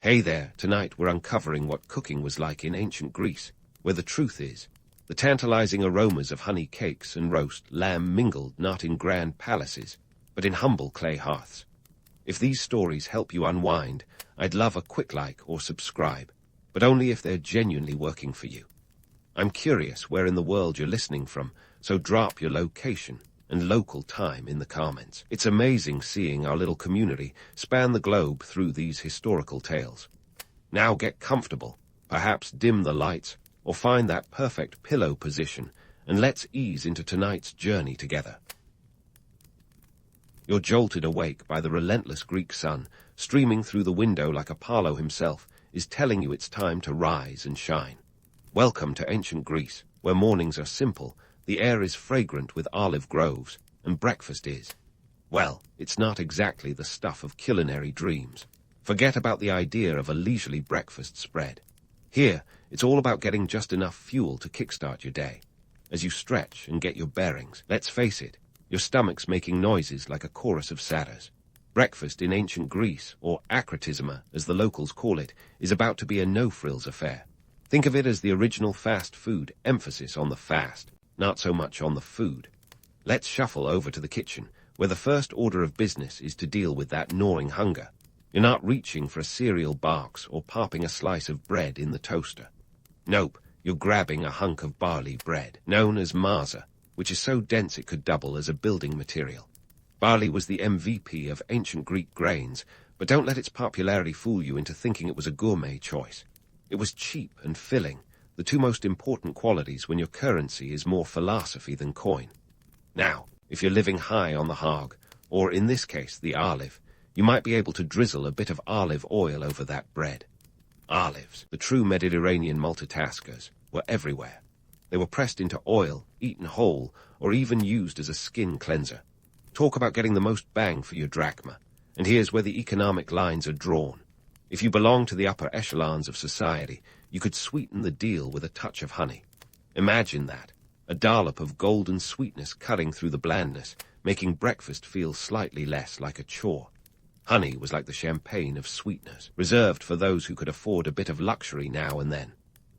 Hey there, tonight we're uncovering what cooking was like in ancient Greece, where the truth is, the tantalizing aromas of honey cakes and roast lamb mingled not in grand palaces, but in humble clay hearths. If these stories help you unwind, I'd love a quick like or subscribe, but only if they're genuinely working for you. I'm curious where in the world you're listening from, so drop your location and local time in the comments. It's amazing seeing our little community span the globe through these historical tales. Now get comfortable, perhaps dim the lights, or find that perfect pillow position, and let's ease into tonight's journey together. You're jolted awake by the relentless Greek sun, streaming through the window like Apollo himself, is telling you it's time to rise and shine. Welcome to ancient Greece, where mornings are simple, the air is fragrant with olive groves, and breakfast is, well, it's not exactly the stuff of culinary dreams. Forget about the idea of a leisurely breakfast spread. Here, it's all about getting just enough fuel to kickstart your day. As you stretch and get your bearings, let's face it, your stomach's making noises like a chorus of satyrs. Breakfast in ancient Greece, or akrotisma as the locals call it, is about to be a no-frills affair. Think of it as the original fast food, emphasis on the fast, not so much on the food. Let's shuffle over to the kitchen, where the first order of business is to deal with that gnawing hunger. You're not reaching for a cereal box or popping a slice of bread in the toaster. Nope, you're grabbing a hunk of barley bread, known as masa, which is so dense it could double as a building material. Barley was the MVP of ancient Greek grains, but don't let its popularity fool you into thinking it was a gourmet choice. It was cheap and filling, the two most important qualities when your currency is more philosophy than coin. Now, if you're living high on the hog, or in this case the olive, you might be able to drizzle a bit of olive oil over that bread. Olives, the true Mediterranean multitaskers, were everywhere. They were pressed into oil, eaten whole, or even used as a skin cleanser. Talk about getting the most bang for your drachma, and here's where the economic lines are drawn. If you belong to the upper echelons of society, you could sweeten the deal with a touch of honey. Imagine that, a dollop of golden sweetness cutting through the blandness, making breakfast feel slightly less like a chore. Honey was like the champagne of sweeteners, reserved for those who could afford a bit of luxury now and then.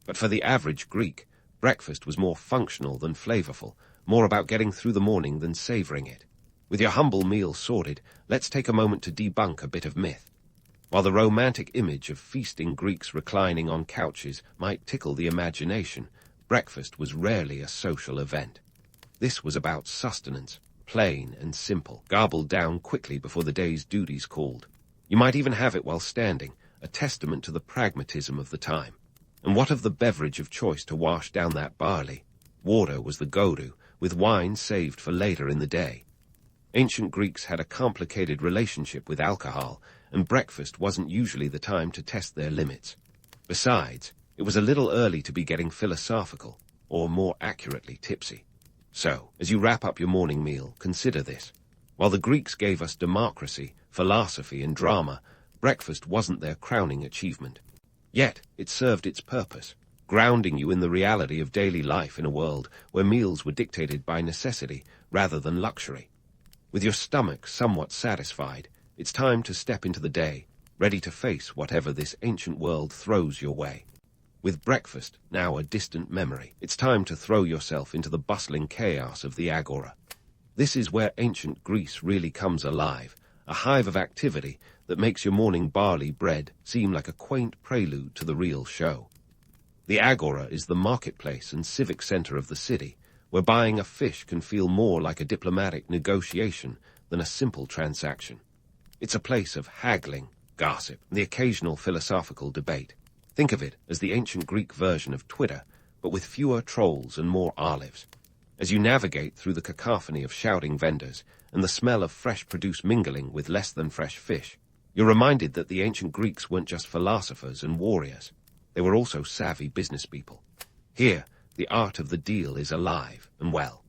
But for the average Greek, breakfast was more functional than flavorful, more about getting through the morning than savoring it. With your humble meal sorted, let's take a moment to debunk a bit of myth. While the romantic image of feasting Greeks reclining on couches might tickle the imagination, breakfast was rarely a social event. This was about sustenance, plain and simple, gobbled down quickly before the day's duties called. You might even have it while standing, a testament to the pragmatism of the time. And what of the beverage of choice to wash down that barley? Water was the go-to, with wine saved for later in the day. Ancient Greeks had a complicated relationship with alcohol, and breakfast wasn't usually the time to test their limits. Besides, it was a little early to be getting philosophical, or more accurately, tipsy. So, as you wrap up your morning meal, consider this. While the Greeks gave us democracy, philosophy, and drama, breakfast wasn't their crowning achievement. Yet, it served its purpose, grounding you in the reality of daily life in a world where meals were dictated by necessity rather than luxury. With your stomach somewhat satisfied, it's time to step into the day, ready to face whatever this ancient world throws your way. With breakfast now a distant memory, it's time to throw yourself into the bustling chaos of the agora. This is where ancient Greece really comes alive, a hive of activity that makes your morning barley bread seem like a quaint prelude to the real show. The agora is the marketplace and civic center of the city, where buying a fish can feel more like a diplomatic negotiation than a simple transaction. It's a place of haggling, gossip, and the occasional philosophical debate. Think of it as the ancient Greek version of Twitter, but with fewer trolls and more olives. As you navigate through the cacophony of shouting vendors and the smell of fresh produce mingling with less than fresh fish, you're reminded that the ancient Greeks weren't just philosophers and warriors. They were also savvy business people. Here, the art of the deal is alive and well.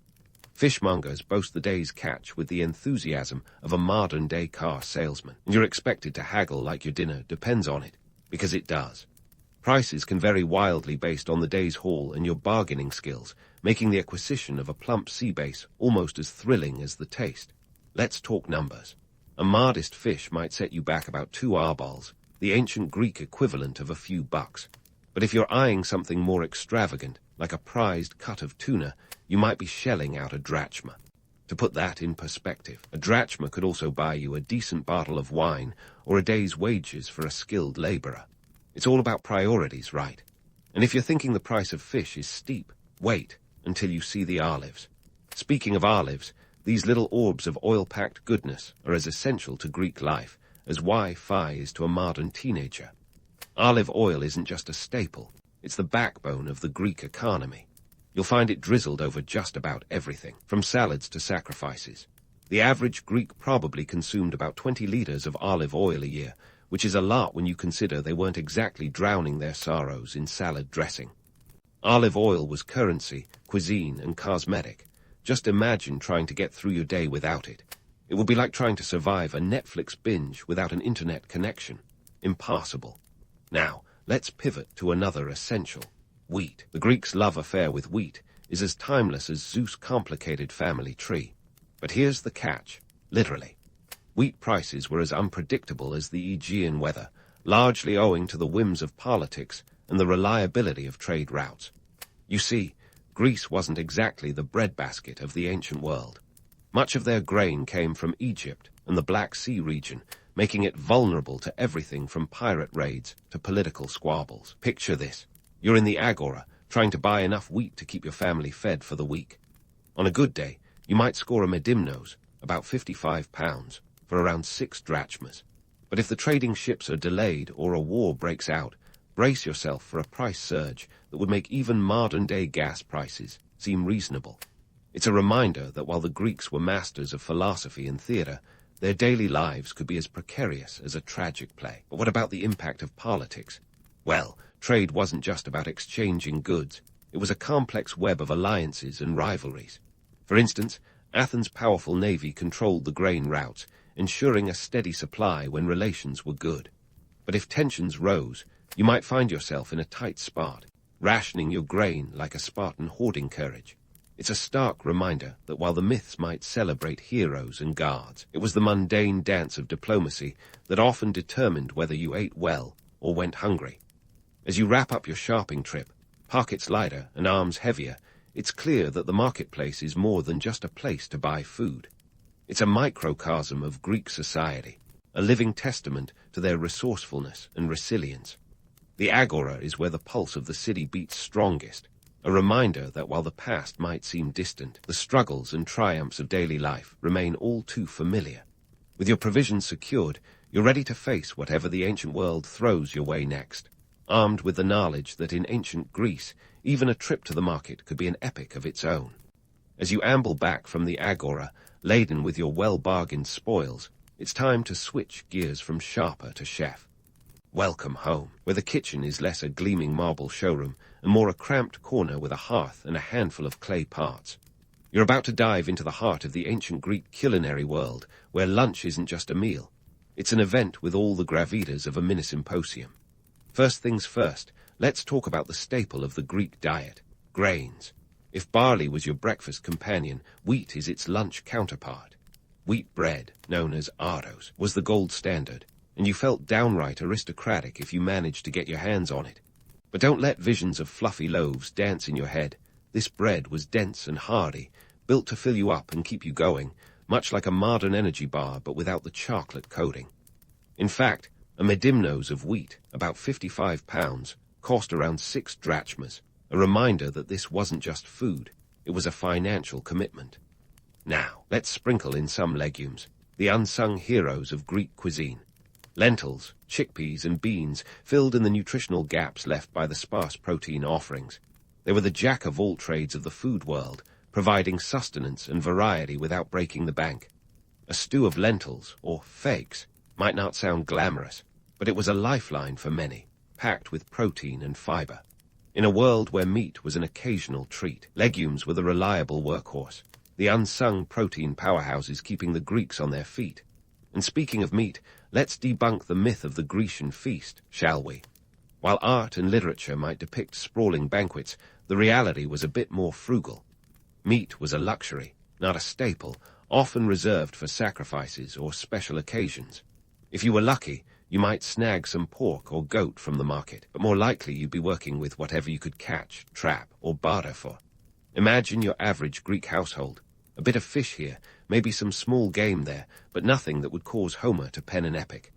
Fishmongers boast the day's catch with the enthusiasm of a modern-day car salesman, and you're expected to haggle like your dinner depends on it, because it does. Prices can vary wildly based on the day's haul and your bargaining skills, making the acquisition of a plump sea bass almost as thrilling as the taste. Let's talk numbers. A modest fish might set you back about 2 arballs, the ancient Greek equivalent of a few bucks. But if you're eyeing something more extravagant, like a prized cut of tuna, you might be shelling out a drachma. To put that in perspective, a drachma could also buy you a decent bottle of wine or a day's wages for a skilled laborer. It's all about priorities, right? And if you're thinking the price of fish is steep, wait until you see the olives. Speaking of olives, these little orbs of oil-packed goodness are as essential to Greek life as Wi-Fi is to a modern teenager. Olive oil isn't just a staple, it's the backbone of the Greek economy. You'll find it drizzled over just about everything, from salads to sacrifices. The average Greek probably consumed about 20 liters of olive oil a year, which is a lot when you consider they weren't exactly drowning their sorrows in salad dressing. Olive oil was currency, cuisine, and cosmetic. Just imagine trying to get through your day without it. It would be like trying to survive a Netflix binge without an internet connection. Impossible. Now, let's pivot to another essential. Wheat. The Greeks' love affair with wheat is as timeless as Zeus' complicated family tree. But here's the catch, literally. Wheat prices were as unpredictable as the Aegean weather, largely owing to the whims of politics and the reliability of trade routes. You see, Greece wasn't exactly the breadbasket of the ancient world. Much of their grain came from Egypt and the Black Sea region, making it vulnerable to everything from pirate raids to political squabbles. Picture this. You're in the agora, trying to buy enough wheat to keep your family fed for the week. On a good day, you might score a medimnos, about 55 pounds, for around 6 drachmas. But if the trading ships are delayed or a war breaks out, brace yourself for a price surge that would make even modern-day gas prices seem reasonable. It's a reminder that while the Greeks were masters of philosophy and theater, their daily lives could be as precarious as a tragic play. But what about the impact of politics? Well, trade wasn't just about exchanging goods. It was a complex web of alliances and rivalries. For instance, Athens' powerful navy controlled the grain routes, ensuring a steady supply when relations were good. But if tensions rose, you might find yourself in a tight spot, rationing your grain like a Spartan hoarding courage. It's a stark reminder that while the myths might celebrate heroes and guards, it was the mundane dance of diplomacy that often determined whether you ate well or went hungry. As you wrap up your shopping trip, pockets lighter and arms heavier, it's clear that the marketplace is more than just a place to buy food. It's a microcosm of Greek society, a living testament to their resourcefulness and resilience. The agora is where the pulse of the city beats strongest, a reminder that while the past might seem distant, the struggles and triumphs of daily life remain all too familiar. With your provisions secured, you're ready to face whatever the ancient world throws your way next, armed with the knowledge that in ancient Greece, even a trip to the market could be an epic of its own. As you amble back from the agora, laden with your well-bargained spoils, it's time to switch gears from sharper to chef. Welcome home, where the kitchen is less a gleaming marble showroom and more a cramped corner with a hearth and a handful of clay pots. You're about to dive into the heart of the ancient Greek culinary world, where lunch isn't just a meal. It's an event with all the gravitas of a mini-symposium. First things first, let's talk about the staple of the Greek diet, grains. If barley was your breakfast companion, wheat is its lunch counterpart. Wheat bread, known as ardos, was the gold standard, and you felt downright aristocratic if you managed to get your hands on it. But don't let visions of fluffy loaves dance in your head. This bread was dense and hardy, built to fill you up and keep you going, much like a modern energy bar but without the chocolate coating. In fact, a medimnos of wheat, about 55 pounds, cost around 6 drachmas, a reminder that this wasn't just food, it was a financial commitment. Now, let's sprinkle in some legumes, the unsung heroes of Greek cuisine. Lentils, chickpeas, and beans filled in the nutritional gaps left by the sparse protein offerings. They were the jack-of-all-trades of the food world, providing sustenance and variety without breaking the bank. A stew of lentils, or fakes, might not sound glamorous, but it was a lifeline for many, packed with protein and fiber. In a world where meat was an occasional treat, legumes were the reliable workhorse, the unsung protein powerhouses keeping the Greeks on their feet. And speaking of meat, let's debunk the myth of the Grecian feast, shall we? While art and literature might depict sprawling banquets, the reality was a bit more frugal. Meat was a luxury, not a staple, often reserved for sacrifices or special occasions. If you were lucky, You might snag some pork or goat from the market, but more likely you'd be working with whatever you could catch, trap, or barter for. Imagine your average Greek household. A bit of fish here, maybe some small game there, but nothing that would cause Homer to pen an epic.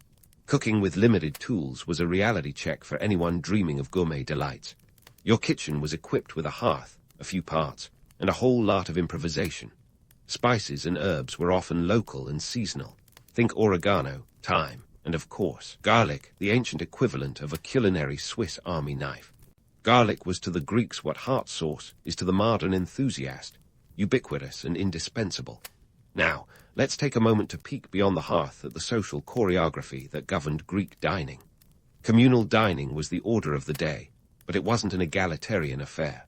Cooking with limited tools was a reality check for anyone dreaming of gourmet delights. Your kitchen was equipped with a hearth, a few parts, and a whole lot of improvisation. Spices and herbs were often local and seasonal. Think oregano, thyme, and of course, garlic, the ancient equivalent of a culinary Swiss Army knife. Garlic was to the Greeks what hot sauce is to the modern enthusiast, ubiquitous and indispensable. Now, let's take a moment to peek beyond the hearth at the social choreography that governed Greek dining. Communal dining was the order of the day, but it wasn't an egalitarian affair.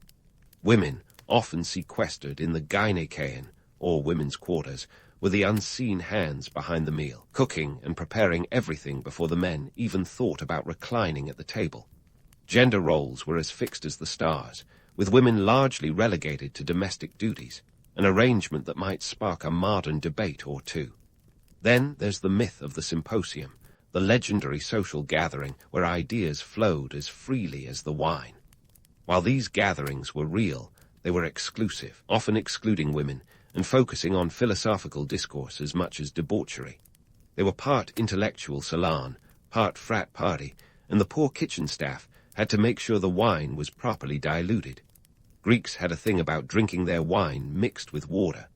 Women, often sequestered in the gynaikeon, or women's quarters, were the unseen hands behind the meal, cooking and preparing everything before the men even thought about reclining at the table. Gender roles were as fixed as the stars, with women largely relegated to domestic duties, an arrangement that might spark a modern debate or two. Then there's the myth of the symposium, the legendary social gathering where ideas flowed as freely as the wine. While these gatherings were real, they were exclusive, often excluding women, and focusing on philosophical discourse as much as debauchery. They were part intellectual salon, part frat party, and the poor kitchen staff had to make sure the wine was properly diluted. Greeks had a thing about drinking their wine mixed with water.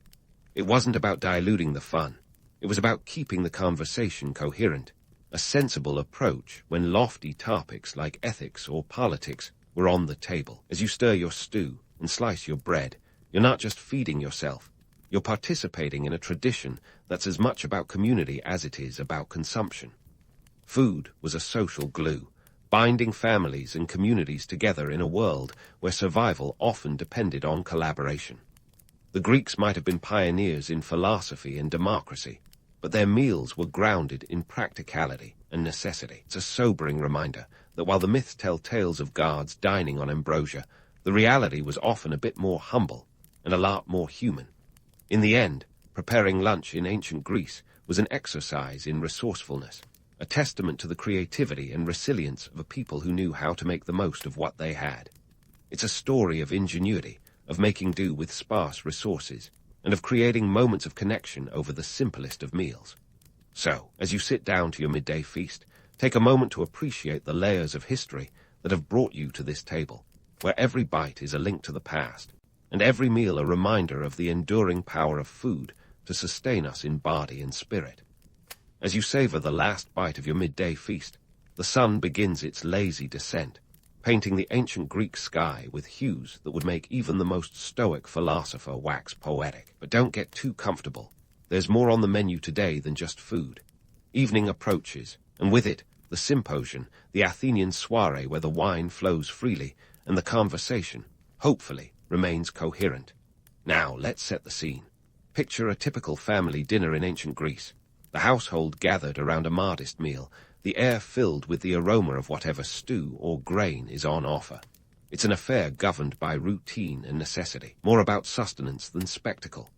It wasn't about diluting the fun. It was about keeping the conversation coherent, a sensible approach when lofty topics like ethics or politics were on the table. As you stir your stew and slice your bread, you're not just feeding yourself. You're participating in a tradition that's as much about community as it is about consumption. Food was a social glue, binding families and communities together in a world where survival often depended on collaboration. The Greeks might have been pioneers in philosophy and democracy, but their meals were grounded in practicality and necessity. It's a sobering reminder that while the myths tell tales of gods dining on ambrosia, the reality was often a bit more humble and a lot more human. In the end, preparing lunch in ancient Greece was an exercise in resourcefulness, a testament to the creativity and resilience of a people who knew how to make the most of what they had. It's a story of ingenuity, of making do with sparse resources, and of creating moments of connection over the simplest of meals. So, as you sit down to your midday feast, take a moment to appreciate the layers of history that have brought you to this table, where every bite is a link to the past, and every meal a reminder of the enduring power of food to sustain us in body and spirit. As you savor the last bite of your midday feast, the sun begins its lazy descent, painting the ancient Greek sky with hues that would make even the most stoic philosopher wax poetic. But don't get too comfortable. There's more on the menu today than just food. Evening approaches, and with it, the symposium, the Athenian soiree where the wine flows freely, and the conversation, hopefully, remains coherent. Now, let's set the scene. Picture a typical family dinner in ancient Greece. The household gathered around a modest meal, the air filled with the aroma of whatever stew or grain is on offer. It's an affair governed by routine and necessity, more about sustenance than spectacle.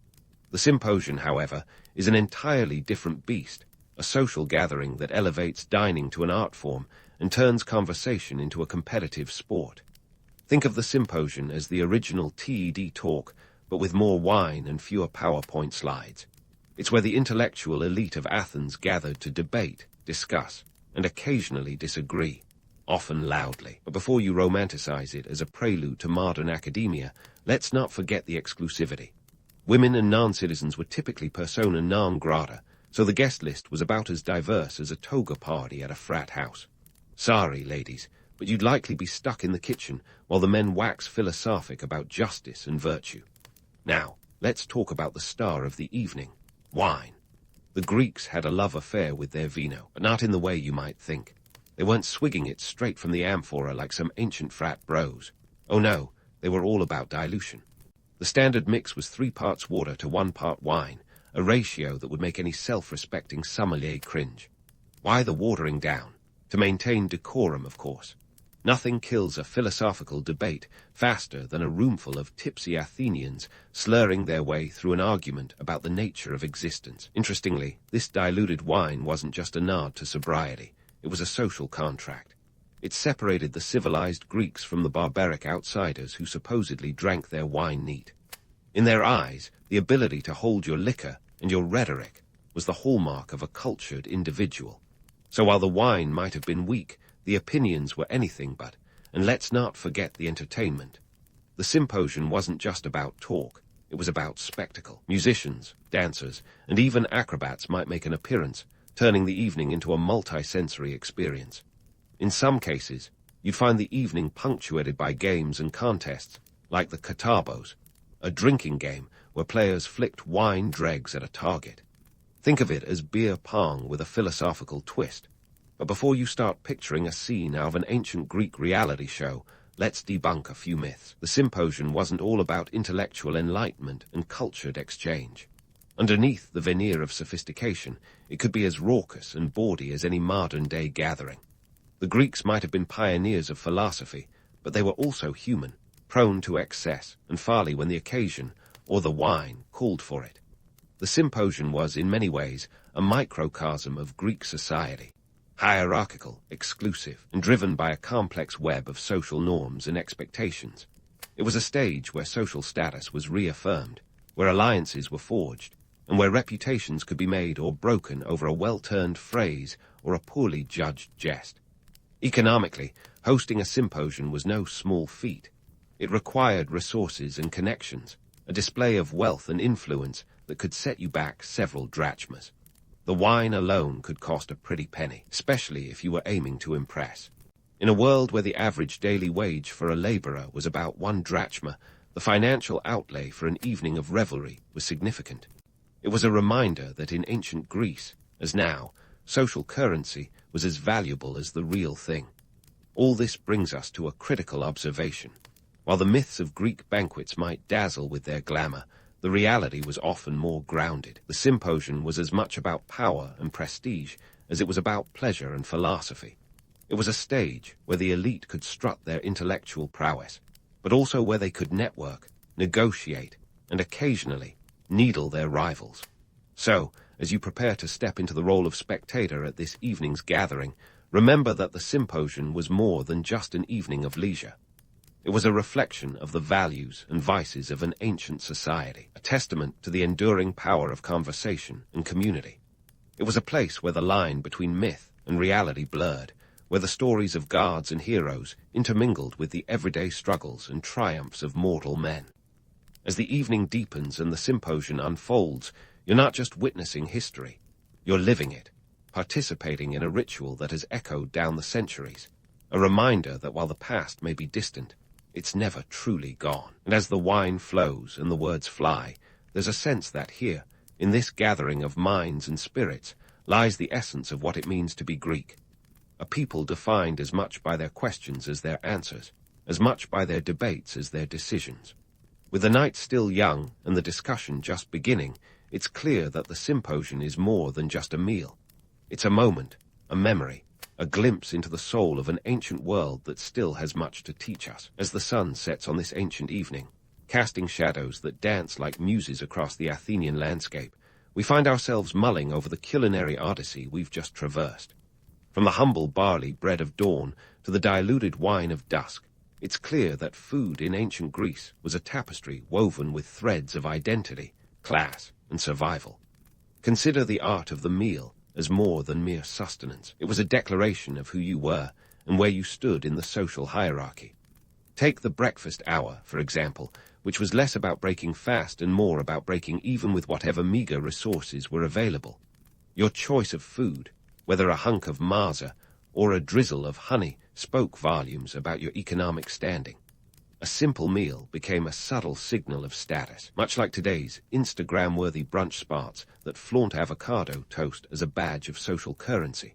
The symposium, however, is an entirely different beast, a social gathering that elevates dining to an art form and turns conversation into a competitive sport. Think of the symposium as the original TED talk, but with more wine and fewer PowerPoint slides. It's where the intellectual elite of Athens gathered to debate, discuss, and occasionally disagree, often loudly. But before you romanticize it as a prelude to modern academia, let's not forget the exclusivity. Women and non-citizens were typically persona non grata, so the guest list was about as diverse as a toga party at a frat house. Sorry, ladies, but you'd likely be stuck in the kitchen while the men wax philosophic about justice and virtue. Now, let's talk about the star of the evening, wine. The Greeks had a love affair with their vino, but not in the way you might think. They weren't swigging it straight from the amphora like some ancient frat bros. Oh no, they were all about dilution. The standard mix was 3 parts water to 1 part wine, a ratio that would make any self-respecting sommelier cringe. Why the watering down? To maintain decorum, of course. Nothing kills a philosophical debate faster than a roomful of tipsy Athenians slurring their way through an argument about the nature of existence. Interestingly, this diluted wine wasn't just a nod to sobriety. it was a social contract. It separated the civilized Greeks from the barbaric outsiders who supposedly drank their wine neat. In their eyes, the ability to hold your liquor and your rhetoric was the hallmark of a cultured individual. So while the wine might have been weak, the opinions were anything but, and let's not forget the entertainment. The symposium wasn't just about talk, it was about spectacle. Musicians, dancers, and even acrobats might make an appearance, turning the evening into a multi-sensory experience. In some cases, you'd find the evening punctuated by games and contests, like the Katabos, a drinking game where players flicked wine dregs at a target. Think of it as beer pong with a philosophical twist. But before you start picturing a scene out of an ancient Greek reality show, let's debunk a few myths. The symposium wasn't all about intellectual enlightenment and cultured exchange. Underneath the veneer of sophistication, it could be as raucous and bawdy as any modern-day gathering. The Greeks might have been pioneers of philosophy, but they were also human, prone to excess and folly when the occasion, or the wine, called for it. The symposium was, in many ways, a microcosm of Greek society, hierarchical, exclusive, and driven by a complex web of social norms and expectations. It was a stage where social status was reaffirmed, where alliances were forged, and where reputations could be made or broken over a well-turned phrase or a poorly judged jest. Economically, hosting a symposium was no small feat. It required resources and connections, a display of wealth and influence that could set you back several drachmas. The wine alone could cost a pretty penny, especially if you were aiming to impress. In a world where the average daily wage for a laborer was about 1 drachma, the financial outlay for an evening of revelry was significant. It was a reminder that in ancient Greece, as now, social currency was as valuable as the real thing. All this brings us to a critical observation. While the myths of Greek banquets might dazzle with their glamour, the reality was often more grounded. The symposium was as much about power and prestige as it was about pleasure and philosophy. It was a stage where the elite could strut their intellectual prowess, but also where they could network, negotiate, and occasionally needle their rivals. So, as you prepare to step into the role of spectator at this evening's gathering, remember that the symposium was more than just an evening of leisure. It was a reflection of the values and vices of an ancient society, a testament to the enduring power of conversation and community. It was a place where the line between myth and reality blurred, where the stories of gods and heroes intermingled with the everyday struggles and triumphs of mortal men. As the evening deepens and the symposium unfolds, you're not just witnessing history, you're living it, participating in a ritual that has echoed down the centuries, a reminder that while the past may be distant, it's never truly gone. And as the wine flows and the words fly, there's a sense that here, in this gathering of minds and spirits, lies the essence of what it means to be Greek. A people defined as much by their questions as their answers, as much by their debates as their decisions. With the night still young and the discussion just beginning, it's clear that the symposium is more than just a meal. It's a moment, a memory, a glimpse into the soul of an ancient world that still has much to teach us. As the sun sets on this ancient evening, casting shadows that dance like muses across the Athenian landscape, we find ourselves mulling over the culinary odyssey we've just traversed. From the humble barley bread of dawn to the diluted wine of dusk, it's clear that food in ancient Greece was a tapestry woven with threads of identity, class, and survival. Consider the art of the meal as more than mere sustenance. It was a declaration of who you were and where you stood in the social hierarchy. Take the breakfast hour, for example, which was less about breaking fast and more about breaking even with whatever meager resources were available. Your choice of food, whether a hunk of marza or a drizzle of honey, spoke volumes about your economic standing. A simple meal became a subtle signal of status, much like today's Instagram-worthy brunch spots that flaunt avocado toast as a badge of social currency.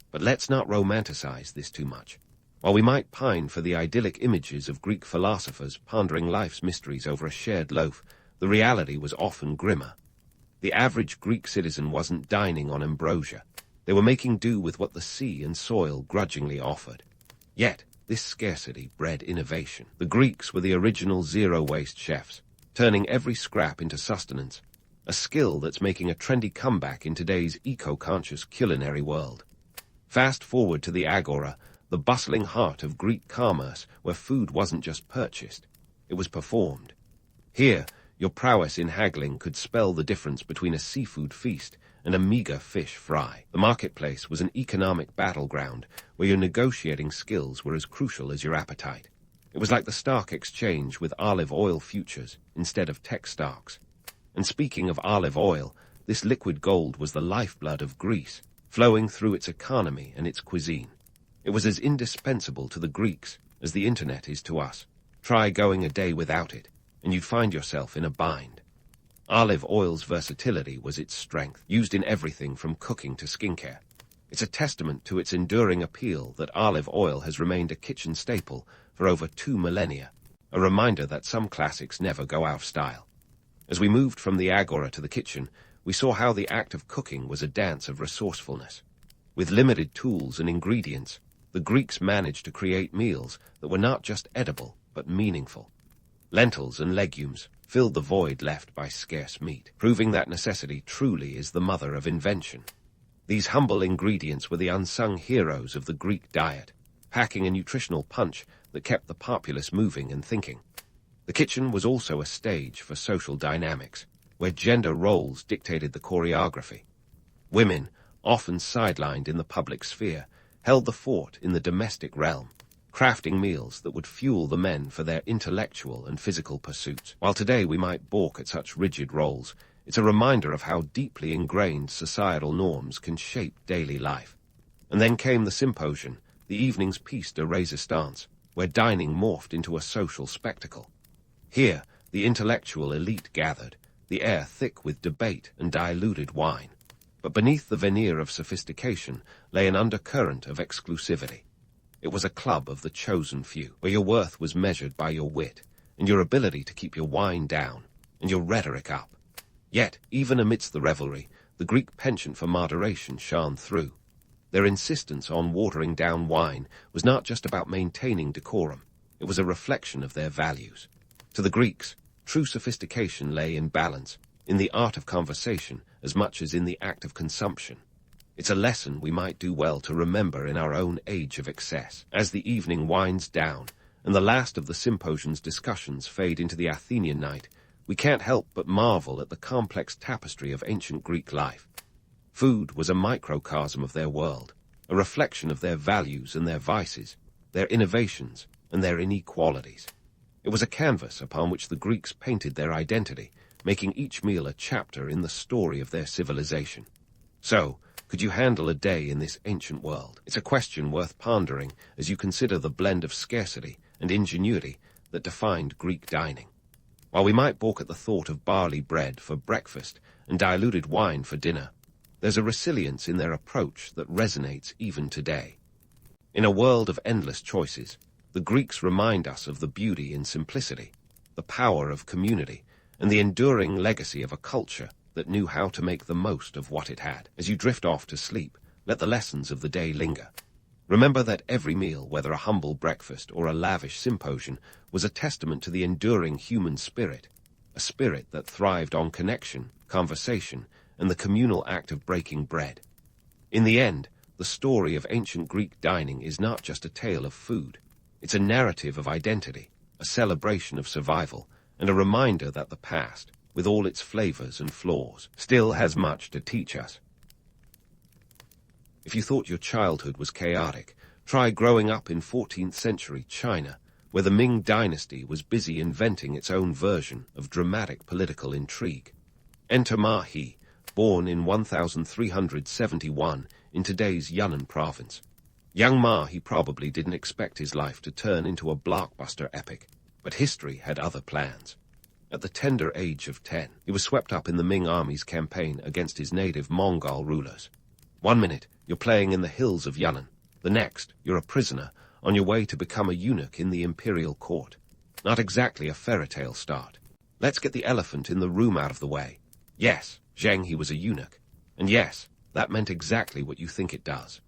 But let's not romanticize this too much. While we might pine for the idyllic images of Greek philosophers pondering life's mysteries over a shared loaf, the reality was often grimmer. The average Greek citizen wasn't dining on ambrosia. They were making do with what the sea and soil grudgingly offered. Yet, this scarcity bred innovation. The Greeks were the original zero-waste chefs, turning every scrap into sustenance, a skill that's making a trendy comeback in today's eco-conscious culinary world. Fast forward to the Agora, the bustling heart of Greek commerce, where food wasn't just purchased, it was performed. Here, your prowess in haggling could spell the difference between a seafood feast and a meager fish fry. The marketplace was an economic battleground where your negotiating skills were as crucial as your appetite. It was like the stock exchange with olive oil futures instead of tech stocks. And speaking of olive oil, this liquid gold was the lifeblood of Greece, flowing through its economy and its cuisine. It was as indispensable to the Greeks as the internet is to us. Try going a day without it, and you'd find yourself in a bind. Olive oil's versatility was its strength, used in everything from cooking to skincare. It's a testament to its enduring appeal that olive oil has remained a kitchen staple for over 2 millennia, a reminder that some classics never go out of style. As we moved from the agora to the kitchen, we saw how the act of cooking was a dance of resourcefulness. With limited tools and ingredients, the Greeks managed to create meals that were not just edible, but meaningful. Lentils and legumes filled the void left by scarce meat, proving that necessity truly is the mother of invention. These humble ingredients were the unsung heroes of the Greek diet, packing a nutritional punch that kept the populace moving and thinking. The kitchen was also a stage for social dynamics, where gender roles dictated the choreography. Women, often sidelined in the public sphere, held the fort in the domestic realm, crafting meals that would fuel the men for their intellectual and physical pursuits. While today we might balk at such rigid roles, it's a reminder of how deeply ingrained societal norms can shape daily life. And then came the symposium, the evening's piece de resistance, where dining morphed into a social spectacle. Here, the intellectual elite gathered, the air thick with debate and diluted wine. But beneath the veneer of sophistication lay an undercurrent of exclusivity. It was a club of the chosen few, where your worth was measured by your wit, and your ability to keep your wine down, and your rhetoric up. Yet, even amidst the revelry, the Greek penchant for moderation shone through. Their insistence on watering down wine was not just about maintaining decorum, it was a reflection of their values. To the Greeks, true sophistication lay in balance, in the art of conversation as much as in the act of consumption. It's a lesson we might do well to remember in our own age of excess. As the evening winds down, and the last of the symposium's discussions fade into the Athenian night, we can't help but marvel at the complex tapestry of ancient Greek life. Food was a microcosm of their world, a reflection of their values and their vices, their innovations and their inequalities. It was a canvas upon which the Greeks painted their identity, making each meal a chapter in the story of their civilization. So, could you handle a day in this ancient world? It's a question worth pondering as you consider the blend of scarcity and ingenuity that defined Greek dining. While we might balk at the thought of barley bread for breakfast and diluted wine for dinner, there's a resilience in their approach that resonates even today. In a world of endless choices, the Greeks remind us of the beauty in simplicity, the power of community, and the enduring legacy of a culture that knew how to make the most of what it had. As you drift off to sleep, let the lessons of the day linger. Remember that every meal, whether a humble breakfast or a lavish symposium, was a testament to the enduring human spirit, a spirit that thrived on connection, conversation, and the communal act of breaking bread. In the end, the story of ancient Greek dining is not just a tale of food. It's a narrative of identity, a celebration of survival, and a reminder that the past, with all its flavors and flaws, still has much to teach us. If you thought your childhood was chaotic, try growing up in 14th century China, where the Ming dynasty was busy inventing its own version of dramatic political intrigue. Enter Ma He, born in 1371 in today's Yunnan province. Young Ma He probably didn't expect his life to turn into a blockbuster epic, but history had other plans. At the tender age of 10, he was swept up in the Ming army's campaign against his native Mongol rulers. One minute, you're playing in the hills of Yunnan. The next, you're a prisoner on your way to become a eunuch in the imperial court. Not exactly a fairy tale start. Let's get the elephant in the room out of the way. Yes, Zheng, he was a eunuch. And yes, that meant exactly what you think it does.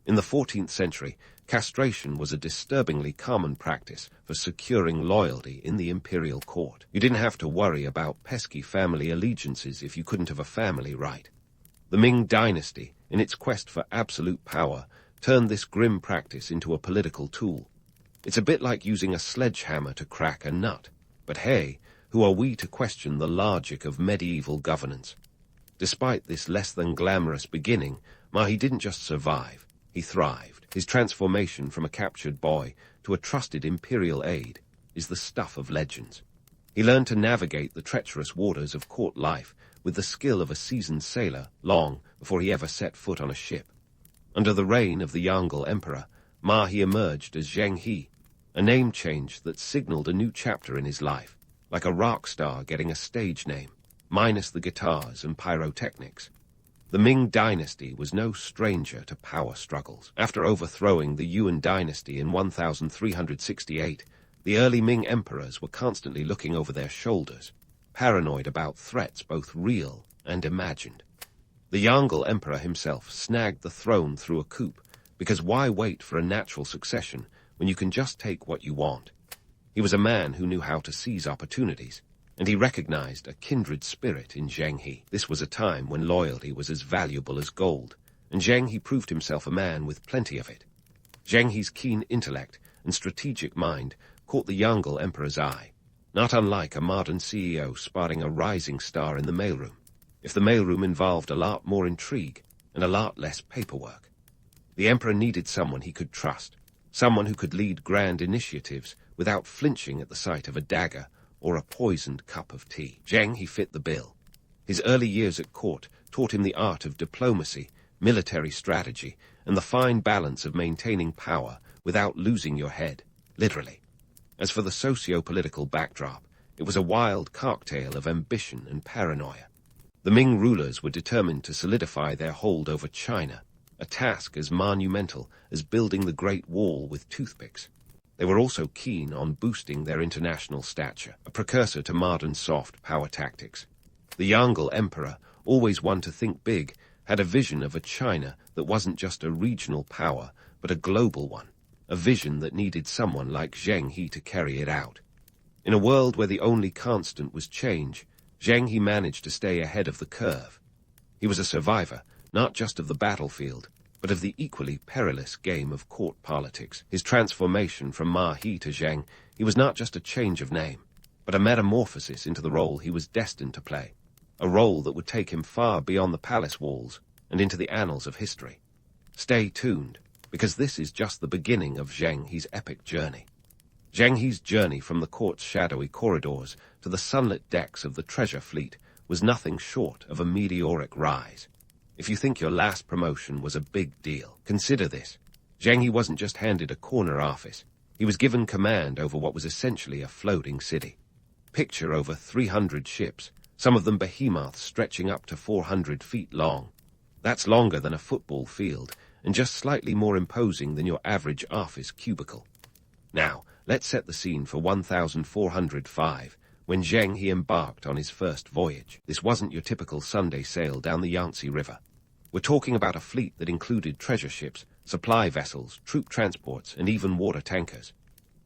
In the 14th century, castration was a disturbingly common practice for securing loyalty in the imperial court. You didn't have to worry about pesky family allegiances if you couldn't have a family right. The Ming dynasty, in its quest for absolute power, turned this grim practice into a political tool. It's a bit like using a sledgehammer to crack a nut. But hey, who are we to question the logic of medieval governance? Despite this less-than-glamorous beginning, Mahi didn't just survive, he thrived. His transformation from a captured boy to a trusted imperial aide is the stuff of legends. He learned to navigate the treacherous waters of court life with the skill of a seasoned sailor long before he ever set foot on a ship. Under the reign of the Yongle Emperor, Mahi emerged as Zheng, a name change that signaled a new chapter in his life, like a rock star getting a stage name, minus the guitars and pyrotechnics. The Ming dynasty was no stranger to power struggles. After overthrowing the Yuan dynasty in 1368, the early Ming emperors were constantly looking over their shoulders, paranoid about threats both real and imagined. The Yongle Emperor himself snagged the throne through a coup, because why wait for a natural succession when you can just take what you want? He was a man who knew how to seize opportunities, and he recognized a kindred spirit in Zheng. This was a time when loyalty was as valuable as gold, and Zheng proved himself a man with plenty of it. Zheng's keen intellect and strategic mind caught the Yongle Emperor's eye, not unlike a modern CEO spotting a rising star in the mailroom, if the mailroom involved a lot more intrigue and a lot less paperwork. The Emperor needed someone he could trust, someone who could lead grand initiatives without flinching at the sight of a dagger or a poisoned cup of tea. Zheng fit the bill. His early years at court taught him the art of diplomacy, military strategy, and the fine balance of maintaining power without losing your head, literally. As for the socio-political backdrop, it was a wild cocktail of ambition and paranoia. The Ming rulers were determined to solidify their hold over China, a task as monumental as building the Great Wall with toothpicks. They were also keen on boosting their international stature, a precursor to modern soft power tactics. The Yongle Emperor, always one to think big, had a vision of a China that wasn't just a regional power, but a global one, a vision that needed someone like Zheng to carry it out. In a world where the only constant was change, Zheng managed to stay ahead of the curve. He was a survivor, not just of the battlefield, but of the equally perilous game of court politics. His transformation from Mahi to Zheng, he was not just a change of name, but a metamorphosis into the role he was destined to play, a role that would take him far beyond the palace walls and into the annals of history. Stay tuned, because this is just the beginning of Zheng's epic journey. Zheng's journey from the court's shadowy corridors to the sunlit decks of the treasure fleet was nothing short of a meteoric rise. If you think your last promotion was a big deal, consider this. Zheng wasn't just handed a corner office. He was given command over what was essentially a floating city. Picture over 300 ships, some of them behemoths stretching up to 400 feet long. That's longer than a football field, and just slightly more imposing than your average office cubicle. Now, let's set the scene for 1405, when Zheng embarked on his first voyage. This wasn't your typical Sunday sail down the Yangtze River. We're talking about a fleet that included treasure ships, supply vessels, troop transports, and even water tankers.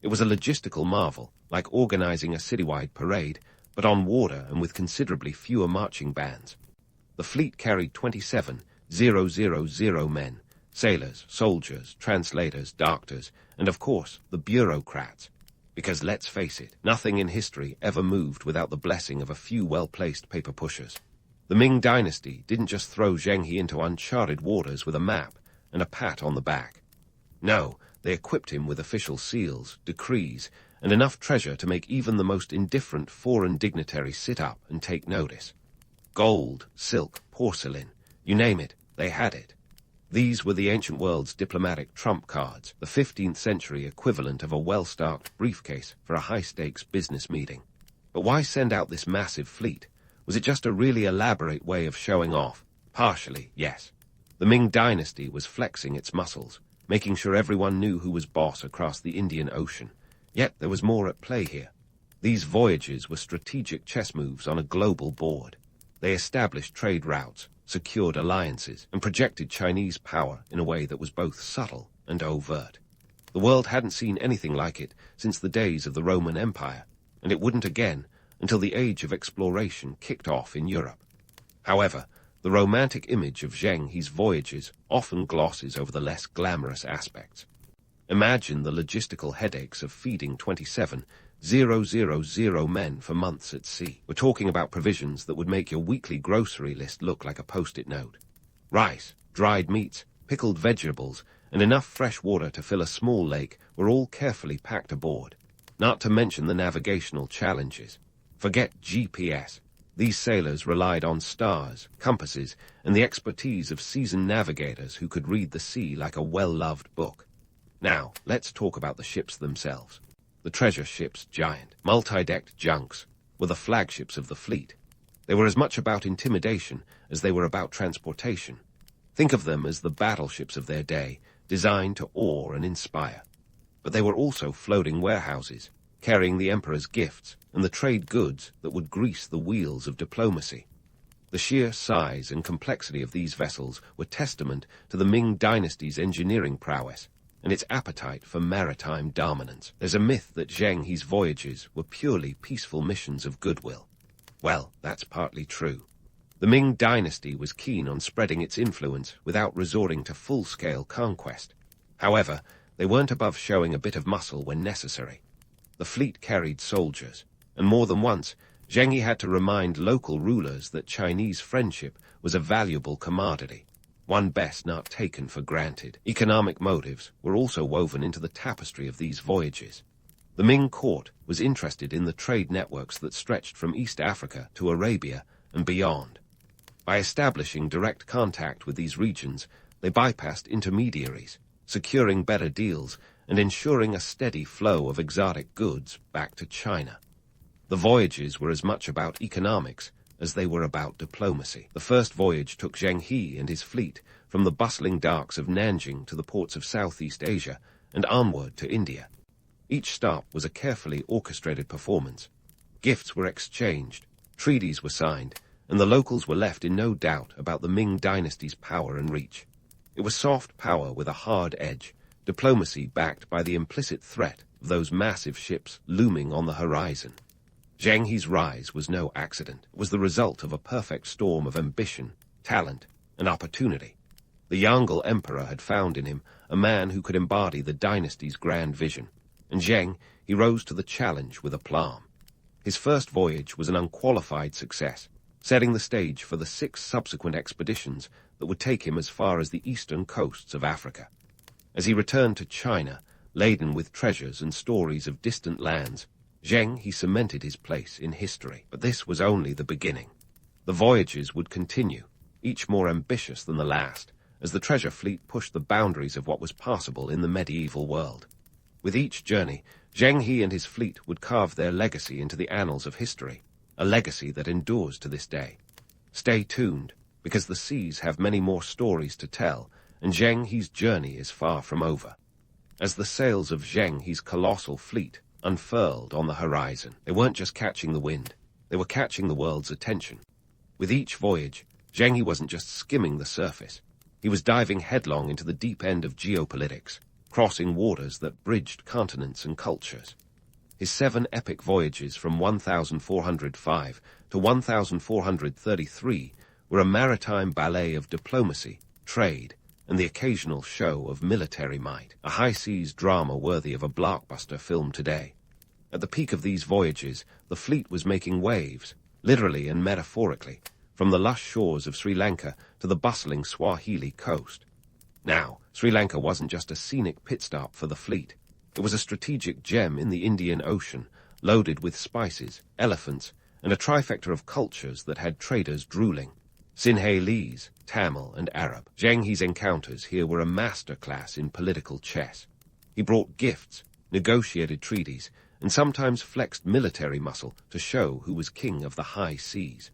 It was a logistical marvel, like organizing a citywide parade, but on water and with considerably fewer marching bands. The fleet carried 27,000 men, sailors, soldiers, translators, doctors, and of course, the bureaucrats. Because let's face it, nothing in history ever moved without the blessing of a few well-placed paper pushers. The Ming dynasty didn't just throw Zheng into uncharted waters with a map and a pat on the back. No, they equipped him with official seals, decrees, and enough treasure to make even the most indifferent foreign dignitary sit up and take notice. Gold, silk, porcelain, you name it, they had it. These were the ancient world's diplomatic trump cards, the 15th century equivalent of a well-stocked briefcase for a high-stakes business meeting. But why send out this massive fleet? Was it just a really elaborate way of showing off? Partially, yes. The Ming dynasty was flexing its muscles, making sure everyone knew who was boss across the Indian Ocean. Yet there was more at play here. These voyages were strategic chess moves on a global board. They established trade routes, secured alliances, and projected Chinese power in a way that was both subtle and overt. The world hadn't seen anything like it since the days of the Roman Empire, and it wouldn't again until the age of exploration kicked off in Europe. However, The romantic image of Zheng's voyages often glosses over the less glamorous aspects. Imagine the logistical headaches of feeding 27,000 men for months at sea. We're talking about provisions that would make your weekly grocery list look like a post-it note. Rice, dried meats, pickled vegetables, and enough fresh water to fill a small lake were all carefully packed aboard. Not to mention the navigational challenges. Forget GPS. These sailors relied on stars, compasses, and the expertise of seasoned navigators who could read the sea like a well-loved book. Now, let's talk about the ships themselves. The treasure ships, giant, multi-decked junks, were the flagships of the fleet. They were as much about intimidation as they were about transportation. Think of them as the battleships of their day, designed to awe and inspire. But they were also floating warehouses, carrying the emperor's gifts and the trade goods that would grease the wheels of diplomacy. The sheer size and complexity of these vessels were testament to the Ming dynasty's engineering prowess and its appetite for maritime dominance. There's a myth that Zheng's voyages were purely peaceful missions of goodwill. Well, that's partly true. The Ming dynasty was keen on spreading its influence without resorting to full-scale conquest. However, they weren't above showing a bit of muscle when necessary. The fleet carried soldiers, and more than once, Zheng had to remind local rulers that Chinese friendship was a valuable commodity, one best not taken for granted. Economic motives were also woven into the tapestry of these voyages. The Ming court was interested in the trade networks that stretched from East Africa to Arabia and beyond. By establishing direct contact with these regions, they bypassed intermediaries, securing better deals and ensuring a steady flow of exotic goods back to China. The voyages were as much about economics as they were about diplomacy. The first voyage took Zheng and his fleet from the bustling docks of Nanjing to the ports of Southeast Asia and onward to India. Each stop was a carefully orchestrated performance. Gifts were exchanged, treaties were signed, and the locals were left in no doubt about the Ming dynasty's power and reach. It was soft power with a hard edge, diplomacy backed by the implicit threat of those massive ships looming on the horizon. Zheng's rise was no accident. It was the result of a perfect storm of ambition, talent, and opportunity. The Yongle emperor had found in him a man who could embody the dynasty's grand vision, and Zheng, he rose to the challenge with aplomb. His first voyage was an unqualified success, setting the stage for the 6 subsequent expeditions that would take him as far as the eastern coasts of Africa. As he returned to China, laden with treasures and stories of distant lands, Zheng he cemented his place in history. But this was only the beginning. The voyages would continue, each more ambitious than the last, as the treasure fleet pushed the boundaries of what was possible in the medieval world. With each journey, Zheng and his fleet would carve their legacy into the annals of history, a legacy that endures to this day. Stay tuned, because the seas have many more stories to tell, and Zheng's journey is far from over. As the sails of Zheng's colossal fleet unfurled on the horizon, they weren't just catching the wind, they were catching the world's attention. With each voyage, Zheng wasn't just skimming the surface. He was diving headlong into the deep end of geopolitics, crossing waters that bridged continents and cultures. His 7 epic voyages from 1405 to 1433 were a maritime ballet of diplomacy, trade, and the occasional show of military might, a high-seas drama worthy of a blockbuster film today. At the peak of these voyages, the fleet was making waves, literally and metaphorically, from the lush shores of Sri Lanka to the bustling Swahili coast. Now, Sri Lanka wasn't just a scenic pit stop for the fleet. It was a strategic gem in the Indian Ocean, loaded with spices, elephants, and a trifecta of cultures that had traders drooling. Sinhalese, Tamil, and Arab. Zheng's encounters here were a masterclass in political chess. He brought gifts, negotiated treaties, and sometimes flexed military muscle to show who was king of the high seas.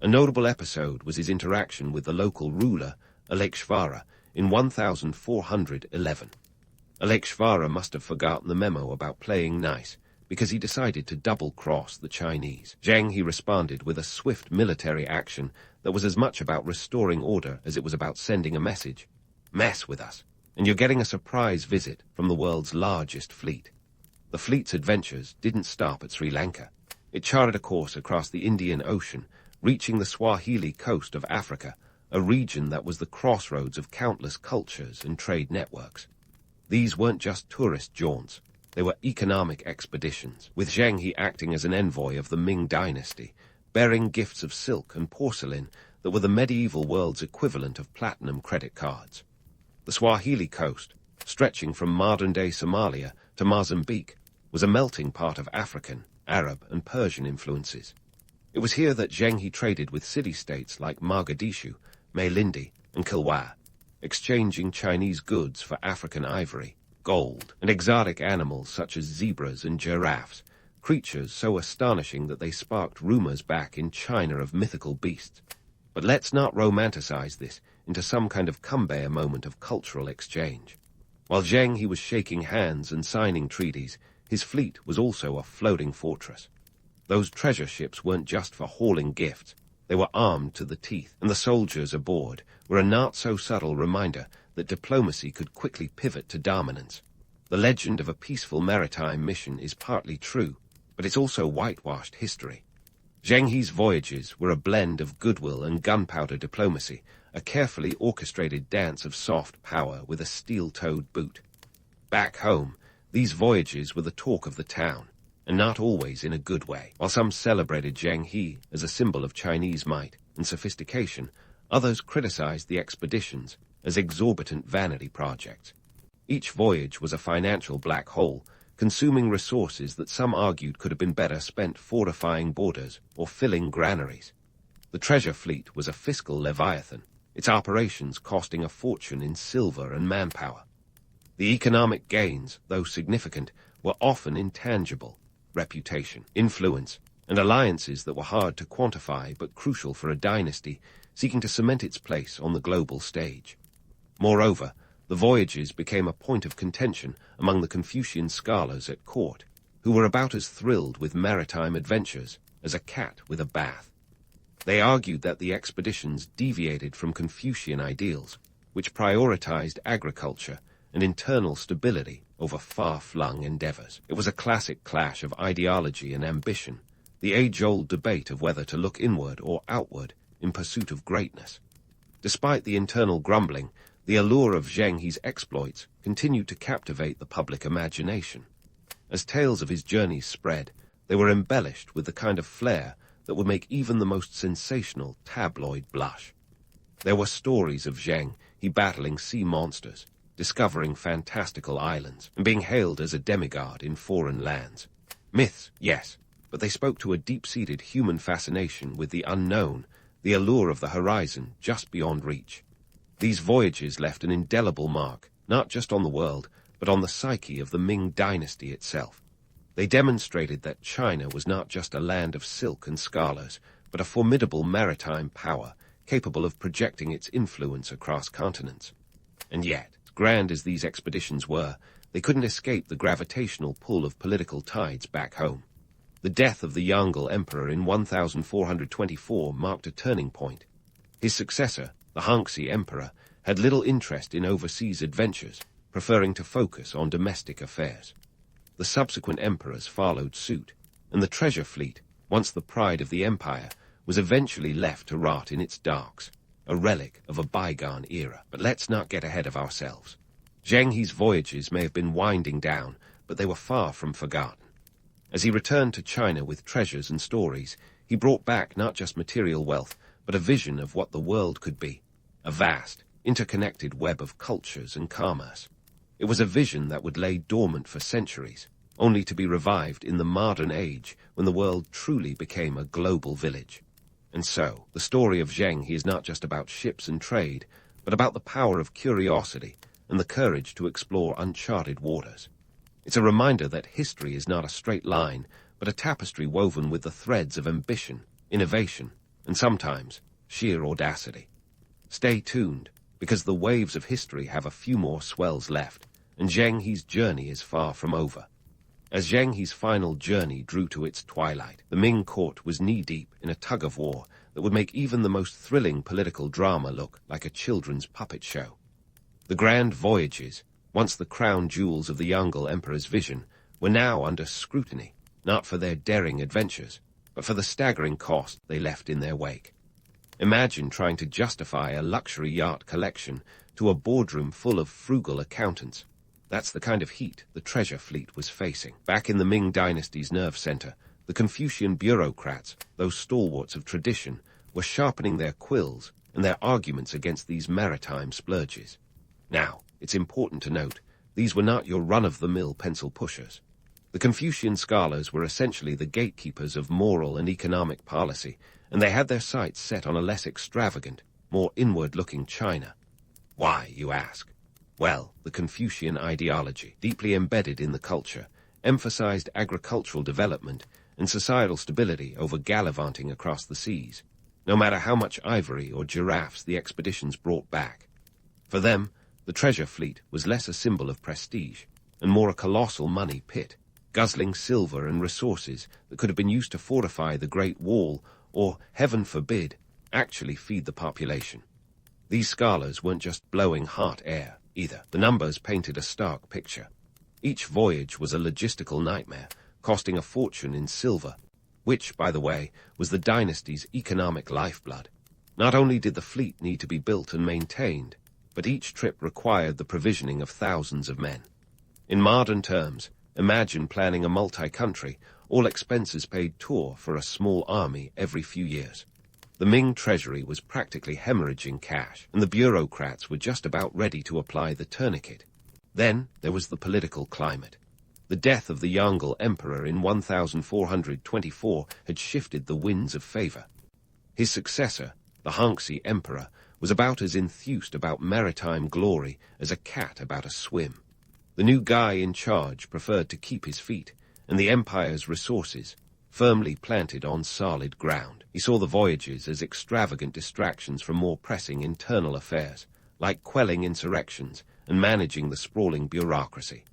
A notable episode was his interaction with the local ruler, Alekshvara, in 1411. Alekshvara must have forgotten the memo about playing nice, because he decided to double-cross the Chinese. Zheng he responded with a swift military action that was as much about restoring order as it was about sending a message. Mess with us, and you're getting a surprise visit from the world's largest fleet. The fleet's adventures didn't stop at Sri Lanka. It charted a course across the Indian Ocean, reaching the Swahili coast of Africa, a region that was the crossroads of countless cultures and trade networks. These weren't just tourist jaunts, they were economic expeditions, with Zheng acting as an envoy of the Ming dynasty, bearing gifts of silk and porcelain that were the medieval world's equivalent of platinum credit cards. The Swahili coast, stretching from modern-day Somalia to Mozambique, was a melting pot of African, Arab, and Persian influences. It was here that Zheng traded with city-states like Mogadishu, Melindi, and Kilwa, exchanging Chinese goods for African ivory, gold, and exotic animals such as zebras and giraffes, creatures so astonishing that they sparked rumors back in China of mythical beasts. But let's not romanticize this into some kind of Kumbaya moment of cultural exchange. While Zheng was shaking hands and signing treaties, his fleet was also a floating fortress. Those treasure ships weren't just for hauling gifts. They were armed to the teeth, and the soldiers aboard were a not-so-subtle reminder that diplomacy could quickly pivot to dominance. The legend of a peaceful maritime mission is partly true, but it's also whitewashed history. Zheng's voyages were a blend of goodwill and gunpowder diplomacy, a carefully orchestrated dance of soft power with a steel-toed boot. Back home, these voyages were the talk of the town, and not always in a good way. While some celebrated Zheng as a symbol of Chinese might and sophistication, others criticized the expeditions as exorbitant vanity projects. Each voyage was a financial black hole, consuming resources that some argued could have been better spent fortifying borders or filling granaries. The treasure fleet was a fiscal leviathan, its operations costing a fortune in silver and manpower. The economic gains, though significant, were often intangible: reputation, influence, and alliances that were hard to quantify but crucial for a dynasty seeking to cement its place on the global stage. Moreover, the voyages became a point of contention among the Confucian scholars at court, who were about as thrilled with maritime adventures as a cat with a bath. They argued that the expeditions deviated from Confucian ideals, which prioritized agriculture and internal stability over far-flung endeavors. It was a classic clash of ideology and ambition, the age-old debate of whether to look inward or outward in pursuit of greatness. Despite the internal grumbling, the allure of Zheng's exploits continued to captivate the public imagination. As tales of his journeys spread, they were embellished with the kind of flair that would make even the most sensational tabloid blush. There were stories of Zheng battling sea monsters, discovering fantastical islands, and being hailed as a demigod in foreign lands. Myths, yes, but they spoke to a deep-seated human fascination with the unknown, the allure of the horizon just beyond reach. These voyages left an indelible mark, not just on the world, but on the psyche of the Ming dynasty itself. They demonstrated that China was not just a land of silk and scholars, but a formidable maritime power capable of projecting its influence across continents. And yet, as grand as these expeditions were, they couldn't escape the gravitational pull of political tides back home. The death of the Yongle Emperor in 1424 marked a turning point. His successor, the Hanseatic Emperor, had little interest in overseas adventures, preferring to focus on domestic affairs. The subsequent emperors followed suit, and the treasure fleet, once the pride of the empire, was eventually left to rot in its docks, a relic of a bygone era. But let's not get ahead of ourselves. Zheng's voyages may have been winding down, but they were far from forgotten. As he returned to China with treasures and stories, he brought back not just material wealth, but a vision of what the world could be, a vast, interconnected web of cultures and commerce. It was a vision that would lay dormant for centuries, only to be revived in the modern age when the world truly became a global village. And so, the story of Zheng is not just about ships and trade, but about the power of curiosity and the courage to explore uncharted waters. It's a reminder that history is not a straight line, but a tapestry woven with the threads of ambition, innovation, and sometimes sheer audacity. Stay tuned, because the waves of history have a few more swells left, and Zheng's journey is far from over. As Zheng's final journey drew to its twilight, the Ming court was knee-deep in a tug-of-war that would make even the most thrilling political drama look like a children's puppet show. The grand voyages, once the crown jewels of the Yongle Emperor's vision, were now under scrutiny, not for their daring adventures, but for the staggering cost they left in their wake. Imagine trying to justify a luxury yacht collection to a boardroom full of frugal accountants. That's the kind of heat the treasure fleet was facing. Back in the Ming Dynasty's nerve center, the Confucian bureaucrats, those stalwarts of tradition, were sharpening their quills and their arguments against these maritime splurges. Now, it's important to note, these were not your run-of-the-mill pencil pushers. The Confucian scholars were essentially the gatekeepers of moral and economic policy, and they had their sights set on a less extravagant, more inward-looking China. Why, you ask? Well, the Confucian ideology, deeply embedded in the culture, emphasized agricultural development and societal stability over gallivanting across the seas, no matter how much ivory or giraffes the expeditions brought back. For them, the treasure fleet was less a symbol of prestige and more a colossal money pit, guzzling silver and resources that could have been used to fortify the Great Wall or, heaven forbid, actually feed the population. These scholars weren't just blowing hot air, either. The numbers painted a stark picture. Each voyage was a logistical nightmare, costing a fortune in silver, which, by the way, was the dynasty's economic lifeblood. Not only did the fleet need to be built and maintained, but each trip required the provisioning of thousands of men. In modern terms, imagine planning a multi-country, all expenses paid tour for a small army every few years. The Ming treasury was practically hemorrhaging cash, and the bureaucrats were just about ready to apply the tourniquet. Then there was the political climate. The death of the Yongle emperor in 1424 had shifted the winds of favor. His successor, the Hanseatic emperor, was about as enthused about maritime glory as a cat about a swim. The new guy in charge preferred to keep his feet, and the empire's resources, firmly planted on solid ground. He saw the voyages as extravagant distractions from more pressing internal affairs, like quelling insurrections and managing the sprawling bureaucracy.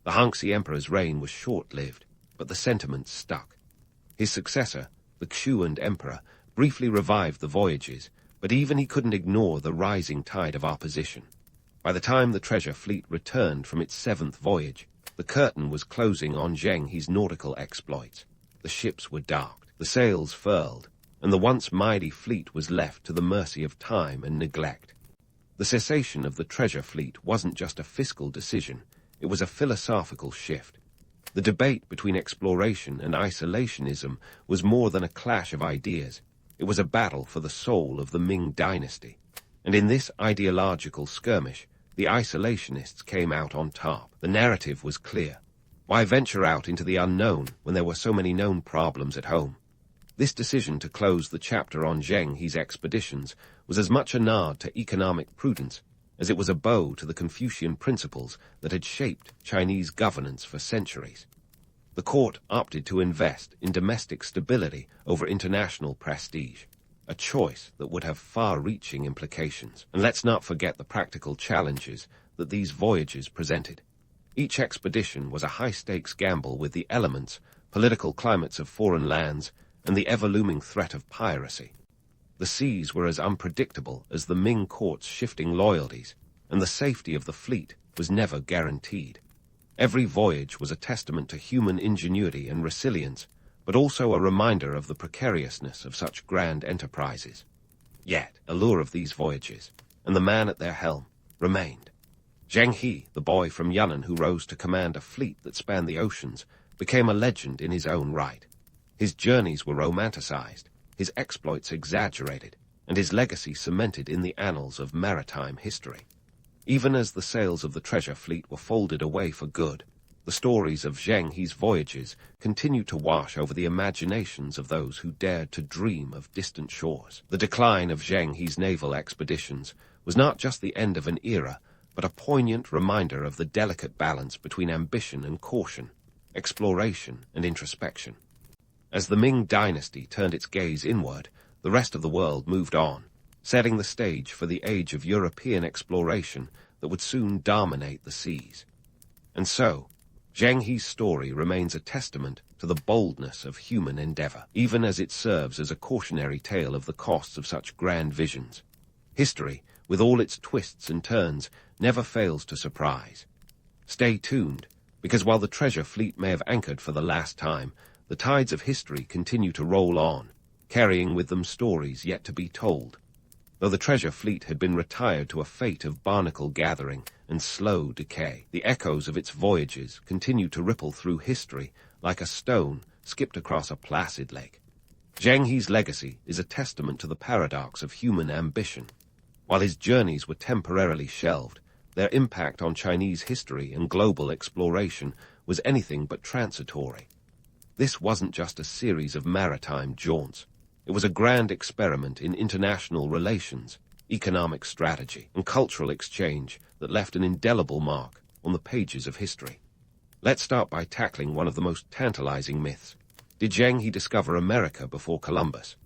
The Hanseatic emperor's reign was short-lived, but the sentiment stuck. His successor, the Xuan emperor, briefly revived the voyages, but even he couldn't ignore the rising tide of opposition. By the time the treasure fleet returned from its 7th voyage, the curtain was closing on Zheng's nautical exploits. The ships were docked, the sails furled, and the once mighty fleet was left to the mercy of time and neglect. The cessation of the treasure fleet wasn't just a fiscal decision, it was a philosophical shift. The debate between exploration and isolationism was more than a clash of ideas. It was a battle for the soul of the Ming dynasty. And in this ideological skirmish, the isolationists came out on top. The narrative was clear. Why venture out into the unknown when there were so many known problems at home? This decision to close the chapter on Zheng's expeditions was as much a nod to economic prudence as it was a bow to the Confucian principles that had shaped Chinese governance for centuries. The court opted to invest in domestic stability over international prestige, a choice that would have far-reaching implications. And let's not forget the practical challenges that these voyages presented. Each expedition was a high-stakes gamble with the elements, political climates of foreign lands, and the ever-looming threat of piracy. The seas were as unpredictable as the Ming court's shifting loyalties, and the safety of the fleet was never guaranteed. Every voyage was a testament to human ingenuity and resilience, but also a reminder of the precariousness of such grand enterprises. Yet, the allure of these voyages, and the man at their helm, remained. Zheng, the boy from Yunnan who rose to command a fleet that spanned the oceans, became a legend in his own right. His journeys were romanticized, his exploits exaggerated, and his legacy cemented in the annals of maritime history. Even as the sails of the treasure fleet were folded away for good, the stories of Zheng's voyages continued to wash over the imaginations of those who dared to dream of distant shores. The decline of Zheng's naval expeditions was not just the end of an era, but a poignant reminder of the delicate balance between ambition and caution, exploration and introspection. As the Ming dynasty turned its gaze inward, the rest of the world moved on, setting the stage for the age of European exploration that would soon dominate the seas. And so, Zheng's story remains a testament to the boldness of human endeavor, even as it serves as a cautionary tale of the costs of such grand visions. History, with all its twists and turns, never fails to surprise. Stay tuned, because while the treasure fleet may have anchored for the last time, the tides of history continue to roll on, carrying with them stories yet to be told. Though the treasure fleet had been retired to a fate of barnacle gathering and slow decay, the echoes of its voyages continued to ripple through history like a stone skipped across a placid lake. Zheng He's legacy is a testament to the paradox of human ambition. While his journeys were temporarily shelved, their impact on Chinese history and global exploration was anything but transitory. This wasn't just a series of maritime jaunts. It was a grand experiment in international relations, economic strategy, and cultural exchange that left an indelible mark on the pages of history. Let's start by tackling one of the most tantalizing myths. Did Zheng He discover America before Columbus?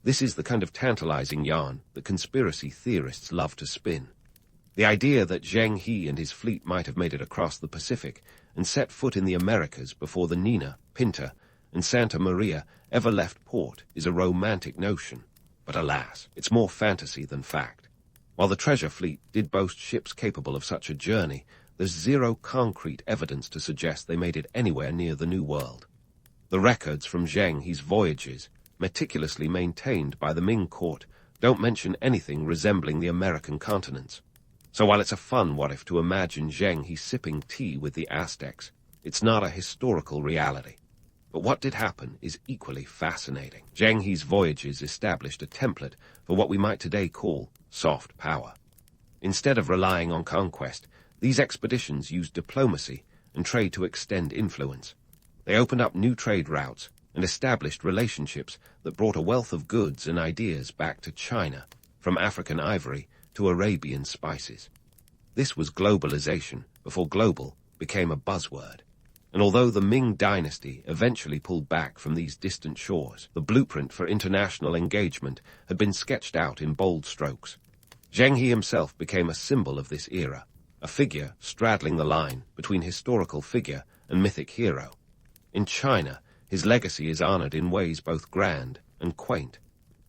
This is the kind of tantalizing yarn that conspiracy theorists love to spin. The idea that Zheng He and his fleet might have made it across the Pacific and set foot in the Americas before the Nina, Pinta, and Santa Maria ever left port is a romantic notion. But alas, it's more fantasy than fact. While the treasure fleet did boast ships capable of such a journey, there's zero concrete evidence to suggest they made it anywhere near the New World. The records from Zheng He's voyages, meticulously maintained by the Ming court, don't mention anything resembling the American continents. So while it's a fun what-if to imagine Zheng He sipping tea with the Aztecs, it's not a historical reality. But what did happen is equally fascinating. Zheng He's voyages established a template for what we might today call soft power. Instead of relying on conquest, these expeditions used diplomacy and trade to extend influence. They opened up new trade routes and established relationships that brought a wealth of goods and ideas back to China, from African ivory to Arabian spices. This was globalization before global became a buzzword. And although the Ming dynasty eventually pulled back from these distant shores, the blueprint for international engagement had been sketched out in bold strokes. Zheng He himself became a symbol of this era, a figure straddling the line between historical figure and mythic hero. In China, his legacy is honored in ways both grand and quaint.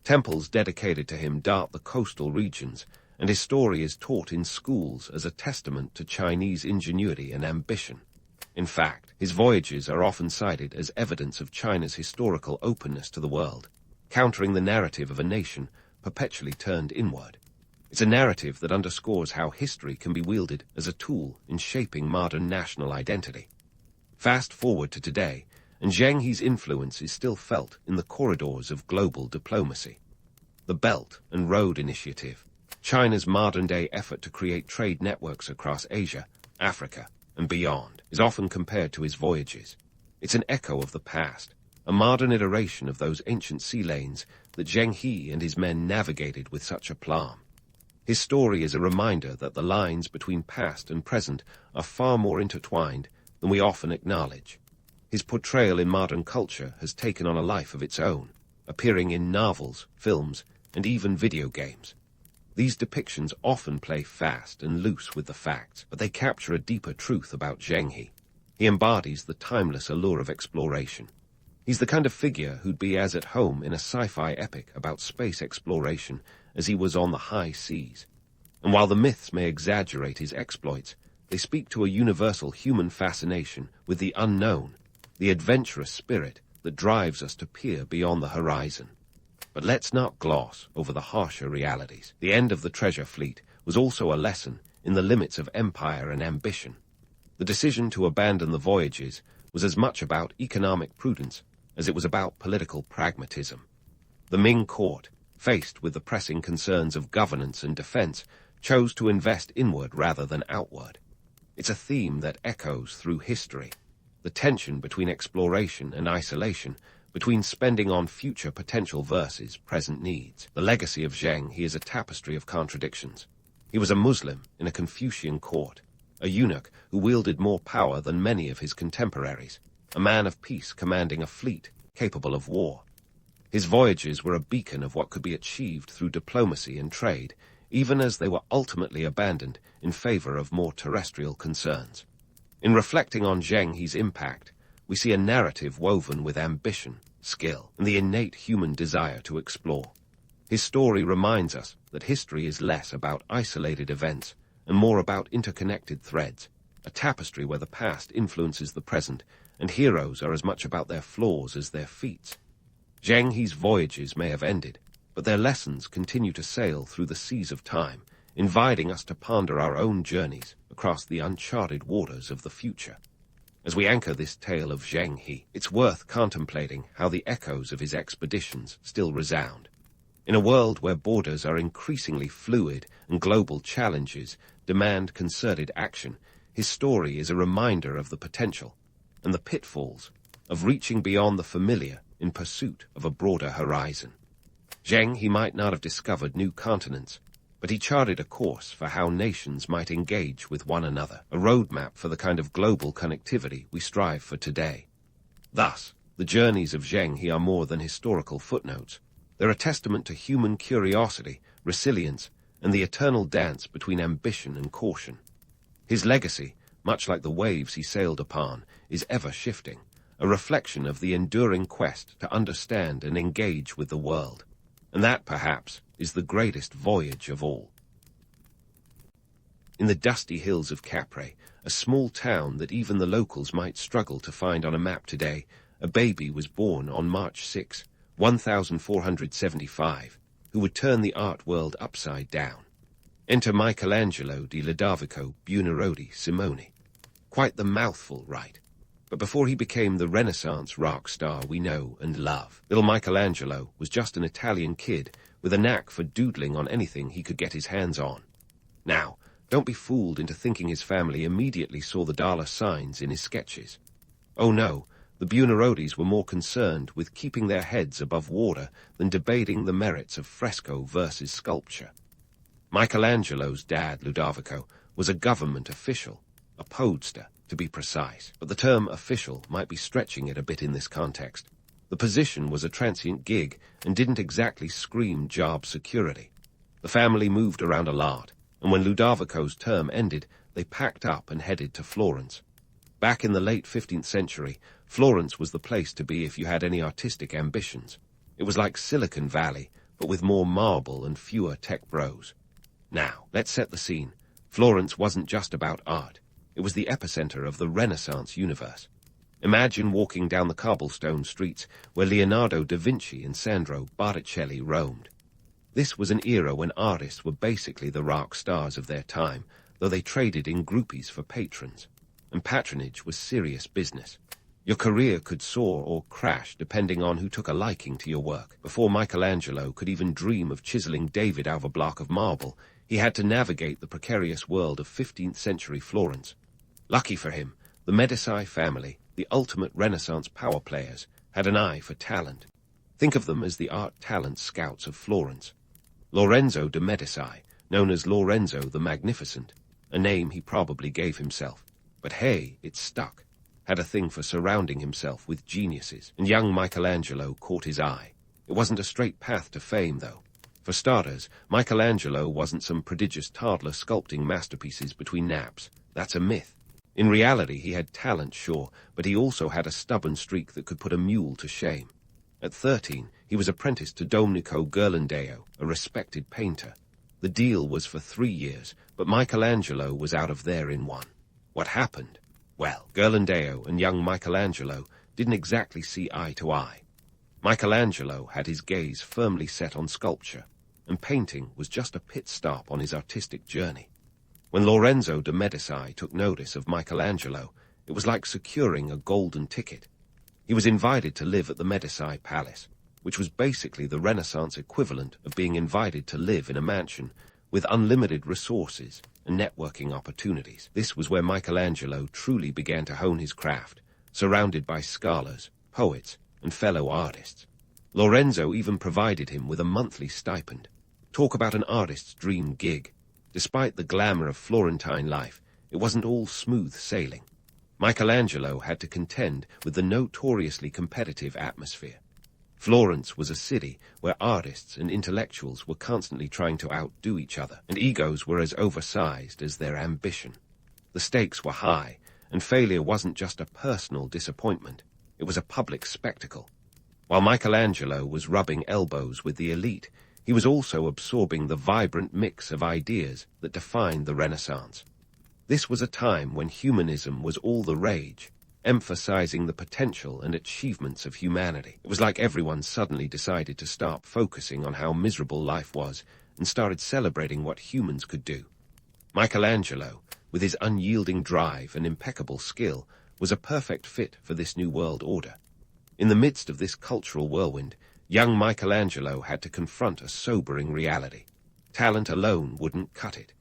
Temples dedicated to him dart the coastal regions, and his story is taught in schools as a testament to Chinese ingenuity and ambition. In fact, his voyages are often cited as evidence of China's historical openness to the world, countering the narrative of a nation perpetually turned inward. It's a narrative that underscores how history can be wielded as a tool in shaping modern national identity. Fast forward to today, and Zheng He's influence is still felt in the corridors of global diplomacy. The Belt and Road Initiative, China's modern-day effort to create trade networks across Asia, Africa, and beyond, is often compared to his voyages. It's an echo of the past, a modern iteration of those ancient sea lanes that Zheng He and his men navigated with such aplomb. His story is a reminder that the lines between past and present are far more intertwined than we often acknowledge. His portrayal in modern culture has taken on a life of its own, appearing in novels, films, and even video games. These depictions often play fast and loose with the facts, but they capture a deeper truth about Zheng He. He embodies the timeless allure of exploration. He's the kind of figure who'd be as at home in a sci-fi epic about space exploration as he was on the high seas. And while the myths may exaggerate his exploits, they speak to a universal human fascination with the unknown, the adventurous spirit that drives us to peer beyond the horizon. But let's not gloss over the harsher realities. The end of the treasure fleet was also a lesson in the limits of empire and ambition. The decision to abandon the voyages was as much about economic prudence as it was about political pragmatism. The Ming court, faced with the pressing concerns of governance and defense, chose to invest inward rather than outward. It's a theme that echoes through history. The tension between exploration and isolation, between spending on future potential versus present needs. The legacy of Zheng He is a tapestry of contradictions. He was a Muslim in a Confucian court, a eunuch who wielded more power than many of his contemporaries, a man of peace commanding a fleet capable of war. His voyages were a beacon of what could be achieved through diplomacy and trade, even as they were ultimately abandoned in favor of more terrestrial concerns. In reflecting on Zheng He's impact, we see a narrative woven with ambition, skill, and the innate human desire to explore. His story reminds us that history is less about isolated events and more about interconnected threads, a tapestry where the past influences the present, and heroes are as much about their flaws as their feats. Zheng's voyages may have ended, but their lessons continue to sail through the seas of time, inviting us to ponder our own journeys across the uncharted waters of the future. As we anchor this tale of Zheng, it's worth contemplating how the echoes of his expeditions still resound. In a world where borders are increasingly fluid and global challenges demand concerted action, his story is a reminder of the potential and the pitfalls of reaching beyond the familiar in pursuit of a broader horizon. Zheng might not have discovered new continents, but he charted a course for how nations might engage with one another, a roadmap for the kind of global connectivity we strive for today. Thus, the journeys of Zheng are more than historical footnotes. They're a testament to human curiosity, resilience, and the eternal dance between ambition and caution. His legacy, much like the waves he sailed upon, is ever shifting, a reflection of the enduring quest to understand and engage with the world. And that, perhaps, is the greatest voyage of all. In the dusty hills of Capri, a small town that even the locals might struggle to find on a map today, a baby was born on March 6, 1475, who would turn the art world upside down. Enter Michelangelo di Lodovico Buonarroti Simone. Quite the mouthful, right? But before he became the Renaissance rock star we know and love, little Michelangelo was just an Italian kid with a knack for doodling on anything he could get his hands on. Now, don't be fooled into thinking his family immediately saw the dollar signs in his sketches. Oh no, the Buonarrotis were more concerned with keeping their heads above water than debating the merits of fresco versus sculpture. Michelangelo's dad, Ludovico, was a government official, a podesta, to be precise, but the term official might be stretching it a bit in this context. The position was a transient gig and didn't exactly scream job security. The family moved around a lot, and when Ludovico's term ended, they packed up and headed to Florence. Back in the late 15th century, Florence was the place to be if you had any artistic ambitions. It was like Silicon Valley, but with more marble and fewer tech bros. Now, let's set the scene. Florence wasn't just about art. It was the epicenter of the Renaissance universe. Imagine walking down the cobblestone streets where Leonardo da Vinci and Sandro Botticelli roamed. This was an era when artists were basically the rock stars of their time, though they traded in groupies for patrons. And patronage was serious business. Your career could soar or crash depending on who took a liking to your work. Before Michelangelo could even dream of chiseling David out of a block of marble, he had to navigate the precarious world of 15th century Florence. Lucky for him, the Medici family, the ultimate Renaissance power players, had an eye for talent. Think of them as the art talent scouts of Florence. Lorenzo de' Medici, known as Lorenzo the Magnificent, a name he probably gave himself. But hey, it stuck. Had a thing for surrounding himself with geniuses, and young Michelangelo caught his eye. It wasn't a straight path to fame, though. For starters, Michelangelo wasn't some prodigious toddler sculpting masterpieces between naps. That's a myth. In reality, he had talent, sure, but he also had a stubborn streak that could put a mule to shame. At 13, he was apprenticed to Domenico Ghirlandaio, a respected painter. The deal was for 3 years, but Michelangelo was out of there in 1. What happened? Well, Ghirlandaio and young Michelangelo didn't exactly see eye to eye. Michelangelo had his gaze firmly set on sculpture, and painting was just a pit stop on his artistic journey. When Lorenzo de' Medici took notice of Michelangelo, it was like securing a golden ticket. He was invited to live at the Medici Palace, which was basically the Renaissance equivalent of being invited to live in a mansion with unlimited resources and networking opportunities. This was where Michelangelo truly began to hone his craft, surrounded by scholars, poets, and fellow artists. Lorenzo even provided him with a monthly stipend. Talk about an artist's dream gig. Despite the glamour of Florentine life, it wasn't all smooth sailing. Michelangelo had to contend with the notoriously competitive atmosphere. Florence was a city where artists and intellectuals were constantly trying to outdo each other, and egos were as oversized as their ambition. The stakes were high, and failure wasn't just a personal disappointment. It was a public spectacle. While Michelangelo was rubbing elbows with the elite, he was also absorbing the vibrant mix of ideas that defined the Renaissance. This was a time when humanism was all the rage. emphasizing the potential and achievements of humanity. It was like everyone suddenly decided to stop focusing on how miserable life was and started celebrating what humans could do. Michelangelo, with his unyielding drive and impeccable skill, was a perfect fit for this new world order. In the midst of this cultural whirlwind, young Michelangelo had to confront a sobering reality. Talent alone wouldn't cut it.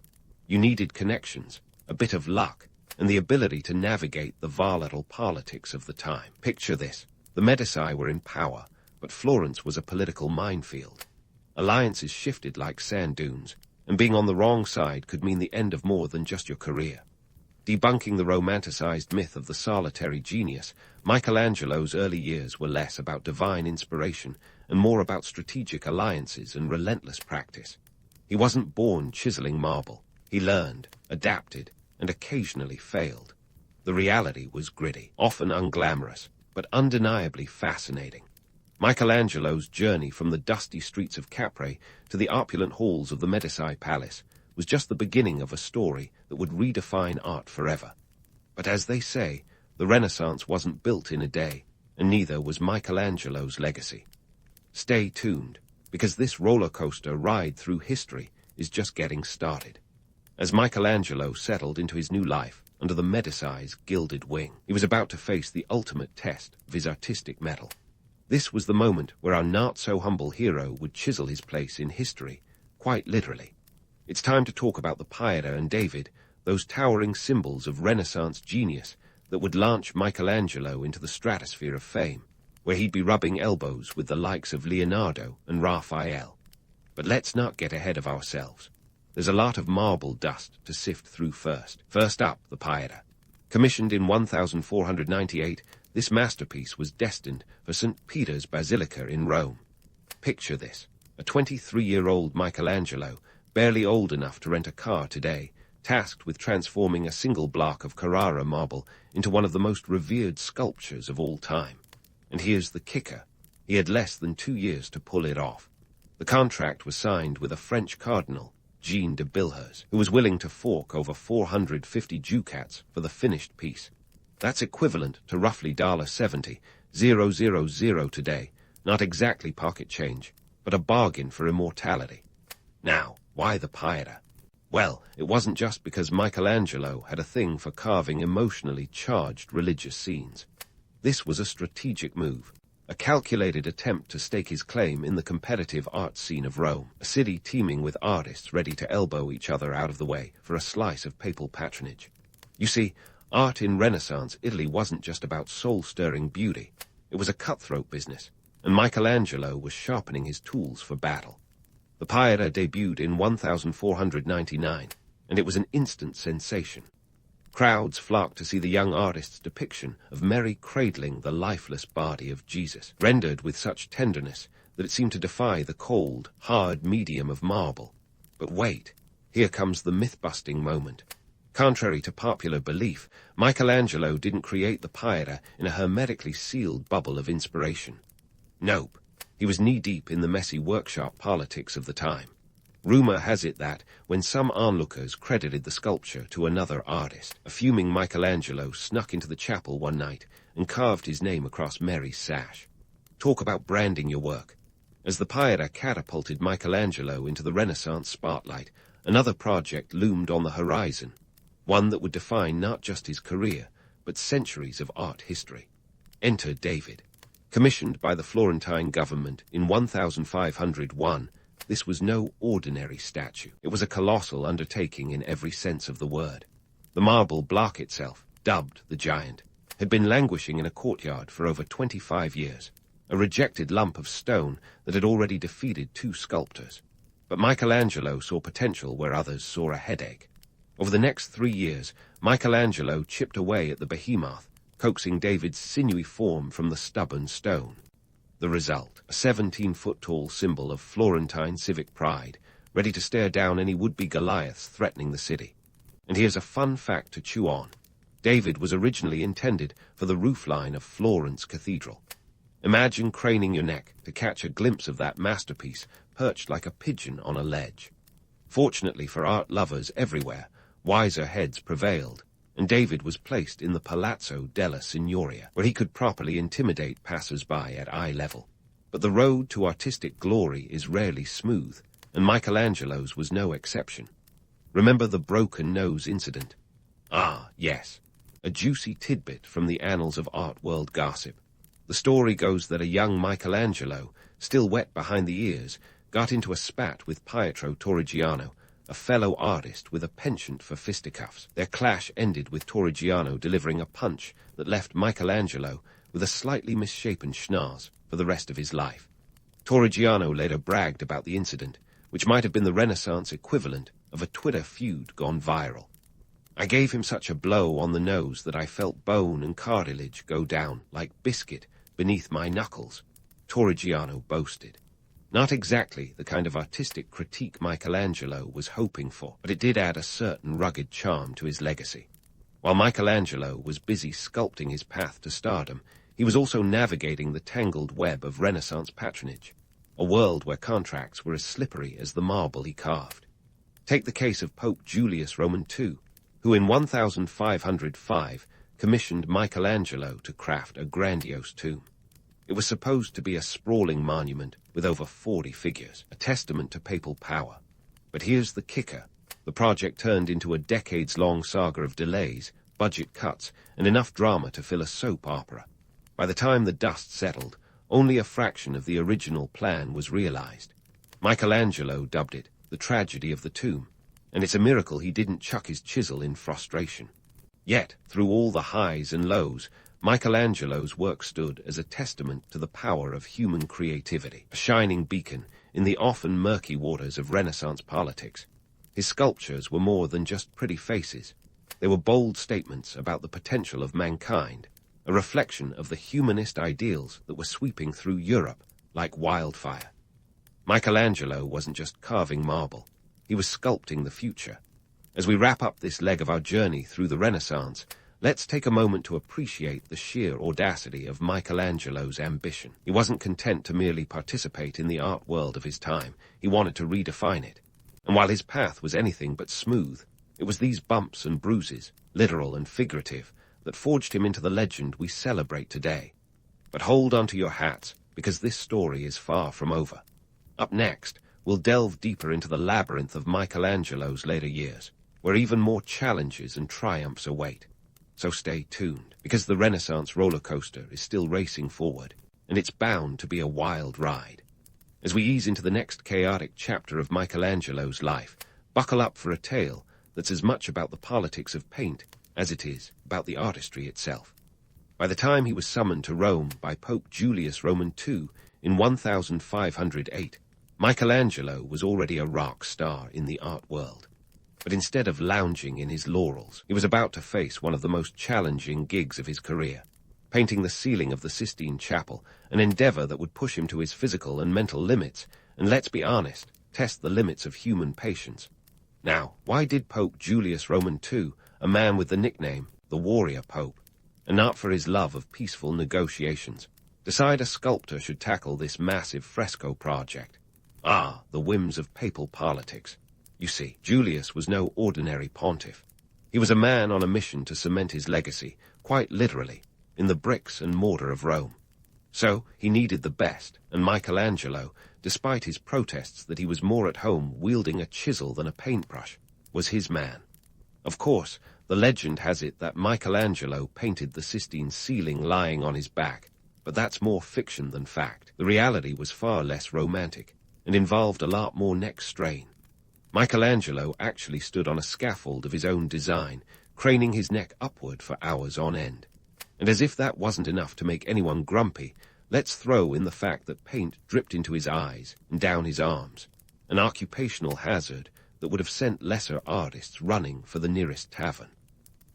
You needed connections, a bit of luck, and the ability to navigate the volatile politics of the time. Picture this. The Medici were in power, but Florence was a political minefield. Alliances shifted like sand dunes, and being on the wrong side could mean the end of more than just your career. Debunking the romanticized myth of the solitary genius, Michelangelo's early years were less about divine inspiration and more about strategic alliances and relentless practice. He wasn't born chiseling marble. He learned, adapted, and occasionally failed. The reality was gritty, often unglamorous, but undeniably fascinating. Michelangelo's journey from the dusty streets of Capri to the opulent halls of the Medici Palace was just the beginning of a story that would redefine art forever. But as they say, the Renaissance wasn't built in a day, and neither was Michelangelo's legacy. Stay tuned, because this roller coaster ride through history is just getting started. As Michelangelo settled into his new life under the Medici's gilded wing, he was about to face the ultimate test of his artistic mettle. This was the moment where our not-so-humble hero would chisel his place in history, quite literally. It's time to talk about the Pieta and David, those towering symbols of Renaissance genius that would launch Michelangelo into the stratosphere of fame, where he'd be rubbing elbows with the likes of Leonardo and Raphael. But let's not get ahead of ourselves. There's a lot of marble dust to sift through first. First up, the Pieta. Commissioned in 1498, this masterpiece was destined for St. Peter's Basilica in Rome. Picture this. A 23-year-old Michelangelo, barely old enough to rent a car today, tasked with transforming a single block of Carrara marble into one of the most revered sculptures of all time. And here's the kicker. He had less than 2 years to pull it off. The contract was signed with a French cardinal, Jean de Bilhers, who was willing to fork over 450 ducats for the finished piece. That's equivalent to roughly $70,000 today, not exactly pocket change, but a bargain for immortality. Now, why the Pieta? Well, it wasn't just because Michelangelo had a thing for carving emotionally charged religious scenes. This was a strategic move, a calculated attempt to stake his claim in the competitive art scene of Rome, a city teeming with artists ready to elbow each other out of the way for a slice of papal patronage. You see, art in Renaissance Italy wasn't just about soul-stirring beauty. It was a cutthroat business, and Michelangelo was sharpening his tools for battle. The Pieta debuted in 1499, and it was an instant sensation. Crowds flocked to see the young artist's depiction of Mary cradling the lifeless body of Jesus, rendered with such tenderness that it seemed to defy the cold, hard medium of marble. But wait, here comes the myth-busting moment. Contrary to popular belief, Michelangelo didn't create the Pieta in a hermetically sealed bubble of inspiration. Nope. He was knee-deep in the messy workshop politics of the time. Rumor has it that, when some onlookers credited the sculpture to another artist, a fuming Michelangelo snuck into the chapel one night and carved his name across Mary's sash. Talk about branding your work. As the Pieta catapulted Michelangelo into the Renaissance spotlight, another project loomed on the horizon, one that would define not just his career, but centuries of art history. Enter David. Commissioned by the Florentine government in 1501, this was no ordinary statue. It was a colossal undertaking in every sense of the word. The marble block itself, dubbed the Giant, had been languishing in a courtyard for over 25 years, a rejected lump of stone that had already defeated 2 sculptors. But Michelangelo saw potential where others saw a headache. Over the next 3 years, Michelangelo chipped away at the behemoth, coaxing David's sinewy form from the stubborn stone. The result, a 17-foot-tall symbol of Florentine civic pride, ready to stare down any would-be Goliaths threatening the city. And here's a fun fact to chew on. David was originally intended for the roofline of Florence Cathedral. Imagine craning your neck to catch a glimpse of that masterpiece perched like a pigeon on a ledge. Fortunately for art lovers everywhere, wiser heads prevailed, and David was placed in the Palazzo della Signoria, where he could properly intimidate passers-by at eye level. But the road to artistic glory is rarely smooth, and Michelangelo's was no exception. Remember the broken nose incident? Ah, yes, a juicy tidbit from the annals of art world gossip. The story goes that a young Michelangelo, still wet behind the ears, got into a spat with Pietro Torrigiano, a fellow artist with a penchant for fisticuffs. Their clash ended with Torrigiano delivering a punch that left Michelangelo with a slightly misshapen schnoz for the rest of his life. Torrigiano later bragged about the incident, which might have been the Renaissance equivalent of a Twitter feud gone viral. I gave him such a blow on the nose that I felt bone and cartilage go down like biscuit beneath my knuckles, Torrigiano boasted. Not exactly the kind of artistic critique Michelangelo was hoping for, but it did add a certain rugged charm to his legacy. While Michelangelo was busy sculpting his path to stardom, he was also navigating the tangled web of Renaissance patronage, a world where contracts were as slippery as the marble he carved. Take the case of Pope Julius Roman II, who in 1505 commissioned Michelangelo to craft a grandiose tomb. It was supposed to be a sprawling monument with over 40 figures, a testament to papal power. But here's the kicker. The project turned into a decades-long saga of delays, budget cuts, and enough drama to fill a soap opera. By the time the dust settled, only a fraction of the original plan was realized. Michelangelo dubbed it the tragedy of the tomb, and it's a miracle he didn't chuck his chisel in frustration. Yet, through all the highs and lows, Michelangelo's work stood as a testament to the power of human creativity, a shining beacon in the often murky waters of Renaissance politics. His sculptures were more than just pretty faces. They were bold statements about the potential of mankind, a reflection of the humanist ideals that were sweeping through Europe like wildfire. Michelangelo wasn't just carving marble, he was sculpting the future. As we wrap up this leg of our journey through the Renaissance, let's take a moment to appreciate the sheer audacity of Michelangelo's ambition. He wasn't content to merely participate in the art world of his time, he wanted to redefine it. And while his path was anything but smooth, it was these bumps and bruises, literal and figurative, that forged him into the legend we celebrate today. But hold on to your hats, because this story is far from over. Up next, we'll delve deeper into the labyrinth of Michelangelo's later years, where even more challenges and triumphs await. So stay tuned, because the Renaissance roller coaster is still racing forward, and it's bound to be a wild ride. As we ease into the next chaotic chapter of Michelangelo's life, buckle up for a tale that's as much about the politics of paint as it is about the artistry itself. By the time he was summoned to Rome by Pope Julius Roman II in 1508, Michelangelo was already a rock star in the art world. But instead of lounging in his laurels, he was about to face one of the most challenging gigs of his career, painting the ceiling of the Sistine Chapel, an endeavor that would push him to his physical and mental limits, and let's be honest, test the limits of human patience. Now, why did Pope Julius Roman II, a man with the nickname the Warrior Pope, and not for his love of peaceful negotiations, decide a sculptor should tackle this massive fresco project? Ah, the whims of papal politics. You see, Julius was no ordinary pontiff. He was a man on a mission to cement his legacy, quite literally, in the bricks and mortar of Rome. So he needed the best, and Michelangelo, despite his protests that he was more at home wielding a chisel than a paintbrush, was his man. Of course, the legend has it that Michelangelo painted the Sistine ceiling lying on his back, but that's more fiction than fact. The reality was far less romantic, and involved a lot more neck strain. Michelangelo actually stood on a scaffold of his own design, craning his neck upward for hours on end. And as if that wasn't enough to make anyone grumpy, let's throw in the fact that paint dripped into his eyes and down his arms, an occupational hazard that would have sent lesser artists running for the nearest tavern.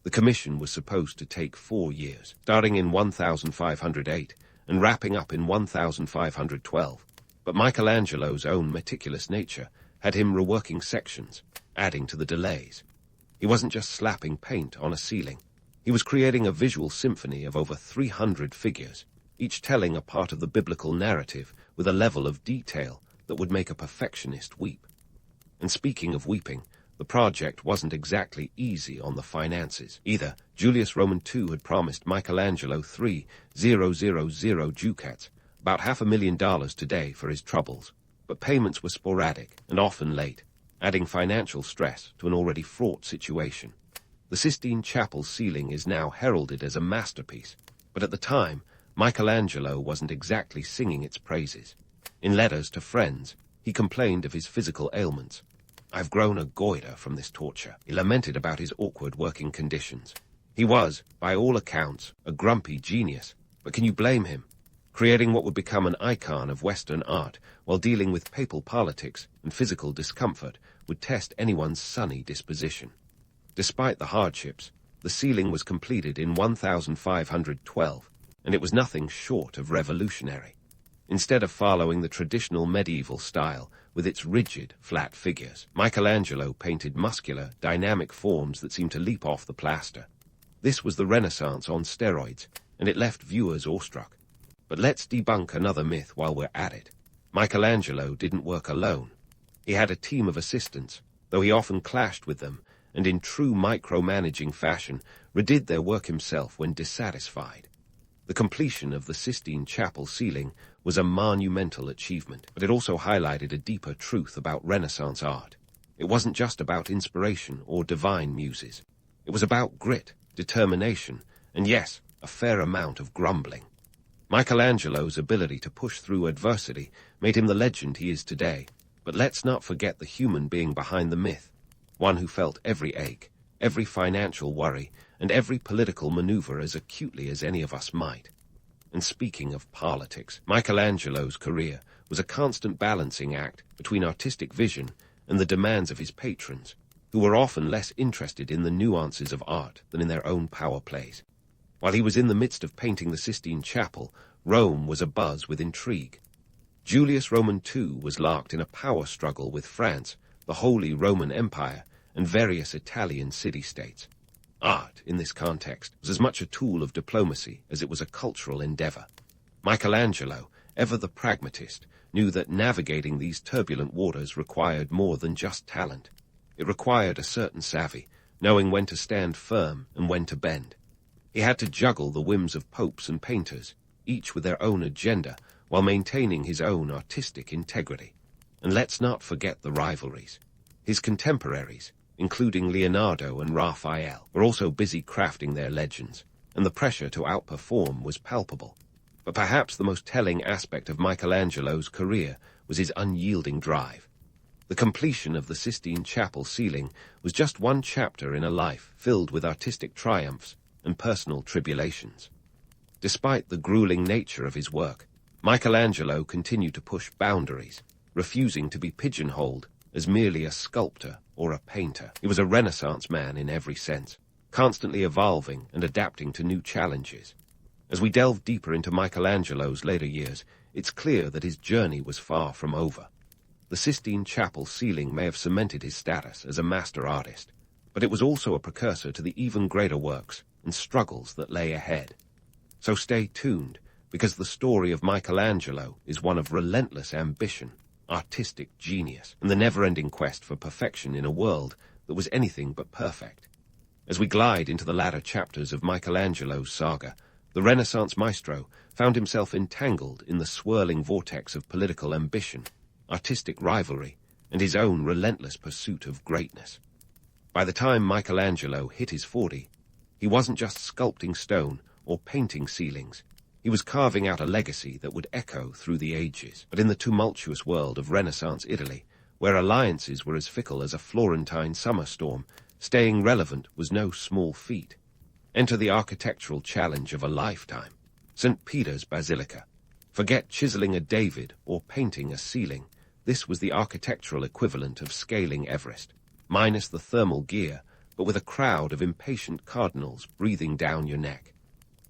The commission was supposed to take 4 years, starting in 1508 and wrapping up in 1512, but Michelangelo's own meticulous nature had him reworking sections, adding to the delays. He wasn't just slapping paint on a ceiling. He was creating a visual symphony of over 300 figures, each telling a part of the biblical narrative with a level of detail that would make a perfectionist weep. And speaking of weeping, The project wasn't exactly easy on the finances either. Julius Roman II had promised Michelangelo 3,000 ducats, about $500,000 today, for his troubles, but payments were sporadic and often late, adding financial stress to an already fraught situation. The Sistine Chapel's ceiling is now heralded as a masterpiece, but at the time, Michelangelo wasn't exactly singing its praises. In letters to friends, he complained of his physical ailments. "I've grown a goiter from this torture." He lamented about his awkward working conditions. He was, by all accounts, a grumpy genius, but can you blame him? Creating what would become an icon of Western art while dealing with papal politics and physical discomfort would test anyone's sunny disposition. Despite the hardships, the ceiling was completed in 1512, and it was nothing short of revolutionary. Instead of following the traditional medieval style with its rigid, flat figures, Michelangelo painted muscular, dynamic forms that seemed to leap off the plaster. This was the Renaissance on steroids, and it left viewers awestruck. But let's debunk another myth while we're at it. Michelangelo didn't work alone. He had a team of assistants, though he often clashed with them, and in true micromanaging fashion, redid their work himself when dissatisfied. The completion of the Sistine Chapel ceiling was a monumental achievement, but it also highlighted a deeper truth about Renaissance art. It wasn't just about inspiration or divine muses. It was about grit, determination, and yes, a fair amount of grumbling. Michelangelo's ability to push through adversity made him the legend he is today, but let's not forget the human being behind the myth, one who felt every ache, every financial worry, and every political maneuver as acutely as any of us might. And speaking of politics, Michelangelo's career was a constant balancing act between artistic vision and the demands of his patrons, who were often less interested in the nuances of art than in their own power plays. While he was in the midst of painting the Sistine Chapel, Rome was abuzz with intrigue. Julius Roman II was locked in a power struggle with France, the Holy Roman Empire, and various Italian city-states. Art, in this context, was as much a tool of diplomacy as it was a cultural endeavor. Michelangelo, ever the pragmatist, knew that navigating these turbulent waters required more than just talent. It required a certain savvy, knowing when to stand firm and when to bend. He had to juggle the whims of popes and painters, each with their own agenda, while maintaining his own artistic integrity. And let's not forget the rivalries. His contemporaries, including Leonardo and Raphael, were also busy crafting their legends, and the pressure to outperform was palpable. But perhaps the most telling aspect of Michelangelo's career was his unyielding drive. The completion of the Sistine Chapel ceiling was just one chapter in a life filled with artistic triumphs and personal tribulations. Despite the grueling nature of his work, Michelangelo continued to push boundaries, refusing to be pigeonholed as merely a sculptor or a painter. He was a Renaissance man in every sense, constantly evolving and adapting to new challenges. As we delve deeper into Michelangelo's later years, it's clear that his journey was far from over. The Sistine Chapel ceiling may have cemented his status as a master artist, but it was also a precursor to the even greater works and struggles that lay ahead. So stay tuned, because the story of Michelangelo is one of relentless ambition, artistic genius, and the never-ending quest for perfection in a world that was anything but perfect. As we glide into the latter chapters of Michelangelo's saga, the Renaissance maestro found himself entangled in the swirling vortex of political ambition, artistic rivalry, and his own relentless pursuit of greatness. By the time Michelangelo hit his 40, he wasn't just sculpting stone or painting ceilings. He was carving out a legacy that would echo through the ages. But in the tumultuous world of Renaissance Italy, where alliances were as fickle as a Florentine summer storm, staying relevant was no small feat. Enter the architectural challenge of a lifetime. St. Peter's Basilica. Forget chiseling a David or painting a ceiling. This was the architectural equivalent of scaling Everest, minus the thermal gear, but with a crowd of impatient cardinals breathing down your neck.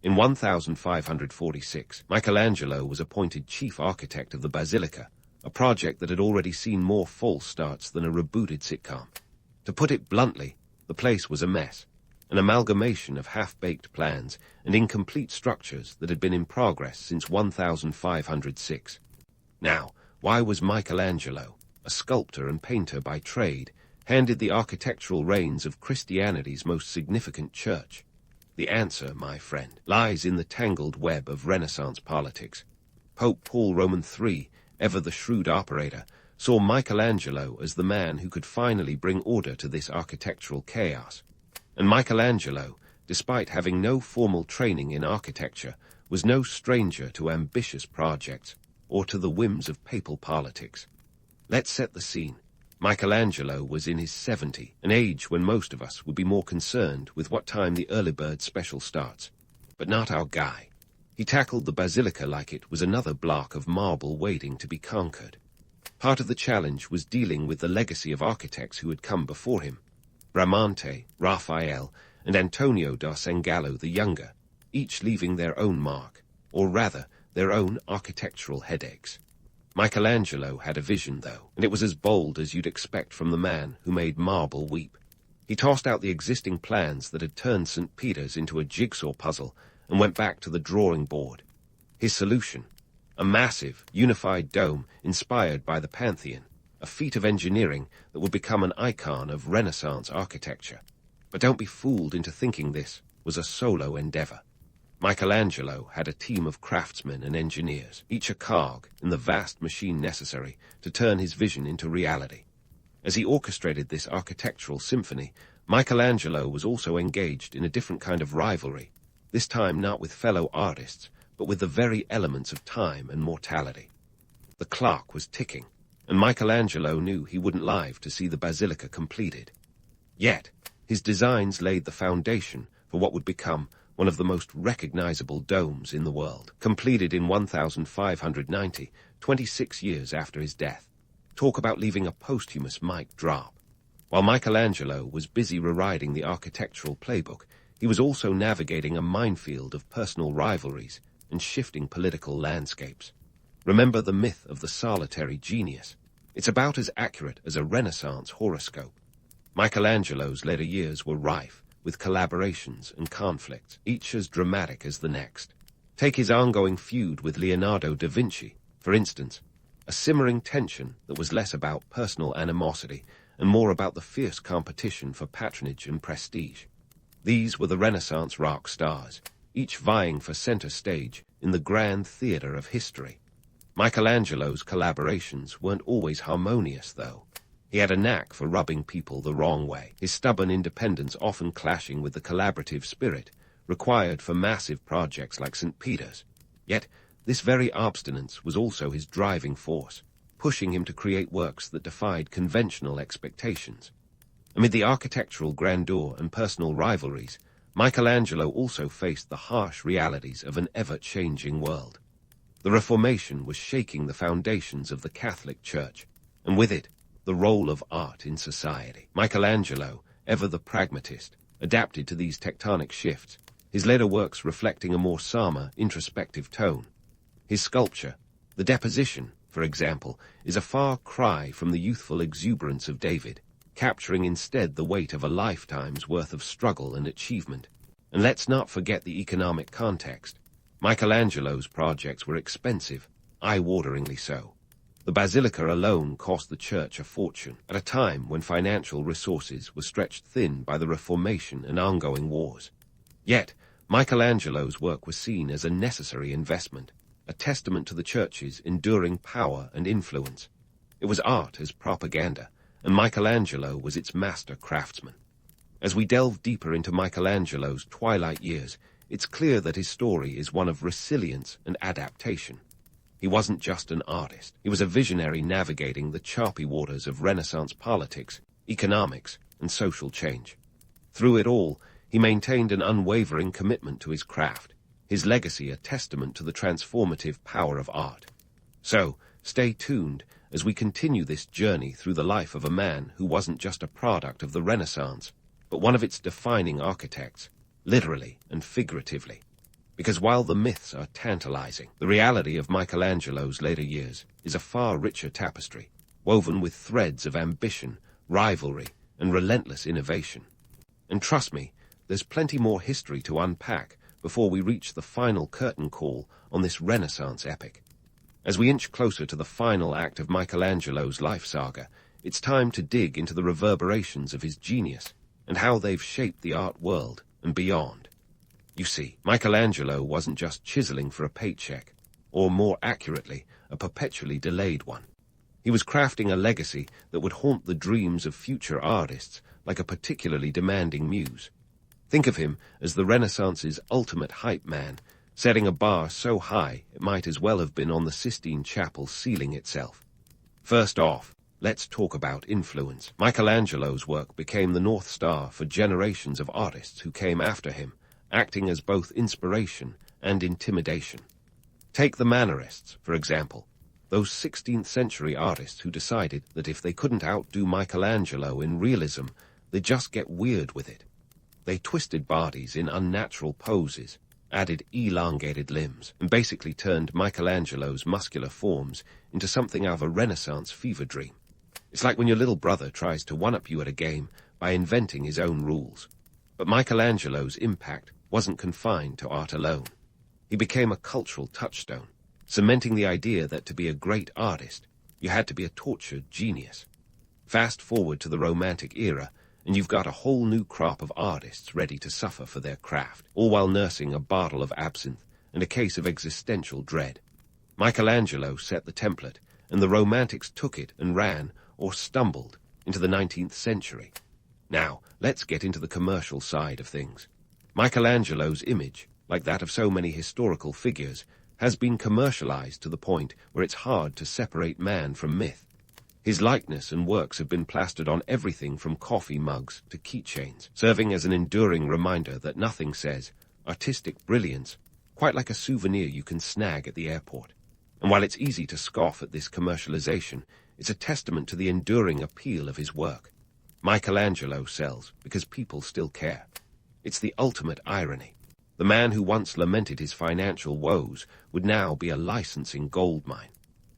In 1546, Michelangelo was appointed chief architect of the Basilica, a project that had already seen more false starts than a rebooted sitcom. To put it bluntly, the place was a mess, an amalgamation of half-baked plans and incomplete structures that had been in progress since 1506. Now, why was Michelangelo, a sculptor and painter by trade, handed the architectural reins of Christianity's most significant church? The answer, my friend, lies in the tangled web of Renaissance politics. Pope Paul Roman III, ever the shrewd operator, saw Michelangelo as the man who could finally bring order to this architectural chaos. And Michelangelo, despite having no formal training in architecture, was no stranger to ambitious projects or to the whims of papal politics. Let's set the scene. Michelangelo was in his 70s, an age when most of us would be more concerned with what time the early bird special starts. But not our guy. He tackled the basilica like it was another block of marble waiting to be conquered. Part of the challenge was dealing with the legacy of architects who had come before him. Bramante, Raphael, and Antonio da Sangallo the Younger, each leaving their own mark, or rather, their own architectural headaches. Michelangelo had a vision, though, and it was as bold as you'd expect from the man who made marble weep. He tossed out the existing plans that had turned St. Peter's into a jigsaw puzzle and went back to the drawing board. His solution: a massive, unified dome inspired by the Pantheon, a feat of engineering that would become an icon of Renaissance architecture. But don't be fooled into thinking this was a solo endeavor. Michelangelo had a team of craftsmen and engineers, each a cog in the vast machine necessary to turn his vision into reality. As he orchestrated this architectural symphony, Michelangelo was also engaged in a different kind of rivalry, this time not with fellow artists, but with the very elements of time and mortality. The clock was ticking, and Michelangelo knew he wouldn't live to see the basilica completed. Yet, his designs laid the foundation for what would become one of the most recognizable domes in the world, completed in 1590, 26 years after his death. Talk about leaving a posthumous mic drop. While Michelangelo was busy rewriting the architectural playbook, he was also navigating a minefield of personal rivalries and shifting political landscapes. Remember the myth of the solitary genius. It's about as accurate as a Renaissance horoscope. Michelangelo's later years were rife with collaborations and conflicts, each as dramatic as the next. Take his ongoing feud with Leonardo da Vinci, for instance, a simmering tension that was less about personal animosity and more about the fierce competition for patronage and prestige. These were the Renaissance rock stars, each vying for center stage in the grand theater of history. Michelangelo's collaborations weren't always harmonious, though. He had a knack for rubbing people the wrong way, his stubborn independence often clashing with the collaborative spirit required for massive projects like St. Peter's. Yet, this very obstinance was also his driving force, pushing him to create works that defied conventional expectations. Amid the architectural grandeur and personal rivalries, Michelangelo also faced the harsh realities of an ever-changing world. The Reformation was shaking the foundations of the Catholic Church, and with it, the role of art in society. Michelangelo, ever the pragmatist, adapted to these tectonic shifts, his later works reflecting a more somber, introspective tone. His sculpture, the Deposition, for example, is a far cry from the youthful exuberance of David, capturing instead the weight of a lifetime's worth of struggle and achievement. And let's not forget the economic context. Michelangelo's projects were expensive, eye-wateringly so. The basilica alone cost the church a fortune, at a time when financial resources were stretched thin by the Reformation and ongoing wars. Yet, Michelangelo's work was seen as a necessary investment, a testament to the church's enduring power and influence. It was art as propaganda, and Michelangelo was its master craftsman. As we delve deeper into Michelangelo's twilight years, it's clear that his story is one of resilience and adaptation. He wasn't just an artist. He was a visionary navigating the choppy waters of Renaissance politics, economics, and social change. Through it all, he maintained an unwavering commitment to his craft, his legacy a testament to the transformative power of art. So, stay tuned as we continue this journey through the life of a man who wasn't just a product of the Renaissance, but one of its defining architects, literally and figuratively. Because while the myths are tantalizing, the reality of Michelangelo's later years is a far richer tapestry, woven with threads of ambition, rivalry, and relentless innovation. And trust me, there's plenty more history to unpack before we reach the final curtain call on this Renaissance epic. As we inch closer to the final act of Michelangelo's life saga, it's time to dig into the reverberations of his genius and how they've shaped the art world and beyond. You see, Michelangelo wasn't just chiseling for a paycheck, or more accurately, a perpetually delayed one. He was crafting a legacy that would haunt the dreams of future artists like a particularly demanding muse. Think of him as the Renaissance's ultimate hype man, setting a bar so high it might as well have been on the Sistine Chapel ceiling itself. First off, let's talk about influence. Michelangelo's work became the North Star for generations of artists who came after him, acting as both inspiration and intimidation. Take the Mannerists, for example, those 16th century artists who decided that if they couldn't outdo Michelangelo in realism, they'd just get weird with it. They twisted bodies in unnatural poses, added elongated limbs, and basically turned Michelangelo's muscular forms into something out of a Renaissance fever dream. It's like when your little brother tries to one-up you at a game by inventing his own rules. But Michelangelo's impact wasn't confined to art alone. He became a cultural touchstone, cementing the idea that to be a great artist, you had to be a tortured genius. Fast forward to the Romantic era, and you've got a whole new crop of artists ready to suffer for their craft, all while nursing a bottle of absinthe and a case of existential dread. Michelangelo set the template, and the Romantics took it and ran, or stumbled, into the 19th century. Now, let's get into the commercial side of things. Michelangelo's image, like that of so many historical figures, has been commercialized to the point where it's hard to separate man from myth. His likeness and works have been plastered on everything from coffee mugs to keychains, serving as an enduring reminder that nothing says artistic brilliance quite like a souvenir you can snag at the airport. And while it's easy to scoff at this commercialization, it's a testament to the enduring appeal of his work. Michelangelo sells because people still care. It's the ultimate irony. The man who once lamented his financial woes would now be a licensing goldmine.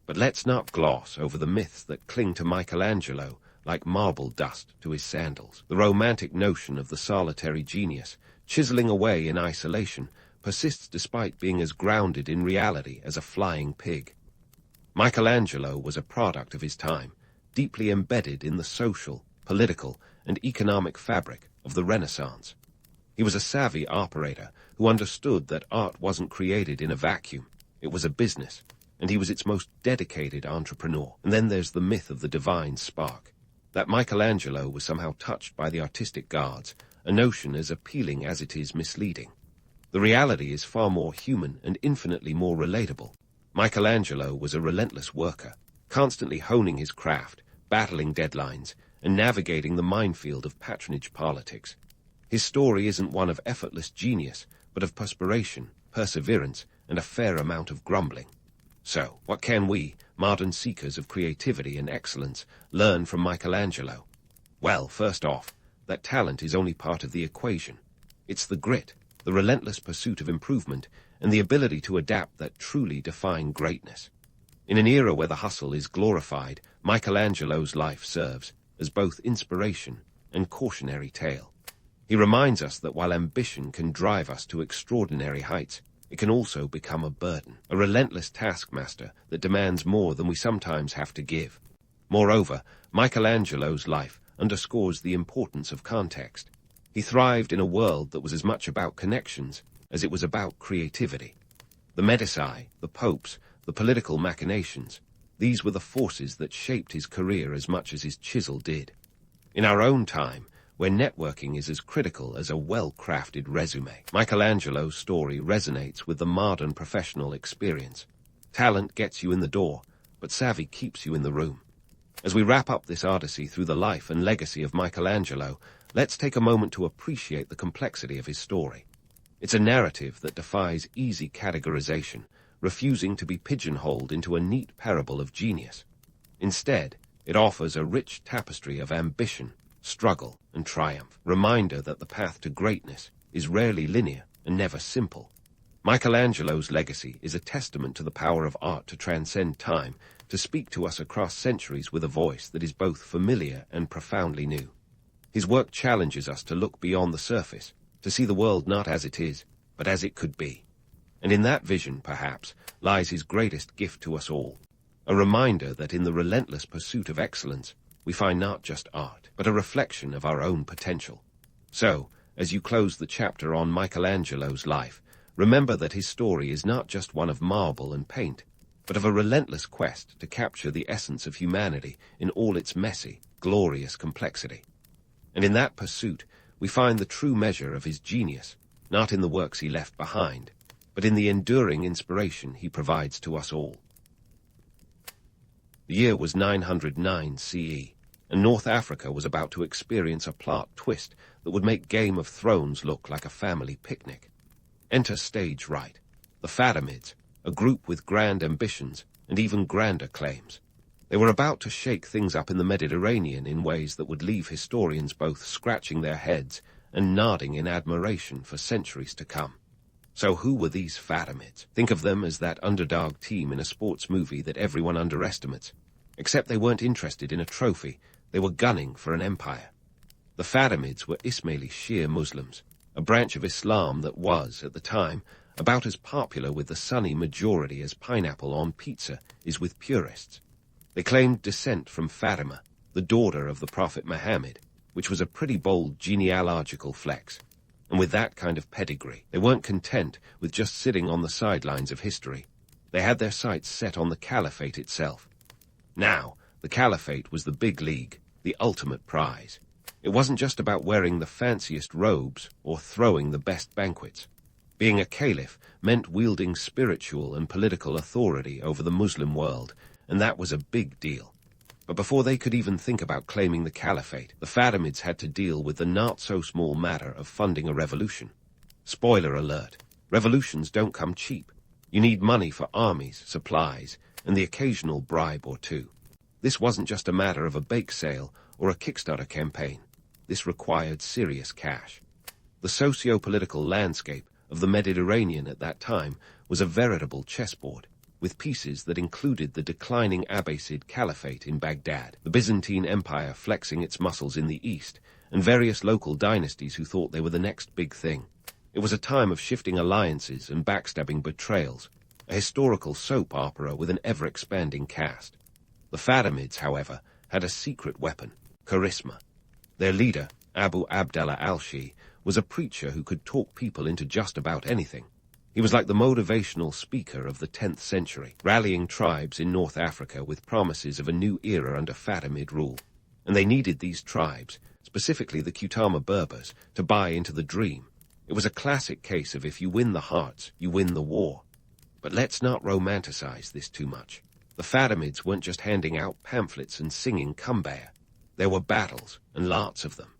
But let's not gloss over the myths that cling to Michelangelo like marble dust to his sandals. The romantic notion of the solitary genius, chiseling away in isolation, persists despite being as grounded in reality as a flying pig. Michelangelo was a product of his time, deeply embedded in the social, political, and economic fabric of the Renaissance. He was a savvy operator who understood that art wasn't created in a vacuum. It was a business, and he was its most dedicated entrepreneur. And then there's the myth of the divine spark, that Michelangelo was somehow touched by the artistic gods, a notion as appealing as it is misleading. The reality is far more human and infinitely more relatable. Michelangelo was a relentless worker, constantly honing his craft, battling deadlines, and navigating the minefield of patronage politics. His story isn't one of effortless genius, but of perspiration, perseverance, and a fair amount of grumbling. So, what can we, modern seekers of creativity and excellence, learn from Michelangelo? Well, first off, that talent is only part of the equation. It's the grit, the relentless pursuit of improvement, and the ability to adapt that truly define greatness. In an era where the hustle is glorified, Michelangelo's life serves as both inspiration and cautionary tale. He reminds us that while ambition can drive us to extraordinary heights, it can also become a burden, a relentless taskmaster that demands more than we sometimes have to give. Moreover, Michelangelo's life underscores the importance of context. He thrived in a world that was as much about connections as it was about creativity. The Medici, the popes, the political machinations, these were the forces that shaped his career as much as his chisel did. In our own time, where networking is as critical as a well-crafted resume, Michelangelo's story resonates with the modern professional experience. Talent gets you in the door, but savvy keeps you in the room. As we wrap up this odyssey through the life and legacy of Michelangelo, let's take a moment to appreciate the complexity of his story. It's a narrative that defies easy categorization, refusing to be pigeonholed into a neat parable of genius. Instead, it offers a rich tapestry of ambition, struggle, and triumph, reminder that the path to greatness is rarely linear and never simple. Michelangelo's legacy is a testament to the power of art to transcend time, to speak to us across centuries with a voice that is both familiar and profoundly new. His work challenges us to look beyond the surface, to see the world not as it is, but as it could be. And in that vision, perhaps, lies his greatest gift to us all, a reminder that in the relentless pursuit of excellence, we find not just art, but a reflection of our own potential. So, as you close the chapter on Michelangelo's life, remember that his story is not just one of marble and paint, but of a relentless quest to capture the essence of humanity in all its messy, glorious complexity. And in that pursuit, we find the true measure of his genius, not in the works he left behind, but in the enduring inspiration he provides to us all. The year was 909 CE, and North Africa was about to experience a plot twist that would make Game of Thrones look like a family picnic. Enter stage right, the Fatimids, a group with grand ambitions and even grander claims. They were about to shake things up in the Mediterranean in ways that would leave historians both scratching their heads and nodding in admiration for centuries to come. So who were these Fatimids? Think of them as that underdog team in a sports movie that everyone underestimates. Except they weren't interested in a trophy, they were gunning for an empire. The Fatimids were Ismaili Shia Muslims, a branch of Islam that was, at the time, about as popular with the Sunni majority as pineapple on pizza is with purists. They claimed descent from Fatima, the daughter of the Prophet Muhammad, which was a pretty bold genealogical flex. And with that kind of pedigree, they weren't content with just sitting on the sidelines of history. They had their sights set on the Caliphate itself. Now, the Caliphate was the big league, the ultimate prize. It wasn't just about wearing the fanciest robes or throwing the best banquets. Being a caliph meant wielding spiritual and political authority over the Muslim world, and that was a big deal. But before they could even think about claiming the Caliphate, the Fatimids had to deal with the not-so-small matter of funding a revolution. Spoiler alert, revolutions don't come cheap. You need money for armies, supplies, and the occasional bribe or two. This wasn't just a matter of a bake sale or a Kickstarter campaign. This required serious cash. The socio-political landscape of the Mediterranean at that time was a veritable chessboard, with pieces that included the declining Abbasid Caliphate in Baghdad, the Byzantine Empire flexing its muscles in the east, and various local dynasties who thought they were the next big thing. It was a time of shifting alliances and backstabbing betrayals, a historical soap opera with an ever-expanding cast. The Fatimids, however, had a secret weapon, charisma. Their leader, Abu Abdallah al-Shi, was a preacher who could talk people into just about anything. He was like the motivational speaker of the 10th century, rallying tribes in North Africa with promises of a new era under Fatimid rule. And they needed these tribes, specifically the Kutama Berbers, to buy into the dream. It was a classic case of if you win the hearts, you win the war. But let's not romanticize this too much. The Fatimids weren't just handing out pamphlets and singing Kumbaya. There were battles, and lots of them.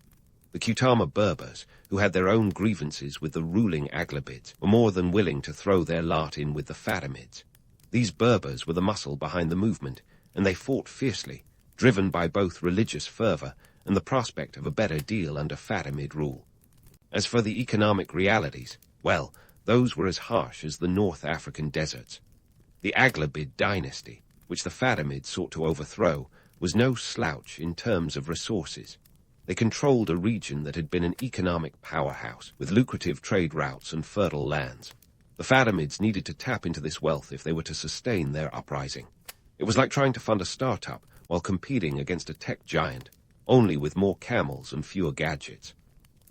The Kutama Berbers, who had their own grievances with the ruling Aghlabids, were more than willing to throw their lot in with the Fatimids. These Berbers were the muscle behind the movement, and they fought fiercely, driven by both religious fervor and the prospect of a better deal under Fatimid rule. As for the economic realities, well, those were as harsh as the North African deserts. The Aghlabid dynasty, which the Fatimids sought to overthrow, was no slouch in terms of resources. They controlled a region that had been an economic powerhouse, with lucrative trade routes and fertile lands. The Fatimids needed to tap into this wealth if they were to sustain their uprising. It was like trying to fund a startup while competing against a tech giant, only with more camels and fewer gadgets.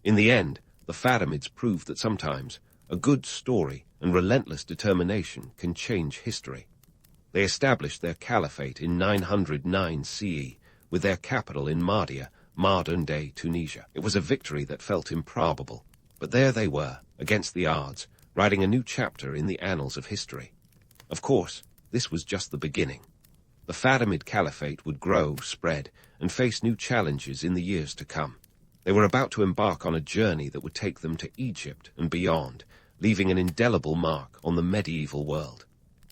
In the end, the Fatimids proved that sometimes a good story and relentless determination can change history. They established their caliphate in 909 CE, with their capital in Mahdia, modern-day Tunisia. It was a victory that felt improbable, but there they were, against the odds, writing a new chapter in the annals of history. Of course, this was just the beginning. The Fatimid Caliphate would grow, spread, and face new challenges in the years to come. They were about to embark on a journey that would take them to Egypt and beyond, leaving an indelible mark on the medieval world.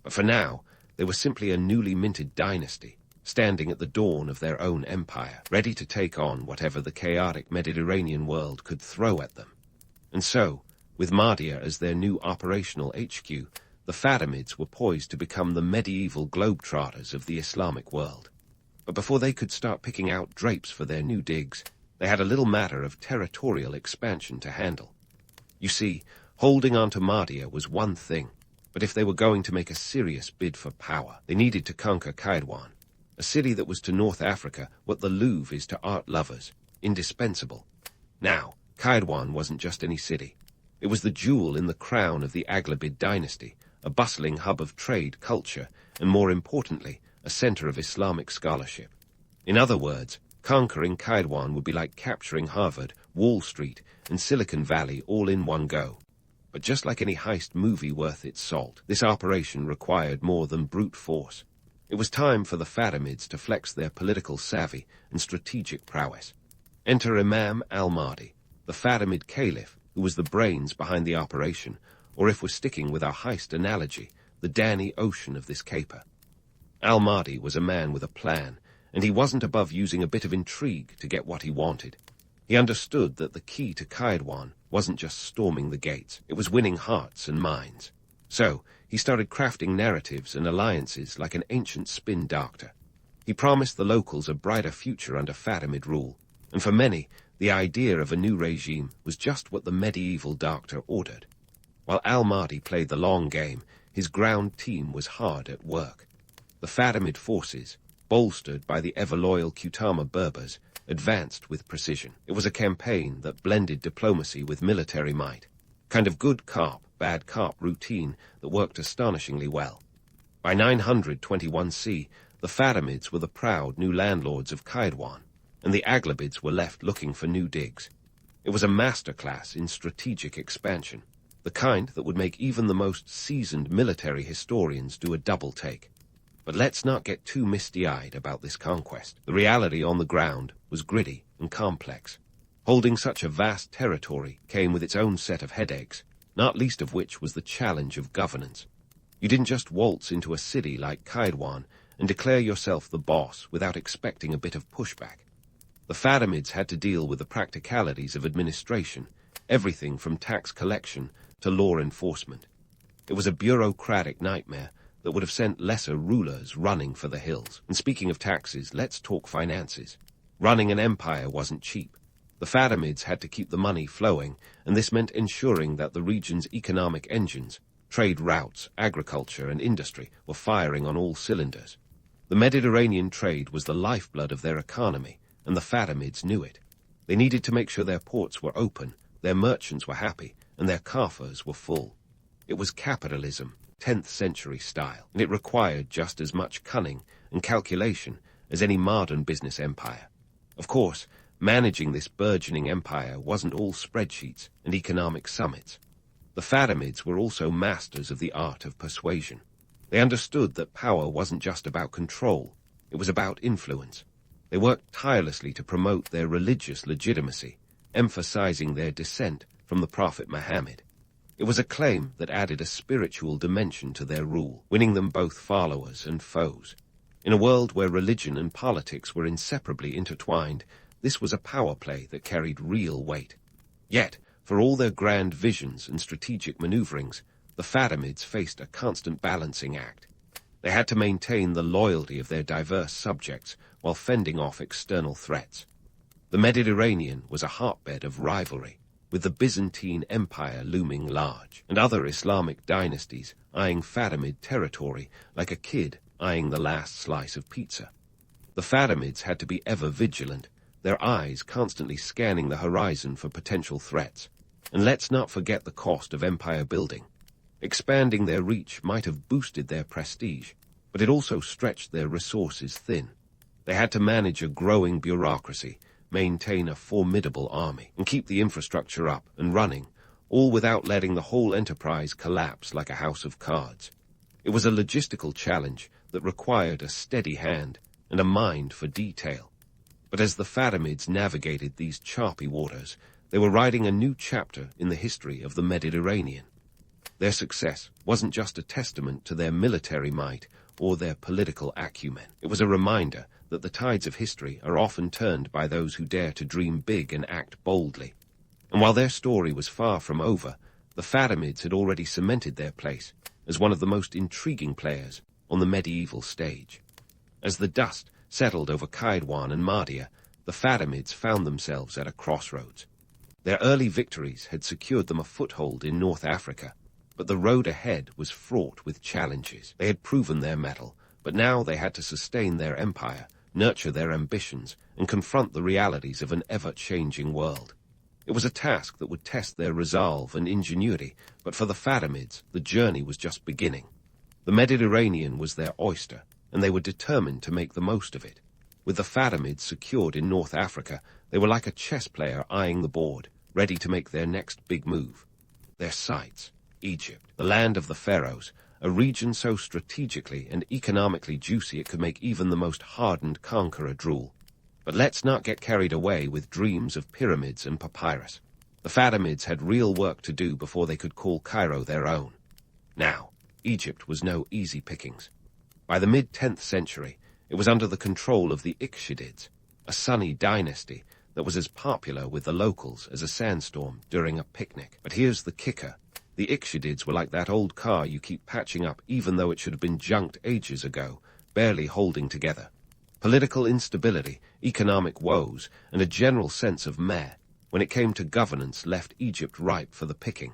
But for now, they were simply a newly minted dynasty, standing at the dawn of their own empire, ready to take on whatever the chaotic Mediterranean world could throw at them. And so, with Mahdia as their new operational HQ, the Fatimids were poised to become the medieval globetrotters of the Islamic world. But before they could start picking out drapes for their new digs, they had a little matter of territorial expansion to handle. You see, holding on to Mahdia was one thing, but if they were going to make a serious bid for power, they needed to conquer Kaidwan. a city that was to North Africa what the Louvre is to art lovers, indispensable. Now, Kairouan wasn't just any city. It was the jewel in the crown of the Aghlabid dynasty, a bustling hub of trade, culture, and more importantly, a center of Islamic scholarship. In other words, conquering Kairouan would be like capturing Harvard, Wall Street, and Silicon Valley all in one go. But just like any heist movie worth its salt, this operation required more than brute force. It was time for the Fatimids to flex their political savvy and strategic prowess. Enter Imam al-Mahdi, the Fatimid Caliph, who was the brains behind the operation, or if we're sticking with our heist analogy, the Danny Ocean of this caper. Al-Mahdi was a man with a plan, and he wasn't above using a bit of intrigue to get what he wanted. He understood that the key to Kairouan wasn't just storming the gates, it was winning hearts and minds. So, he started crafting narratives and alliances like an ancient spin doctor. He promised the locals a brighter future under Fatimid rule, and for many, the idea of a new regime was just what the medieval doctor ordered. While al-Mahdi played the long game, his ground team was hard at work. The Fatimid forces, bolstered by the ever-loyal Qutama Berbers, advanced with precision. It was a campaign that blended diplomacy with military might, kind of good cop, bad cop routine that worked astonishingly well. By 921 C, the Fatimids were the proud new landlords of Kairouan, and the Aghlabids were left looking for new digs. It was a masterclass in strategic expansion, the kind that would make even the most seasoned military historians do a double take. But let's not get too misty-eyed about this conquest. The reality on the ground was gritty and complex. Holding such a vast territory came with its own set of headaches, not least of which was the challenge of governance. You didn't just waltz into a city like Kairouan and declare yourself the boss without expecting a bit of pushback. The Fatimids had to deal with the practicalities of administration, everything from tax collection to law enforcement. It was a bureaucratic nightmare that would have sent lesser rulers running for the hills. And speaking of taxes, let's talk finances. Running an empire wasn't cheap. The Fatimids had to keep the money flowing, and this meant ensuring that the region's economic engines, trade routes, agriculture, and industry were firing on all cylinders. The Mediterranean trade was the lifeblood of their economy, and the Fatimids knew it. They needed to make sure their ports were open, their merchants were happy, and their coffers were full. It was capitalism, 10th century style, and it required just as much cunning and calculation as any modern business empire. Of course, managing this burgeoning empire wasn't all spreadsheets and economic summits. The Fatimids were also masters of the art of persuasion. They understood that power wasn't just about control, it was about influence. They worked tirelessly to promote their religious legitimacy, emphasizing their descent from the Prophet Muhammad. It was a claim that added a spiritual dimension to their rule, winning them both followers and foes. In a world where religion and politics were inseparably intertwined, this was a power play that carried real weight. Yet, for all their grand visions and strategic maneuverings, the Fatimids faced a constant balancing act. They had to maintain the loyalty of their diverse subjects while fending off external threats. The Mediterranean was a hotbed of rivalry, with the Byzantine Empire looming large, and other Islamic dynasties eyeing Fatimid territory like a kid eyeing the last slice of pizza. The Fatimids had to be ever vigilant, their eyes constantly scanning the horizon for potential threats. And let's not forget the cost of empire building. Expanding their reach might have boosted their prestige, but it also stretched their resources thin. They had to manage a growing bureaucracy, maintain a formidable army, and keep the infrastructure up and running, all without letting the whole enterprise collapse like a house of cards. It was a logistical challenge that required a steady hand and a mind for detail. But as the Fatimids navigated these choppy waters, they were writing a new chapter in the history of the Mediterranean. Their success wasn't just a testament to their military might or their political acumen. It was a reminder that the tides of history are often turned by those who dare to dream big and act boldly. And while their story was far from over, the Fatimids had already cemented their place as one of the most intriguing players on the medieval stage. As the dust settled over Kairouan and Mahdia, the Fatimids found themselves at a crossroads. Their early victories had secured them a foothold in North Africa, but the road ahead was fraught with challenges. They had proven their mettle, But now they had to sustain their empire, nurture their ambitions, and confront the realities of an ever-changing world. It was a task that would test their resolve and ingenuity, but for the Fatimids, the journey was just beginning. The Mediterranean was their oyster, and they were determined to make the most of it. With the Fatimids secured in North Africa, they were like a chess player eyeing the board, ready to make their next big move. Their sights: Egypt, the land of the pharaohs, a region so strategically and economically juicy it could make even the most hardened conqueror drool. But let's not get carried away with dreams of pyramids and papyrus. The Fatimids had real work to do before they could call Cairo their own. Now, Egypt was no easy pickings. By the mid-10th century, it was under the control of the Ikhshidids, a sunny dynasty that was as popular with the locals as a sandstorm during a picnic. But here's the kicker. The Ikhshidids were like that old car you keep patching up even though it should have been junked ages ago, barely holding together. Political instability, economic woes, and a general sense of meh when it came to governance left Egypt ripe for the picking.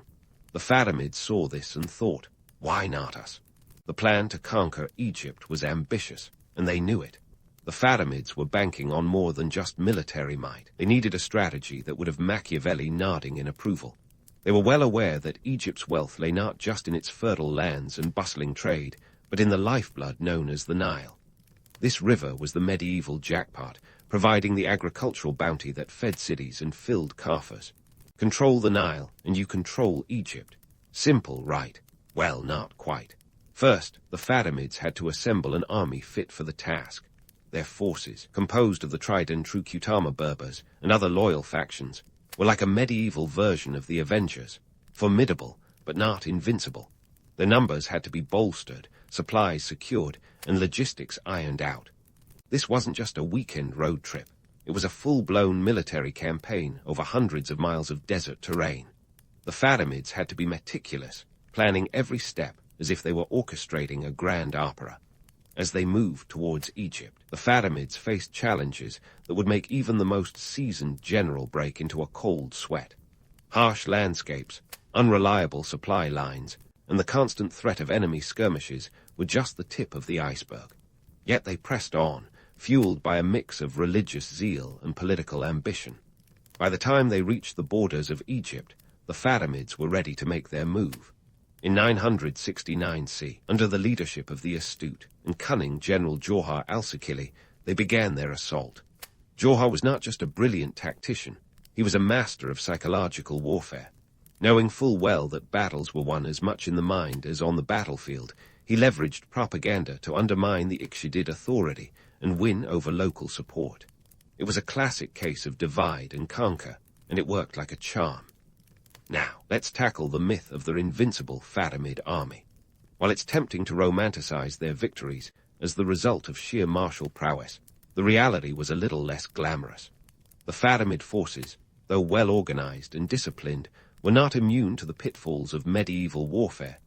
The Fatimids saw this and thought, why not us? The plan to conquer Egypt was ambitious, and they knew it. The Fatimids were banking on more than just military might. They needed a strategy that would have Machiavelli nodding in approval. They were well aware that Egypt's wealth lay not just in its fertile lands and bustling trade, but in the lifeblood known as the Nile. This river was the medieval jackpot, providing the agricultural bounty that fed cities and filled coffers. Control the Nile, and you control Egypt. Simple, right? Well, not quite. First, the Fatimids had to assemble an army fit for the task. Their forces, composed of the tried and true Kutama Berbers and other loyal factions, were like a medieval version of the Avengers, formidable but not invincible. Their numbers had to be bolstered, supplies secured, and logistics ironed out. This wasn't just a weekend road trip. It was a full-blown military campaign over hundreds of miles of desert terrain. The Fatimids had to be meticulous, planning every step as if they were orchestrating a grand opera. As they moved towards Egypt, the Fatimids faced challenges that would make even the most seasoned general break into a cold sweat. Harsh landscapes, unreliable supply lines, and the constant threat of enemy skirmishes were just the tip of the iceberg. Yet they pressed on, fueled by a mix of religious zeal and political ambition. By the time they reached the borders of Egypt, the Fatimids were ready to make their move. In 969 C, under the leadership of the astute and cunning General Johar al-Sakili, they began their assault. Johar was not just a brilliant tactician, he was a master of psychological warfare. Knowing full well that battles were won as much in the mind as on the battlefield, he leveraged propaganda to undermine the Ikhshidid authority and win over local support. It was a classic case of divide and conquer, and it worked like a charm. Now, let's tackle the myth of their invincible Fatimid army. While it's tempting to romanticize their victories as the result of sheer martial prowess, the reality was a little less glamorous. The Fatimid forces, though well-organized and disciplined, were not immune to the pitfalls of medieval warfare,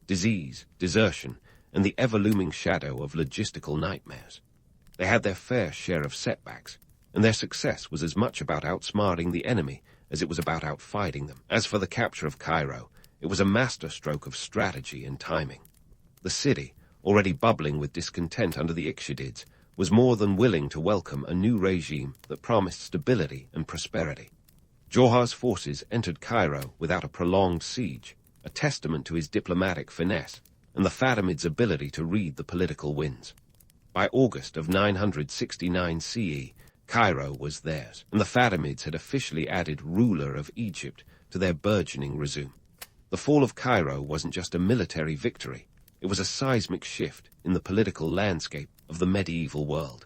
disease, desertion, and the ever-looming shadow of logistical nightmares. They had their fair share of setbacks, and their success was as much about outsmarting the enemy as it was about outfighting them. As for the capture of Cairo, it was a masterstroke of strategy and timing. The city, already bubbling with discontent under the Ikhshidids, was more than willing to welcome a new regime that promised stability and prosperity. Johar's forces entered Cairo without a prolonged siege, a testament to his diplomatic finesse and the Fatimids' ability to read the political winds. By August of 969 CE, Cairo was theirs, and the Fatimids had officially added ruler of Egypt to their burgeoning resume. The fall of Cairo wasn't just a military victory, it was a seismic shift in the political landscape of the medieval world.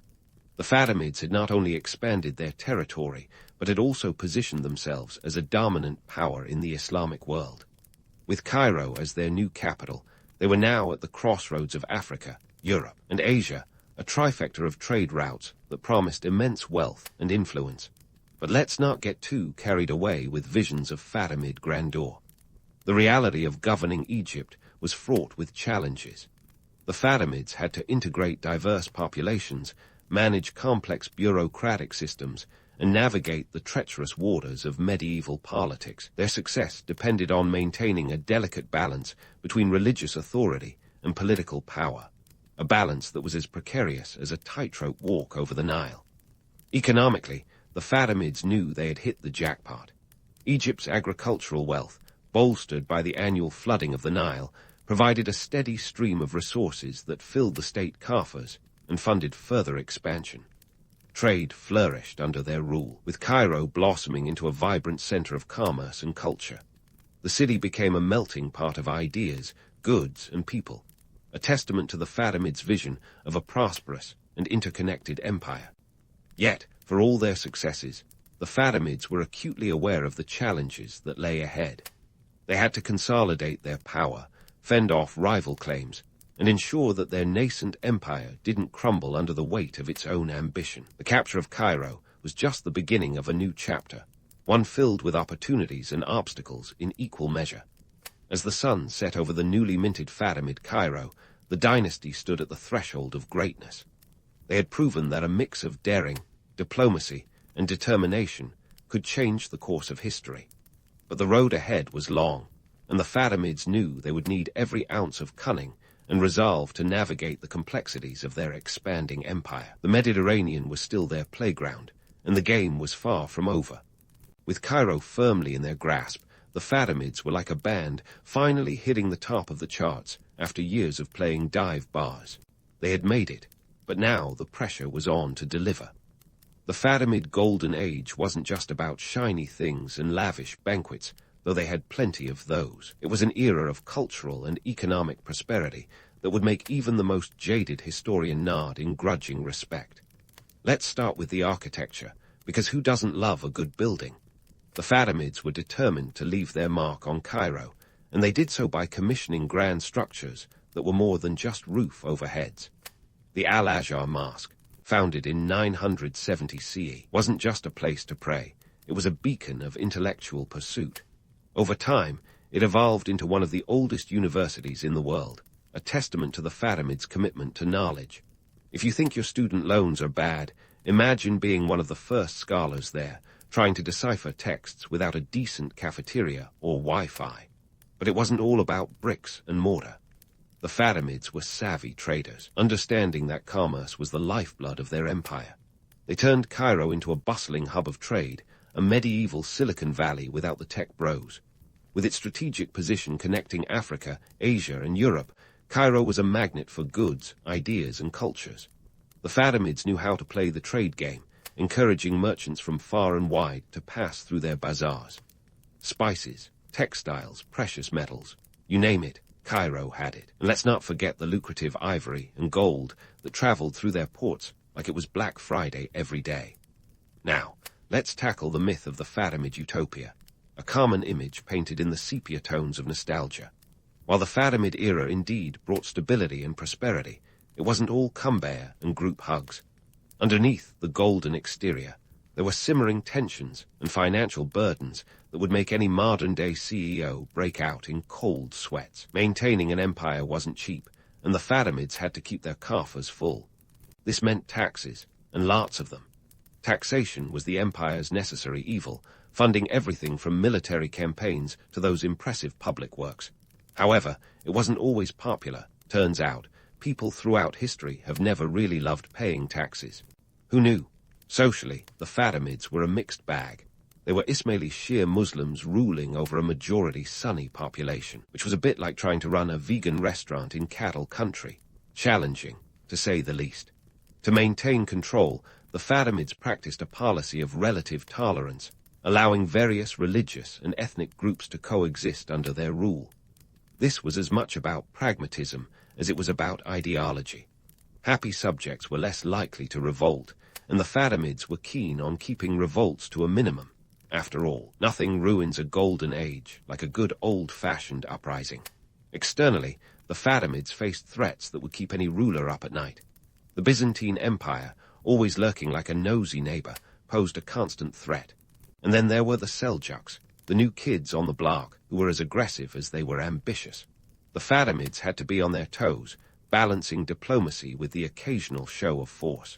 The Fatimids had not only expanded their territory, but had also positioned themselves as a dominant power in the Islamic world. With Cairo as their new capital, they were now at the crossroads of Africa, Europe, and Asia, a trifecta of trade routes that promised immense wealth and influence. But let's not get too carried away with visions of Fatimid grandeur. The reality of governing Egypt was fraught with challenges. The Fatimids had to integrate diverse populations, manage complex bureaucratic systems, and navigate the treacherous waters of medieval politics. Their success depended on maintaining a delicate balance between religious authority and political power. a balance that was as precarious as a tightrope walk over the Nile. Economically, the Fatimids knew they had hit the jackpot. Egypt's agricultural wealth, bolstered by the annual flooding of the Nile, provided a steady stream of resources that filled the state coffers and funded further expansion. Trade flourished under their rule, with Cairo blossoming into a vibrant center of commerce and culture. The city became a melting pot of ideas, goods, and people, a testament to the Fatimids' vision of a prosperous and interconnected empire. Yet, for all their successes, the Fatimids were acutely aware of the challenges that lay ahead. They had to consolidate their power, fend off rival claims, and ensure that their nascent empire didn't crumble under the weight of its own ambition. The capture of Cairo was just the beginning of a new chapter, one filled with opportunities and obstacles in equal measure. As the sun set over the newly minted Fatimid Cairo, the dynasty stood at the threshold of greatness. They had proven that a mix of daring, diplomacy, and determination could change the course of history. But the road ahead was long, and the Fatimids knew they would need every ounce of cunning and resolve to navigate the complexities of their expanding empire. The Mediterranean was still their playground, and the game was far from over. With Cairo firmly in their grasp, the Fatimids were like a band finally hitting the top of the charts after years of playing dive bars. They had made it, but now the pressure was on to deliver. The Fatimid Golden Age wasn't just about shiny things and lavish banquets, though they had plenty of those. It was an era of cultural and economic prosperity that would make even the most jaded historian nod in grudging respect. Let's start with the architecture, because who doesn't love a good building? The Fatimids were determined to leave their mark on Cairo, and they did so by commissioning grand structures that were more than just roof over heads. The Al-Azhar Mosque, founded in 970 CE, wasn't just a place to pray. It was a beacon of intellectual pursuit. Over time, it evolved into one of the oldest universities in the world, a testament to the Fatimids' commitment to knowledge. If you think your student loans are bad, imagine being one of the first scholars there, trying to decipher texts without a decent cafeteria or Wi-Fi. But it wasn't all about bricks and mortar. The Fatimids were savvy traders, understanding that commerce was the lifeblood of their empire. They turned Cairo into a bustling hub of trade, a medieval Silicon Valley without the tech bros. With its strategic position connecting Africa, Asia, and Europe, Cairo was a magnet for goods, ideas, and cultures. The Fatimids knew how to play the trade game, encouraging merchants from far and wide to pass through their bazaars. Spices, textiles, precious metals, you name it, Cairo had it. And let's not forget the lucrative ivory and gold that traveled through their ports like it was Black Friday every day. Now, let's tackle the myth of the Fatimid utopia, a common image painted in the sepia tones of nostalgia. While the Fatimid era indeed brought stability and prosperity, it wasn't all kumbaya and group hugs. Underneath the golden exterior, there were simmering tensions and financial burdens that would make any modern-day CEO break out in cold sweats. Maintaining an empire wasn't cheap, and the Fatimids had to keep their coffers full. This meant taxes, and lots of them. Taxation was the empire's necessary evil, funding everything from military campaigns to those impressive public works. However, it wasn't always popular. Turns out, people throughout history have never really loved paying taxes. Who knew? Socially, the Fatimids were a mixed bag. They were Ismaili Shia Muslims ruling over a majority Sunni population, which was a bit like trying to run a vegan restaurant in cattle country. Challenging, to say the least. To maintain control, the Fatimids practiced a policy of relative tolerance, allowing various religious and ethnic groups to coexist under their rule. This was as much about pragmatism as it was about ideology. Happy subjects were less likely to revolt, and the Fatimids were keen on keeping revolts to a minimum. After all, nothing ruins a golden age like a good old-fashioned uprising. Externally, the Fatimids faced threats that would keep any ruler up at night. The Byzantine Empire, always lurking like a nosy neighbor, posed a constant threat. And then there were the Seljuks, the new kids on the block, who were as aggressive as they were ambitious. The Fatimids had to be on their toes, balancing diplomacy with the occasional show of force.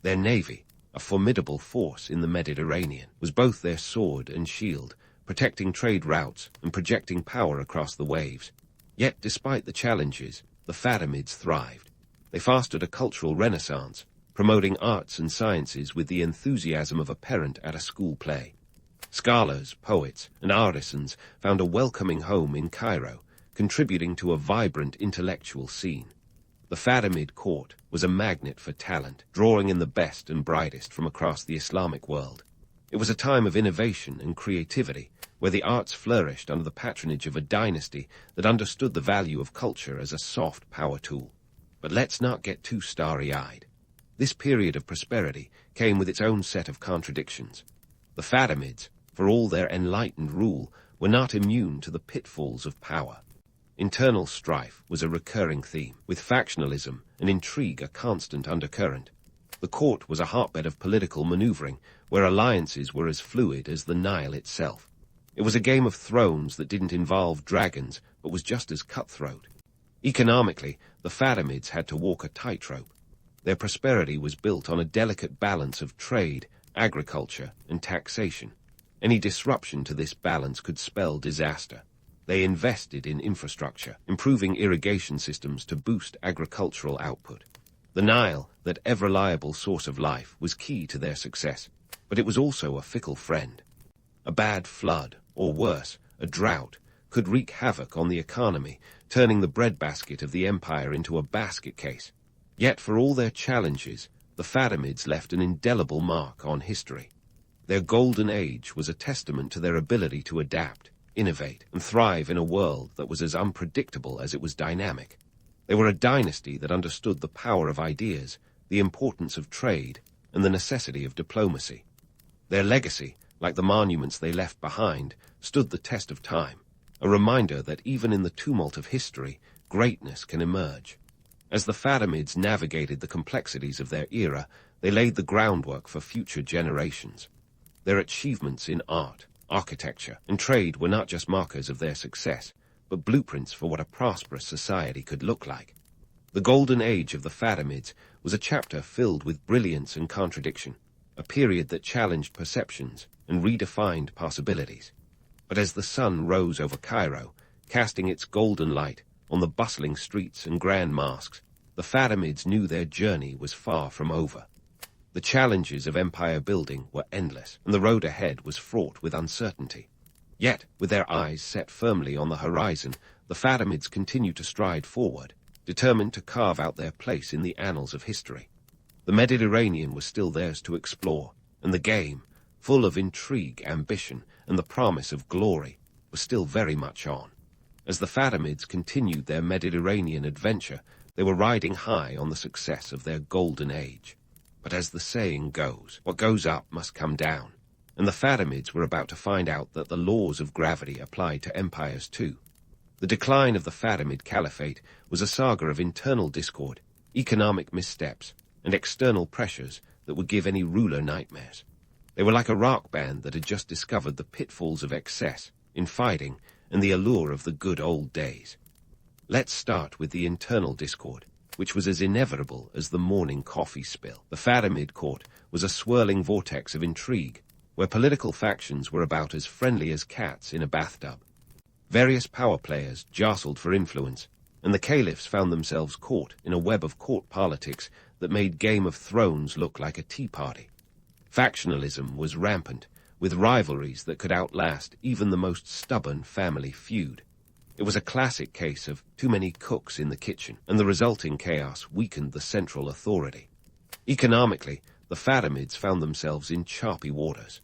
Their navy, a formidable force in the Mediterranean, was both their sword and shield, protecting trade routes and projecting power across the waves. Yet, despite the challenges, the Fatimids thrived. They fostered a cultural renaissance, promoting arts and sciences with the enthusiasm of a parent at a school play. Scholars, poets, and artisans found a welcoming home in Cairo, contributing to a vibrant intellectual scene. The Fatimid court was a magnet for talent, drawing in the best and brightest from across the Islamic world. It was a time of innovation and creativity, where the arts flourished under the patronage of a dynasty that understood the value of culture as a soft power tool. But let's not get too starry-eyed. This period of prosperity came with its own set of contradictions. The Fatimids, for all their enlightened rule, were not immune to the pitfalls of power. Internal strife was a recurring theme, with factionalism and intrigue a constant undercurrent. The court was a hotbed of political maneuvering, where alliances were as fluid as the Nile itself. It was a game of thrones that didn't involve dragons, but was just as cutthroat. Economically, the Fatimids had to walk a tightrope. Their prosperity was built on a delicate balance of trade, agriculture, and taxation. Any disruption to this balance could spell disaster. They invested in infrastructure, improving irrigation systems to boost agricultural output. The Nile, that ever-reliable source of life, was key to their success, but it was also a fickle friend. A bad flood, or worse, a drought, could wreak havoc on the economy, turning the breadbasket of the empire into a basket case. Yet for all their challenges, the Fatimids left an indelible mark on history. Their golden age was a testament to their ability to adapt, innovate, and thrive in a world that was as unpredictable as it was dynamic. They were a dynasty that understood the power of ideas, the importance of trade, and the necessity of diplomacy. Their legacy, like the monuments they left behind, stood the test of time, a reminder that even in the tumult of history, greatness can emerge. As the Fatimids navigated the complexities of their era, they laid the groundwork for future generations. Their achievements in art, architecture, and trade were not just markers of their success, but blueprints for what a prosperous society could look like. The golden age of the Fatimids was a chapter filled with brilliance and contradiction, a period that challenged perceptions and redefined possibilities. But as the sun rose over Cairo, casting its golden light on the bustling streets and grand mosques, the Fatimids knew their journey was far from over. The challenges of empire building were endless, and the road ahead was fraught with uncertainty. Yet, with their eyes set firmly on the horizon, the Fatimids continued to stride forward, determined to carve out their place in the annals of history. The Mediterranean was still theirs to explore, and the game, full of intrigue, ambition, and the promise of glory, was still very much on. As the Fatimids continued their Mediterranean adventure, they were riding high on the success of their golden age. But as the saying goes, what goes up must come down, and the Fatimids were about to find out that the laws of gravity applied to empires too. The decline of the Fatimid Caliphate was a saga of internal discord, economic missteps, and external pressures that would give any ruler nightmares. They were like a rock band that had just discovered the pitfalls of excess, infighting, and the allure of the good old days. Let's start with the internal discord, which was as inevitable as the morning coffee spill. The Fatimid court was a swirling vortex of intrigue, where political factions were about as friendly as cats in a bathtub. Various power players jostled for influence, and the caliphs found themselves caught in a web of court politics that made Game of Thrones look like a tea party. Factionalism was rampant, with rivalries that could outlast even the most stubborn family feud. It was a classic case of too many cooks in the kitchen, and the resulting chaos weakened the central authority. Economically, the Fatimids found themselves in choppy waters.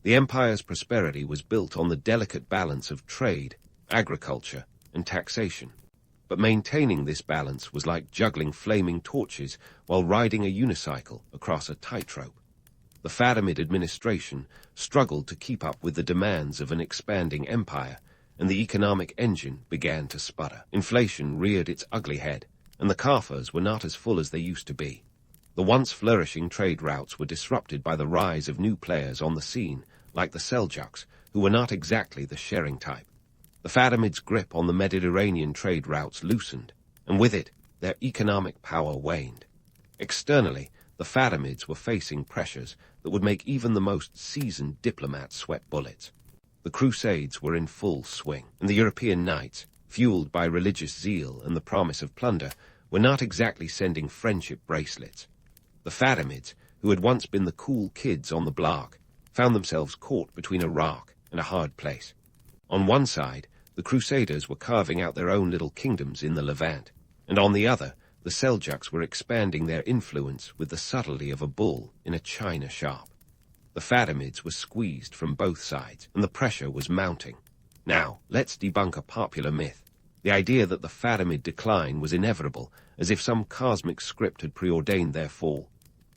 The empire's prosperity was built on the delicate balance of trade, agriculture, and taxation. But maintaining this balance was like juggling flaming torches while riding a unicycle across a tightrope. The Fatimid administration struggled to keep up with the demands of an expanding empire, and the economic engine began to sputter. Inflation reared its ugly head, and the coffers were not as full as they used to be. The once flourishing trade routes were disrupted by the rise of new players on the scene, like the Seljuks, who were not exactly the sharing type. The Fatimids' grip on the Mediterranean trade routes loosened, and with it, their economic power waned. Externally, the Fatimids were facing pressures that would make even the most seasoned diplomats sweat bullets. The Crusades were in full swing, and the European knights, fueled by religious zeal and the promise of plunder, were not exactly sending friendship bracelets. The Fatimids, who had once been the cool kids on the block, found themselves caught between a rock and a hard place. On one side, the Crusaders were carving out their own little kingdoms in the Levant, and on the other, the Seljuks were expanding their influence with the subtlety of a bull in a china shop. The Fatimids were squeezed from both sides, and the pressure was mounting. Now, let's debunk a popular myth. The idea that the Fatimid decline was inevitable, as if some cosmic script had preordained their fall.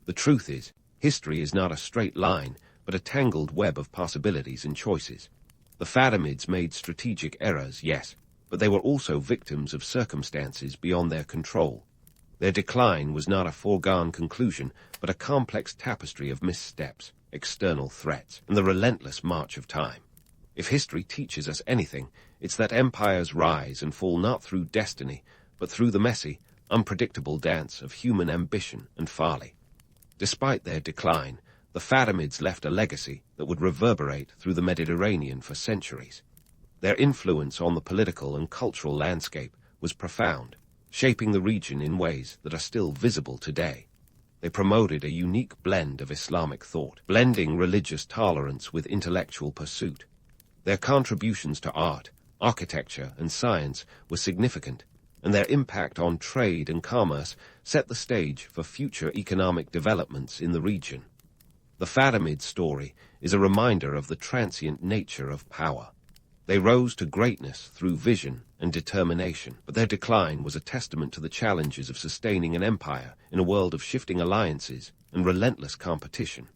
The truth is, history is not a straight line, but a tangled web of possibilities and choices. The Fatimids made strategic errors, yes, but they were also victims of circumstances beyond their control. Their decline was not a foregone conclusion, but a complex tapestry of missteps, external threats, and the relentless march of time. If history teaches us anything, it's that empires rise and fall not through destiny, but through the messy, unpredictable dance of human ambition and folly. Despite their decline, the Fatimids left a legacy that would reverberate through the Mediterranean for centuries. Their influence on the political and cultural landscape was profound, shaping the region in ways that are still visible today. They promoted a unique blend of Islamic thought, blending religious tolerance with intellectual pursuit. Their contributions to art, architecture, and science were significant, and their impact on trade and commerce set the stage for future economic developments in the region. The Fatimid story is a reminder of the transient nature of power. They rose to greatness through vision and determination, but their decline was a testament to the challenges of sustaining an empire in a world of shifting alliances and relentless competition.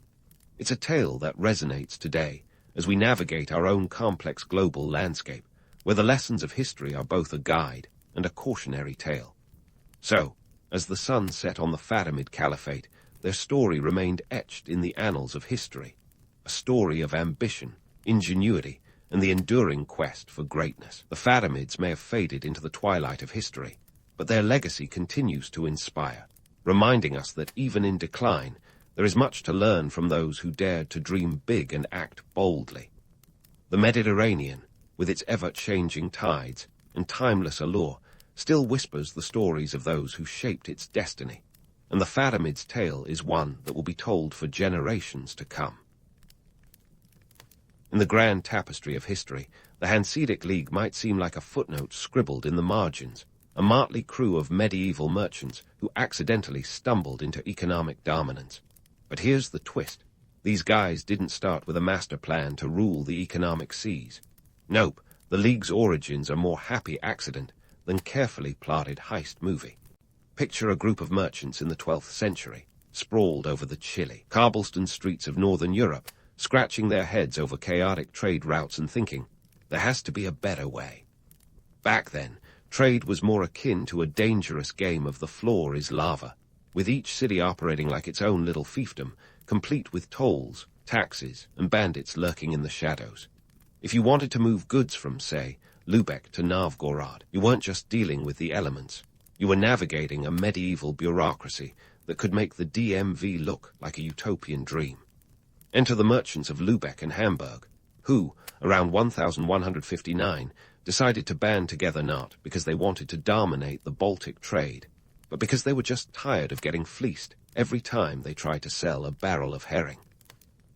It's a tale that resonates today as we navigate our own complex global landscape, where the lessons of history are both a guide and a cautionary tale. So, as the sun set on the Fatimid Caliphate, their story remained etched in the annals of history, a story of ambition, ingenuity, and the enduring quest for greatness. The Fatimids may have faded into the twilight of history, but their legacy continues to inspire, reminding us that even in decline, there is much to learn from those who dared to dream big and act boldly. The Mediterranean, with its ever-changing tides and timeless allure, still whispers the stories of those who shaped its destiny, and the Fatimid's tale is one that will be told for generations to come. In the grand tapestry of history, the Hanseatic League might seem like a footnote scribbled in the margins, a motley crew of medieval merchants who accidentally stumbled into economic dominance. But here's the twist. These guys didn't start with a master plan to rule the economic seas. Nope, the League's origins are more happy accident than carefully plotted heist movie. Picture a group of merchants in the 12th century, sprawled over the chilly, cobblestone streets of northern Europe, scratching their heads over chaotic trade routes and thinking, there has to be a better way. Back then, trade was more akin to a dangerous game of the floor is lava, with each city operating like its own little fiefdom, complete with tolls, taxes, and bandits lurking in the shadows. If you wanted to move goods from, say, Lubeck to Novgorod, you weren't just dealing with the elements. You were navigating a medieval bureaucracy that could make the DMV look like a utopian dream. Enter the merchants of Lubeck and Hamburg, who, around 1159, decided to band together not because they wanted to dominate the Baltic trade, but because they were just tired of getting fleeced every time they tried to sell a barrel of herring.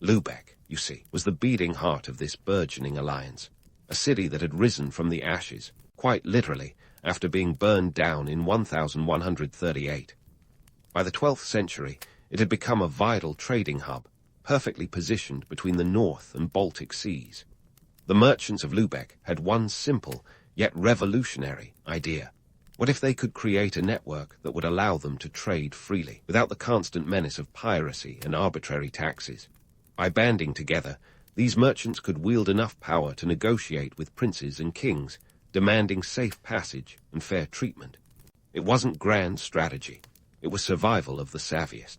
Lubeck, you see, was the beating heart of this burgeoning alliance, a city that had risen from the ashes, quite literally, after being burned down in 1138. By the 12th century, it had become a vital trading hub, perfectly positioned between the North and Baltic seas. The merchants of Lubeck had one simple, yet revolutionary, idea. What if they could create a network that would allow them to trade freely, without the constant menace of piracy and arbitrary taxes? By banding together, these merchants could wield enough power to negotiate with princes and kings, demanding safe passage and fair treatment. It wasn't grand strategy. It was survival of the savviest.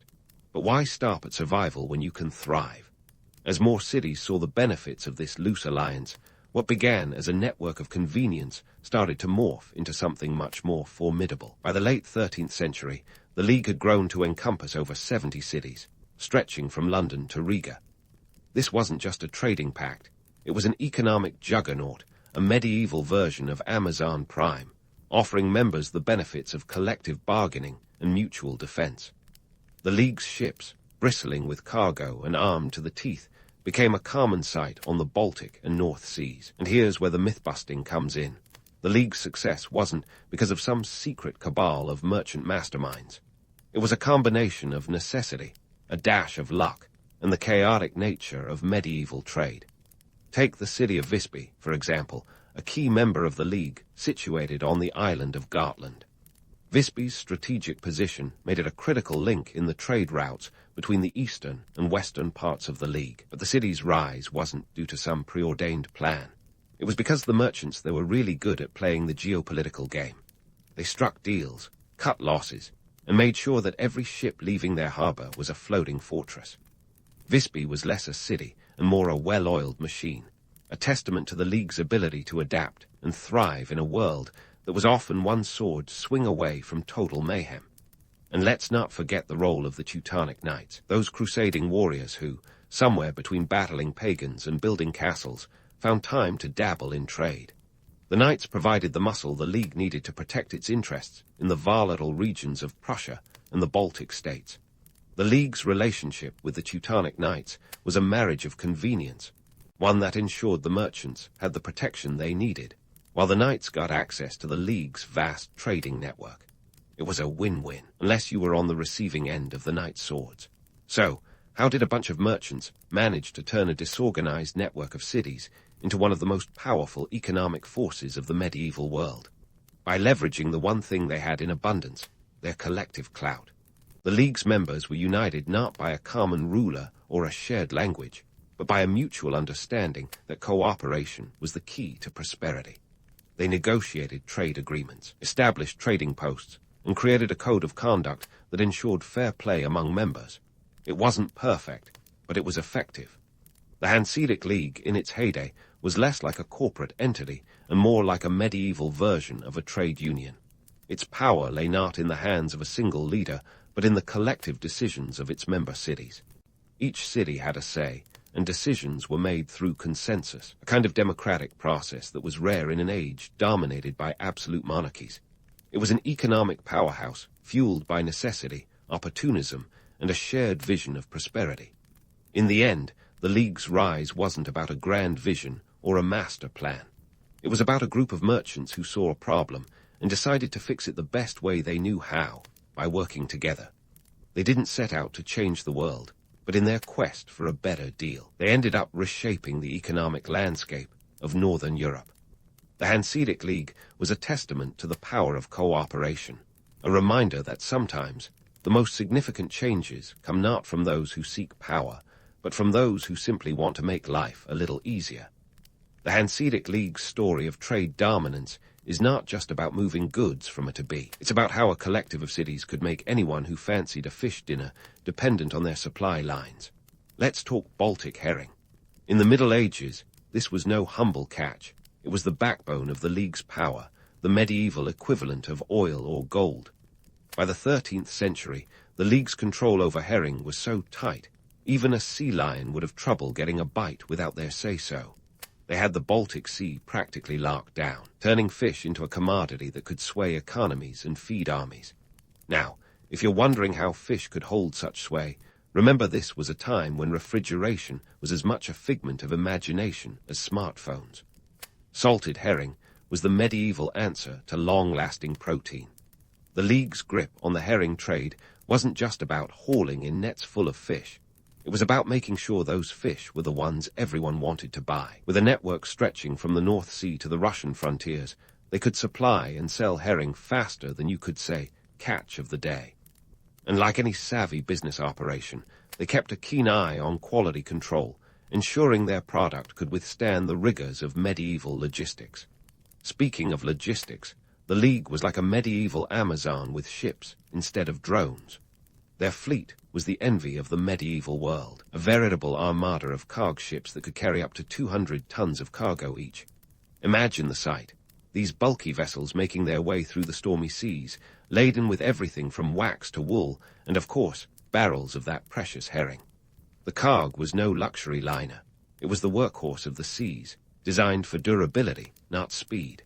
But why stop at survival when you can thrive? As more cities saw the benefits of this loose alliance, what began as a network of convenience started to morph into something much more formidable. By the late 13th century, the League had grown to encompass over 70 cities, stretching from London to Riga. This wasn't just a trading pact. It was an economic juggernaut, a medieval version of Amazon Prime. offering members the benefits of collective bargaining and mutual defense. The League's ships, bristling with cargo and armed to the teeth, became a common sight on the Baltic and North Seas. And here's where the myth-busting comes in. The League's success wasn't because of some secret cabal of merchant masterminds. It was a combination of necessity, a dash of luck, and the chaotic nature of medieval trade. Take the city of Visby, for example, a key member of the League situated on the island of Gotland. Visby's strategic position made it a critical link in the trade routes between the eastern and western parts of the League. But the city's rise wasn't due to some preordained plan. It was because the merchants there were really good at playing the geopolitical game. They struck deals, cut losses, and made sure that every ship leaving their harbor was a floating fortress. Visby was less a city and more a well-oiled machine, a testament to the League's ability to adapt and thrive in a world that was often one sword's swing away from total mayhem. And let's not forget the role of the Teutonic Knights, those crusading warriors who, somewhere between battling pagans and building castles, found time to dabble in trade. The Knights provided the muscle the League needed to protect its interests in the volatile regions of Prussia and the Baltic states. The League's relationship with the Teutonic Knights was a marriage of convenience, one that ensured the merchants had the protection they needed, while the Knights got access to the League's vast trading network. It was a win-win, unless you were on the receiving end of the Knights' swords. So, how did a bunch of merchants manage to turn a disorganized network of cities into one of the most powerful economic forces of the medieval world? By leveraging the one thing they had in abundance, their collective clout. The League's members were united not by a common ruler or a shared language, but by a mutual understanding that cooperation was the key to prosperity. They negotiated trade agreements, established trading posts, and created a code of conduct that ensured fair play among members. It wasn't perfect, but it was effective. The Hanseatic League, in its heyday, was less like a corporate entity and more like a medieval version of a trade union. Its power lay not in the hands of a single leader, but in the collective decisions of its member cities. Each city had a say, and decisions were made through consensus, a kind of democratic process that was rare in an age dominated by absolute monarchies. It was an economic powerhouse, fueled by necessity, opportunism, and a shared vision of prosperity. In the end, the League's rise wasn't about a grand vision or a master plan. It was about a group of merchants who saw a problem and decided to fix it the best way they knew how, by working together. They didn't set out to change the world, but in their quest for a better deal, they ended up reshaping the economic landscape of Northern Europe. The Hanseatic League was a testament to the power of cooperation, a reminder that sometimes the most significant changes come not from those who seek power, but from those who simply want to make life a little easier. The Hanseatic League's story of trade dominance is not just about moving goods from A to B. It's about how a collective of cities could make anyone who fancied a fish dinner dependent on their supply lines. Let's talk Baltic herring. In the Middle Ages, this was no humble catch. It was the backbone of the League's power, the medieval equivalent of oil or gold. By the 13th century, the League's control over herring was so tight, even a sea lion would have trouble getting a bite without their say-so. They had the Baltic Sea practically locked down, turning fish into a commodity that could sway economies and feed armies. Now, if you're wondering how fish could hold such sway, remember this was a time when refrigeration was as much a figment of imagination as smartphones. Salted herring was the medieval answer to long-lasting protein. The League's grip on the herring trade wasn't just about hauling in nets full of fish. It was about making sure those fish were the ones everyone wanted to buy. With a network stretching from the North Sea to the Russian frontiers, they could supply and sell herring faster than you could say, catch of the day. And like any savvy business operation, they kept a keen eye on quality control, ensuring their product could withstand the rigors of medieval logistics. Speaking of logistics, the League was like a medieval Amazon with ships instead of drones. Their fleet was the envy of the medieval world, a veritable armada of cargo ships that could carry up to 200 tons of cargo each. Imagine the sight, these bulky vessels making their way through the stormy seas, laden with everything from wax to wool, and of course, barrels of that precious herring. The cargo was no luxury liner. It was the workhorse of the seas, designed for durability, not speed.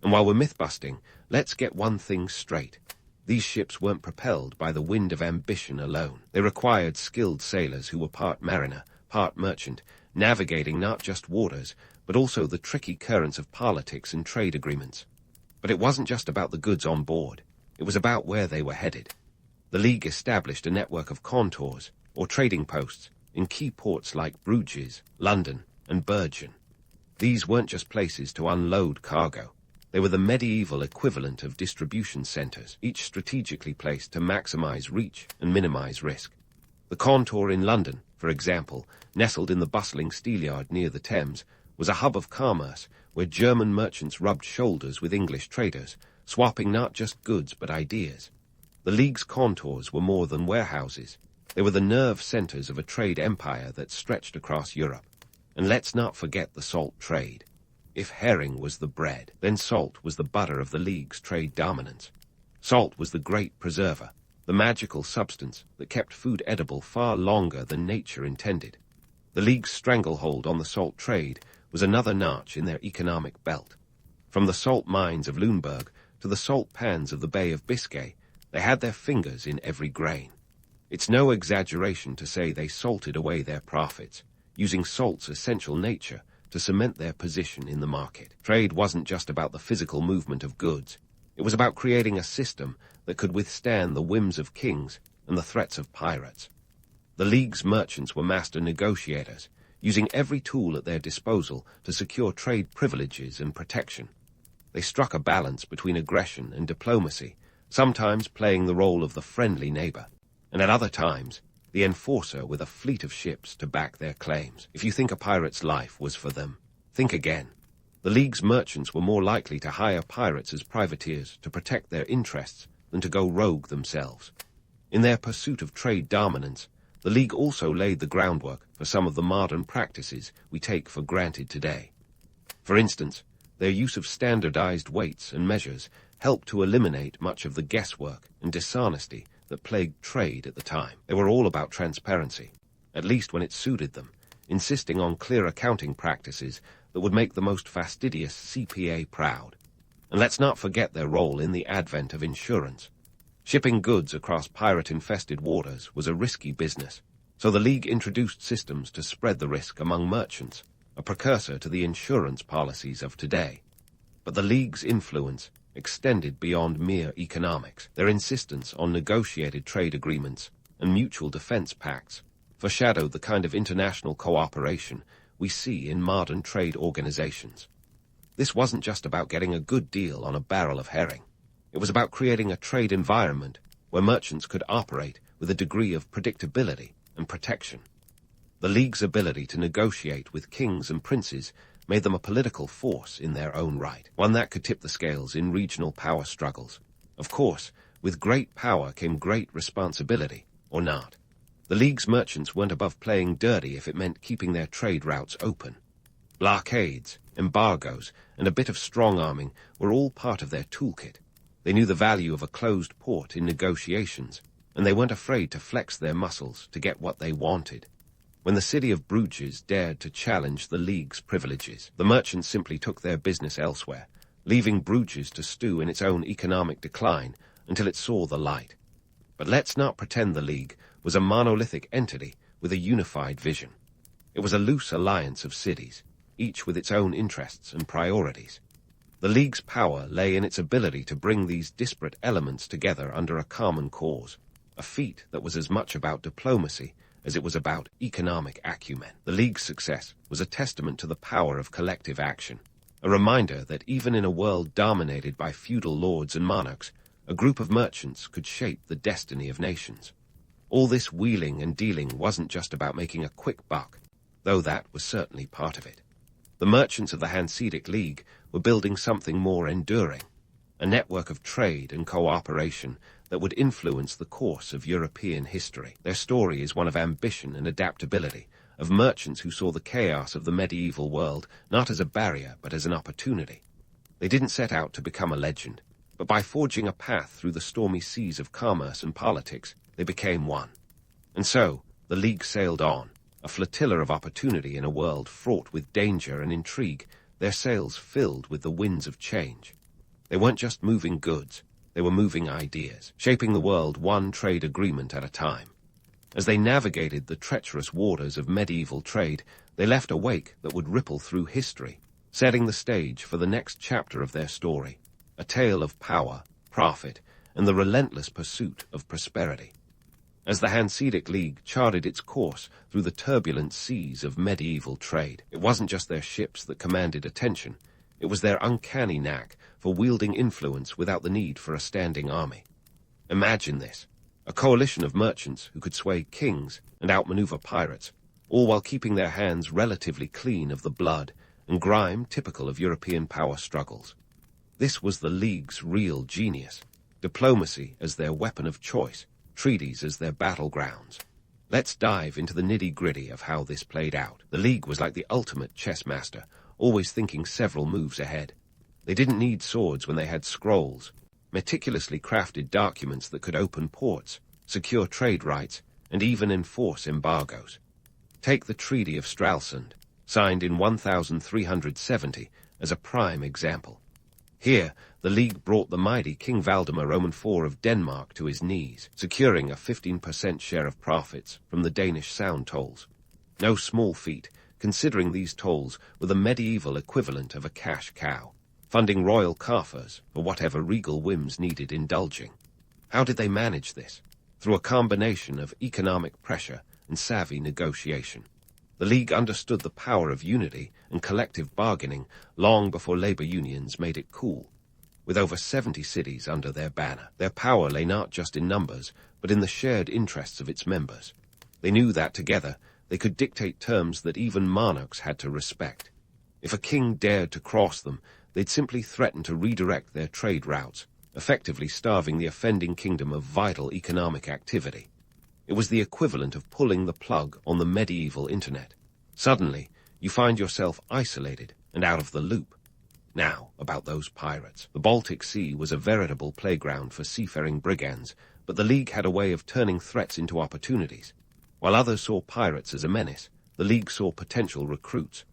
And while we're myth-busting, let's get one thing straight. These ships weren't propelled by the wind of ambition alone. They required skilled sailors who were part mariner, part merchant, navigating not just waters, but also the tricky currents of politics and trade agreements. But it wasn't just about the goods on board. It was about where they were headed. The League established a network of contours, or trading posts, in key ports like Bruges, London, and Bergen. These weren't just places to unload cargo. They were the medieval equivalent of distribution centers, each strategically placed to maximize reach and minimize risk. The contour in London, for example, nestled in the bustling steelyard near the Thames, was a hub of commerce where German merchants rubbed shoulders with English traders, swapping not just goods but ideas. The League's contours were more than warehouses. They were the nerve centers of a trade empire that stretched across Europe. And let's not forget the salt trade. If herring was the bread, then salt was the butter of the League's trade dominance. Salt was the great preserver, the magical substance that kept food edible far longer than nature intended. The League's stranglehold on the salt trade was another notch in their economic belt. From the salt mines of Lüneburg to the salt pans of the Bay of Biscay, they had their fingers in every grain. It's no exaggeration to say they salted away their profits, using salt's essential nature to cement their position in the market. Trade wasn't just about the physical movement of goods. It was about creating a system that could withstand the whims of kings and the threats of pirates. The League's merchants were master negotiators, using every tool at their disposal to secure trade privileges and protection. They struck a balance between aggression and diplomacy, sometimes playing the role of the friendly neighbor, and at other times, the enforcer with a fleet of ships to back their claims. If you think a pirate's life was for them, think again. The League's merchants were more likely to hire pirates as privateers to protect their interests than to go rogue themselves. In their pursuit of trade dominance, the League also laid the groundwork for some of the modern practices we take for granted today. For instance, their use of standardized weights and measures helped to eliminate much of the guesswork and dishonesty that plagued trade at the time. They were all about transparency, at least when it suited them, insisting on clear accounting practices that would make the most fastidious CPA proud. And let's not forget their role in the advent of insurance. Shipping goods across pirate-infested waters was a risky business, so the League introduced systems to spread the risk among merchants, a precursor to the insurance policies of today. But the League's influence extended beyond mere economics. Their insistence on negotiated trade agreements and mutual defense pacts foreshadowed the kind of international cooperation we see in modern trade organizations. This wasn't just about getting a good deal on a barrel of herring. It was about creating a trade environment where merchants could operate with a degree of predictability and protection. The League's ability to negotiate with kings and princes made them a political force in their own right, one that could tip the scales in regional power struggles. Of course, with great power came great responsibility, or not. The League's merchants weren't above playing dirty if it meant keeping their trade routes open. Blockades, embargoes, and a bit of strong-arming were all part of their toolkit. They knew the value of a closed port in negotiations, and they weren't afraid to flex their muscles to get what they wanted. When the city of Bruges dared to challenge the League's privileges, the merchants simply took their business elsewhere, leaving Bruges to stew in its own economic decline until it saw the light. But let's not pretend the League was a monolithic entity with a unified vision. It was a loose alliance of cities, each with its own interests and priorities. The League's power lay in its ability to bring these disparate elements together under a common cause, a feat that was as much about diplomacy as it was about economic acumen. The League's success was a testament to the power of collective action, a reminder that even in a world dominated by feudal lords and monarchs, a group of merchants could shape the destiny of nations. All this wheeling and dealing wasn't just about making a quick buck, though that was certainly part of it. The merchants of the Hanseatic League were building something more enduring, a network of trade and cooperation that would influence the course of European history. Their story is one of ambition and adaptability, of merchants who saw the chaos of the medieval world not as a barrier but as an opportunity. They didn't set out to become a legend, but by forging a path through the stormy seas of commerce and politics, they became one. And so, the League sailed on, a flotilla of opportunity in a world fraught with danger and intrigue, their sails filled with the winds of change. They weren't just moving goods, they were moving ideas, shaping the world one trade agreement at a time. As they navigated the treacherous waters of medieval trade, they left a wake that would ripple through history, setting the stage for the next chapter of their story, a tale of power, profit, and the relentless pursuit of prosperity. As the Hanseatic League charted its course through the turbulent seas of medieval trade, it wasn't just their ships that commanded attention, it was their uncanny knack for wielding influence without the need for a standing army. Imagine this, a coalition of merchants who could sway kings and outmaneuver pirates, all while keeping their hands relatively clean of the blood and grime typical of European power struggles. This was the League's real genius, diplomacy as their weapon of choice, treaties as their battlegrounds. Let's dive into the nitty-gritty of how this played out. The League was like the ultimate chess master, always thinking several moves ahead. They didn't need swords when they had scrolls, meticulously crafted documents that could open ports, secure trade rights, and even enforce embargoes. Take the Treaty of Stralsund, signed in 1370, as a prime example. Here, the League brought the mighty King Valdemar IV of Denmark to his knees, securing a 15% share of profits from the Danish sound tolls. No small feat, considering these tolls were the medieval equivalent of a cash cow, funding royal coffers for whatever regal whims needed indulging. How did they manage this? Through a combination of economic pressure and savvy negotiation. The League understood the power of unity and collective bargaining long before labor unions made it cool. With over 70 cities under their banner, their power lay not just in numbers, but in the shared interests of its members. They knew that together they could dictate terms that even monarchs had to respect. If a king dared to cross them, they'd simply threaten to redirect their trade routes, effectively starving the offending kingdom of vital economic activity. It was the equivalent of pulling the plug on the medieval internet. Suddenly, you find yourself isolated and out of the loop. Now, about those pirates. The Baltic Sea was a veritable playground for seafaring brigands, but the League had a way of turning threats into opportunities. While others saw pirates as a menace, the League saw potential recruits.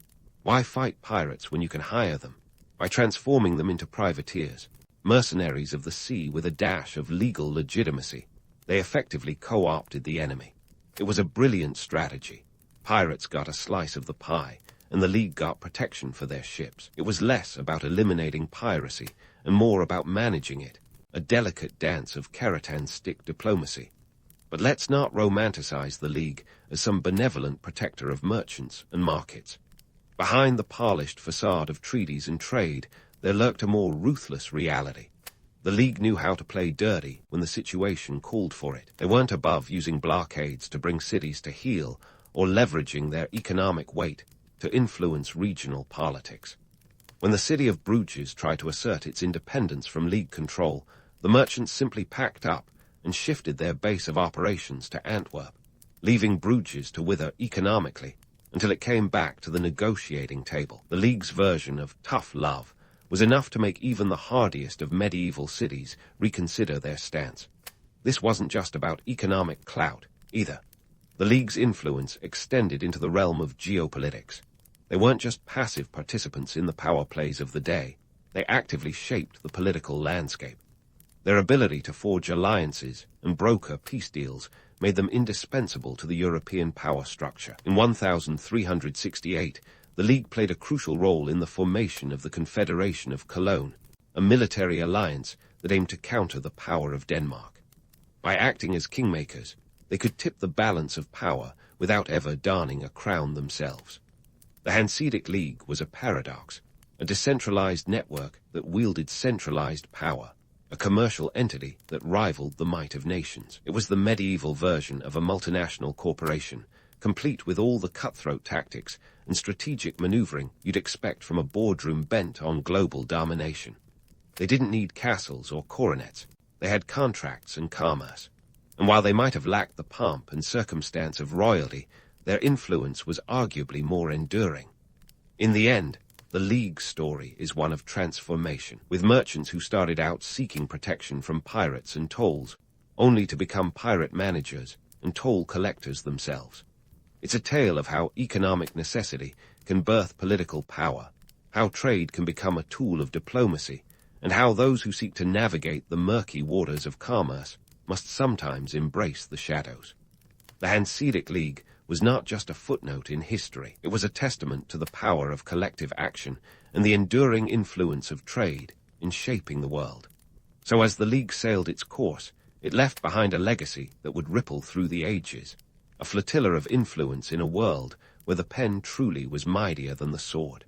Why fight pirates when you can hire them? By transforming them into privateers, mercenaries of the sea with a dash of legal legitimacy. They effectively co-opted the enemy. It was a brilliant strategy. Pirates got a slice of the pie, and the League got protection for their ships. It was less about eliminating piracy and more about managing it, a delicate dance of carrot and stick diplomacy. But let's not romanticize the League as some benevolent protector of merchants and markets. Behind the polished facade of treaties and trade, there lurked a more ruthless reality. The League knew how to play dirty when the situation called for it. They weren't above using blockades to bring cities to heel or leveraging their economic weight to influence regional politics. When the city of Bruges tried to assert its independence from League control, the merchants simply packed up and shifted their base of operations to Antwerp, leaving Bruges to wither economically until it came back to the negotiating table. The League's version of tough love was enough to make even the hardiest of medieval cities reconsider their stance. This wasn't just about economic clout, either. The League's influence extended into the realm of geopolitics. They weren't just passive participants in the power plays of the day. They actively shaped the political landscape. Their ability to forge alliances and broker peace deals made them indispensable to the European power structure. In 1368, the League played a crucial role in the formation of the Confederation of Cologne, a military alliance that aimed to counter the power of Denmark. By acting as kingmakers, they could tip the balance of power without ever donning a crown themselves. The Hanseatic League was a paradox, a decentralized network that wielded centralized power, a commercial entity that rivaled the might of nations. It was the medieval version of a multinational corporation, complete with all the cutthroat tactics and strategic maneuvering you'd expect from a boardroom bent on global domination. They didn't need castles or coronets. They had contracts and commerce. And while they might have lacked the pomp and circumstance of royalty, their influence was arguably more enduring. In the end, the League's story is one of transformation, with merchants who started out seeking protection from pirates and tolls, only to become pirate managers and toll collectors themselves. It's a tale of how economic necessity can birth political power, how trade can become a tool of diplomacy, and how those who seek to navigate the murky waters of commerce must sometimes embrace the shadows. The Hanseatic League was not just a footnote in history. It was a testament to the power of collective action and the enduring influence of trade in shaping the world. So as the League sailed its course, it left behind a legacy that would ripple through the ages, a flotilla of influence in a world where the pen truly was mightier than the sword.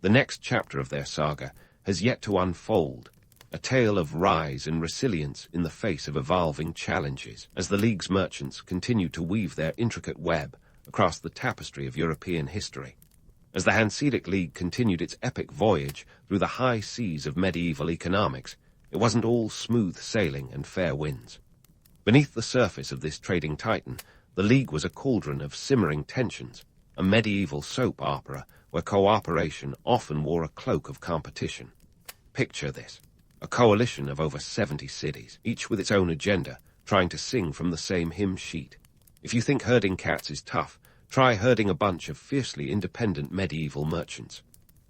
The next chapter of their saga has yet to unfold, a tale of rise and resilience in the face of evolving challenges, as the League's merchants continued to weave their intricate web across the tapestry of European history. As the Hanseatic League continued its epic voyage through the high seas of medieval economics, it wasn't all smooth sailing and fair winds. Beneath the surface of this trading titan, the League was a cauldron of simmering tensions, a medieval soap opera where cooperation often wore a cloak of competition. Picture this: a coalition of over 70 cities, each with its own agenda, trying to sing from the same hymn sheet. If you think herding cats is tough, try herding a bunch of fiercely independent medieval merchants.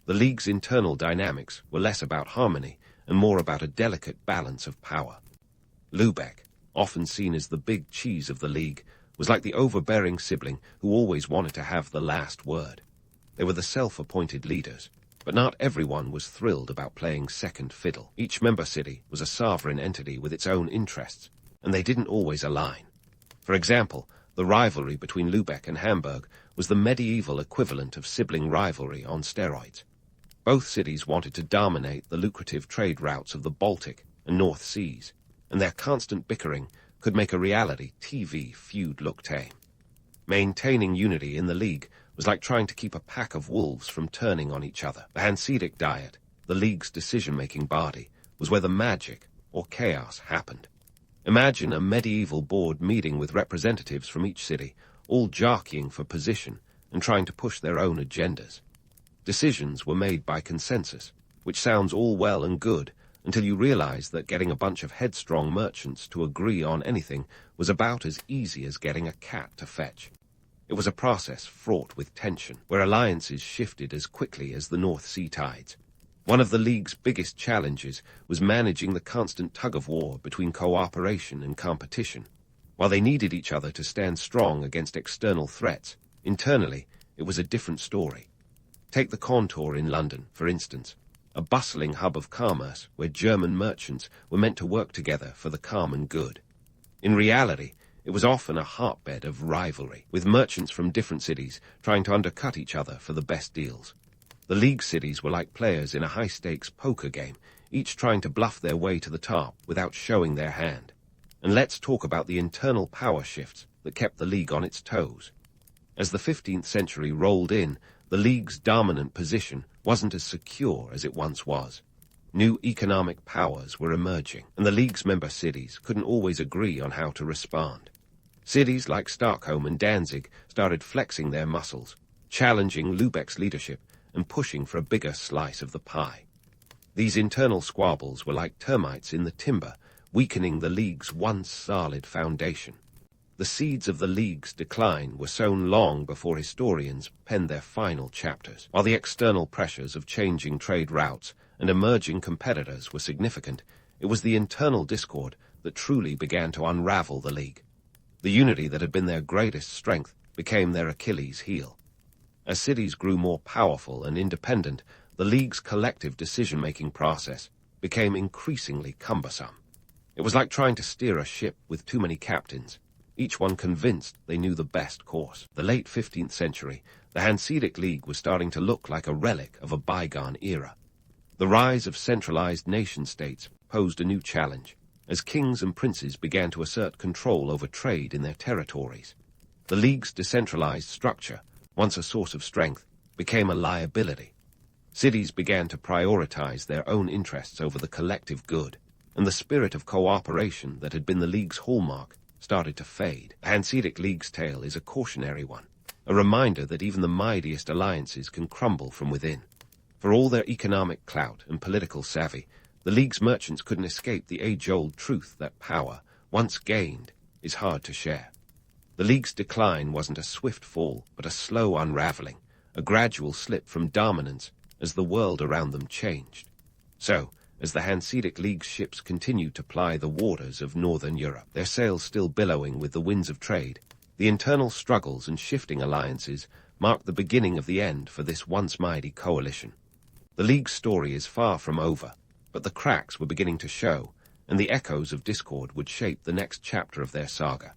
The League's internal dynamics were less about harmony and more about a delicate balance of power. Lübeck, often seen as the big cheese of the League, was like the overbearing sibling who always wanted to have the last word. They were the self-appointed leaders, but not everyone was thrilled about playing second fiddle. Each member city was a sovereign entity with its own interests, and they didn't always align. For example, the rivalry between Lübeck and Hamburg was the medieval equivalent of sibling rivalry on steroids. Both cities wanted to dominate the lucrative trade routes of the Baltic and North Seas, and their constant bickering could make a reality TV feud look tame. Maintaining unity in the League was like trying to keep a pack of wolves from turning on each other. The Hanseatic Diet, the League's decision-making body, was where the magic, or chaos, happened. Imagine a medieval board meeting with representatives from each city, all jockeying for position and trying to push their own agendas. Decisions were made by consensus, which sounds all well and good until you realize that getting a bunch of headstrong merchants to agree on anything was about as easy as getting a cat to fetch. It was a process fraught with tension, where alliances shifted as quickly as the North Sea tides. One of the League's biggest challenges was managing the constant tug-of-war between cooperation and competition. While they needed each other to stand strong against external threats, internally it was a different story. Take the Contour in London, for instance, a bustling hub of commerce where German merchants were meant to work together for the common good. In reality, it was often a hotbed of rivalry, with merchants from different cities trying to undercut each other for the best deals. The League cities were like players in a high-stakes poker game, each trying to bluff their way to the top without showing their hand. And let's talk about the internal power shifts that kept the League on its toes. As the 15th century rolled in, the League's dominant position wasn't as secure as it once was. New economic powers were emerging, and the League's member cities couldn't always agree on how to respond. Cities like Stockholm and Danzig started flexing their muscles, challenging Lübeck's leadership and pushing for a bigger slice of the pie. These internal squabbles were like termites in the timber, weakening the League's once solid foundation. The seeds of the League's decline were sown long before historians penned their final chapters. While the external pressures of changing trade routes and emerging competitors were significant, it was the internal discord that truly began to unravel the League. The unity that had been their greatest strength became their Achilles' heel. As cities grew more powerful and independent, the League's collective decision-making process became increasingly cumbersome. It was like trying to steer a ship with too many captains, each one convinced they knew the best course. The late 15th century, the Hanseatic League was starting to look like a relic of a bygone era. The rise of centralized nation-states posed a new challenge, as kings and princes began to assert control over trade in their territories. The League's decentralized structure, once a source of strength, became a liability. Cities began to prioritize their own interests over the collective good, and the spirit of cooperation that had been the League's hallmark started to fade. The Hanseatic League's tale is a cautionary one, a reminder that even the mightiest alliances can crumble from within. For all their economic clout and political savvy, the League's merchants couldn't escape the age-old truth that power, once gained, is hard to share. The League's decline wasn't a swift fall, but a slow unraveling, a gradual slip from dominance as the world around them changed. So, as the Hanseatic League's ships continued to ply the waters of northern Europe, their sails still billowing with the winds of trade. The internal struggles and shifting alliances marked the beginning of the end for this once mighty coalition. The League's story is far from over, but the cracks were beginning to show, and the echoes of discord would shape the next chapter of their saga.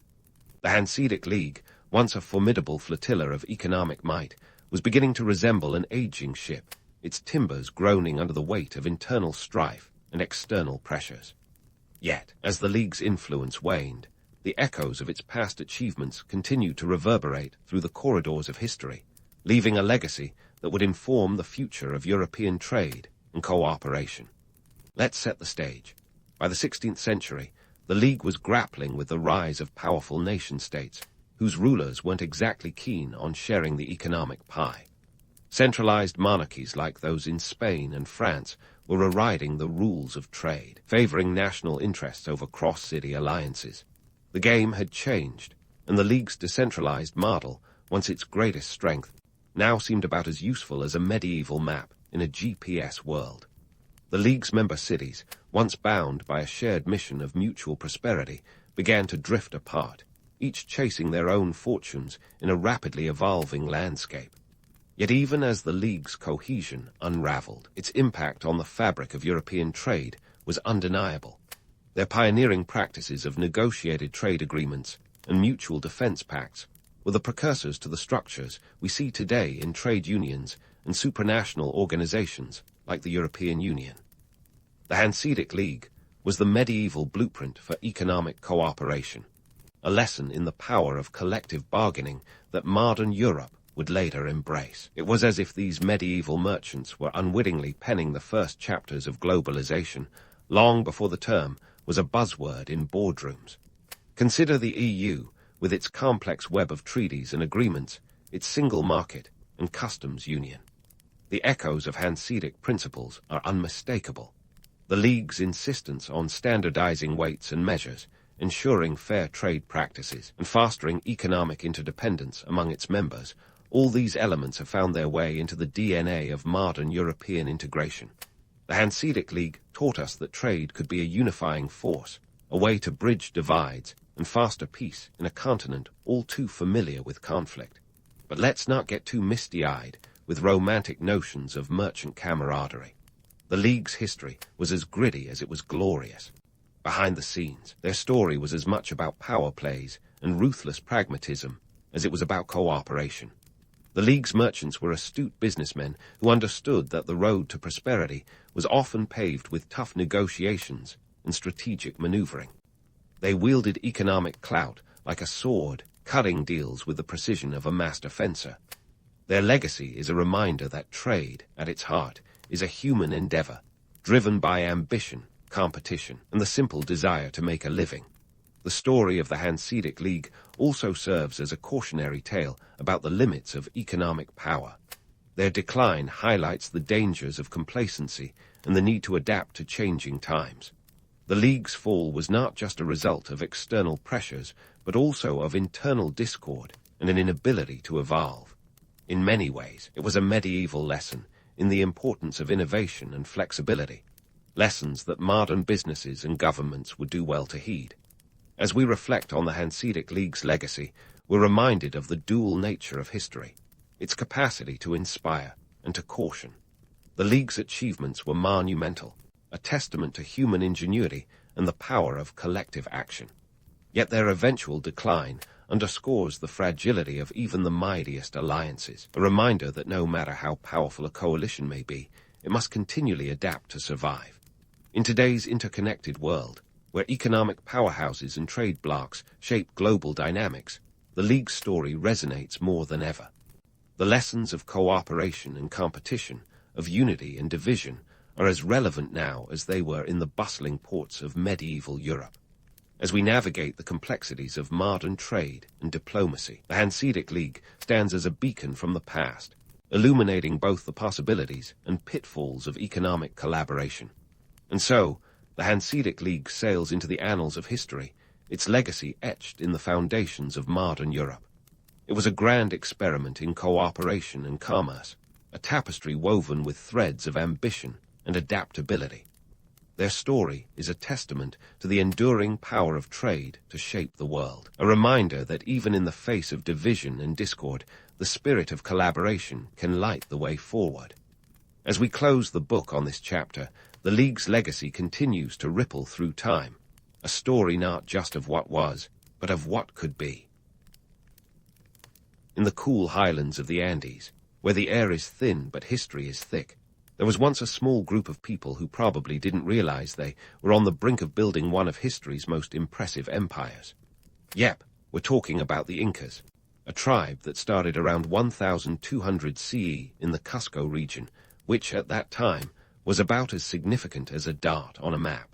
The Hanseatic League, once a formidable flotilla of economic might, was beginning to resemble an aging ship, its timbers groaning under the weight of internal strife and external pressures. Yet, as the League's influence waned, the echoes of its past achievements continued to reverberate through the corridors of history, leaving a legacy that would inform the future of European trade and cooperation. Let's set the stage. By the 16th century, the League was grappling with the rise of powerful nation-states, whose rulers weren't exactly keen on sharing the economic pie. Centralized monarchies like those in Spain and France were rewriting the rules of trade, favoring national interests over cross-city alliances. The game had changed, and the League's decentralized model, once its greatest strength, now seemed about as useful as a medieval map in a GPS world. The League's member cities, once bound by a shared mission of mutual prosperity, began to drift apart, each chasing their own fortunes in a rapidly evolving landscape. Yet even as the League's cohesion unraveled, its impact on the fabric of European trade was undeniable. Their pioneering practices of negotiated trade agreements and mutual defense pacts were the precursors to the structures we see today in trade unions and supranational organizations like the European Union. The Hanseatic League was the medieval blueprint for economic cooperation, a lesson in the power of collective bargaining that modern Europe would later embrace. It was as if these medieval merchants were unwittingly penning the first chapters of globalization, long before the term was a buzzword in boardrooms. Consider the EU, with its complex web of treaties and agreements, its single market and customs union. The echoes of Hanseatic principles are unmistakable. The League's insistence on standardizing weights and measures, ensuring fair trade practices, and fostering economic interdependence among its members, all these elements have found their way into the DNA of modern European integration. The Hanseatic League taught us that trade could be a unifying force, a way to bridge divides and foster peace in a continent all too familiar with conflict. But let's not get too misty-eyed with romantic notions of merchant camaraderie. The League's history was as gritty as it was glorious. Behind the scenes, their story was as much about power plays and ruthless pragmatism as it was about cooperation. The League's merchants were astute businessmen who understood that the road to prosperity was often paved with tough negotiations and strategic maneuvering. They wielded economic clout like a sword, cutting deals with the precision of a master fencer. Their legacy is a reminder that trade, at its heart, is a human endeavor, driven by ambition, competition, and the simple desire to make a living. The story of the Hanseatic League also serves as a cautionary tale about the limits of economic power. Their decline highlights the dangers of complacency and the need to adapt to changing times. The League's fall was not just a result of external pressures, but also of internal discord and an inability to evolve. In many ways, it was a medieval lesson in the importance of innovation and flexibility, lessons that modern businesses and governments would do well to heed. As we reflect on the Hanseatic League's legacy, we're reminded of the dual nature of history, its capacity to inspire and to caution. The League's achievements were monumental, a testament to human ingenuity and the power of collective action. Yet their eventual decline underscores the fragility of even the mightiest alliances, a reminder that no matter how powerful a coalition may be, it must continually adapt to survive. In today's interconnected world, where economic powerhouses and trade blocs shape global dynamics, the League's story resonates more than ever. The lessons of cooperation and competition, of unity and division, are as relevant now as they were in the bustling ports of medieval Europe. As we navigate the complexities of modern trade and diplomacy, the Hanseatic League stands as a beacon from the past, illuminating both the possibilities and pitfalls of economic collaboration. And so, the Hanseatic League sails into the annals of history, its legacy etched in the foundations of modern Europe. It was a grand experiment in cooperation and commerce, a tapestry woven with threads of ambition and adaptability. Their story is a testament to the enduring power of trade to shape the world, a reminder that even in the face of division and discord, the spirit of collaboration can light the way forward. As we close the book on this chapter, the League's legacy continues to ripple through time, a story not just of what was, but of what could be. In the cool highlands of the Andes, where the air is thin but history is thick, there was once a small group of people who probably didn't realize they were on the brink of building one of history's most impressive empires. Yep, we're talking about the Incas, a tribe that started around 1200 CE in the Cusco region, which at that time was about as significant as a dot on a map.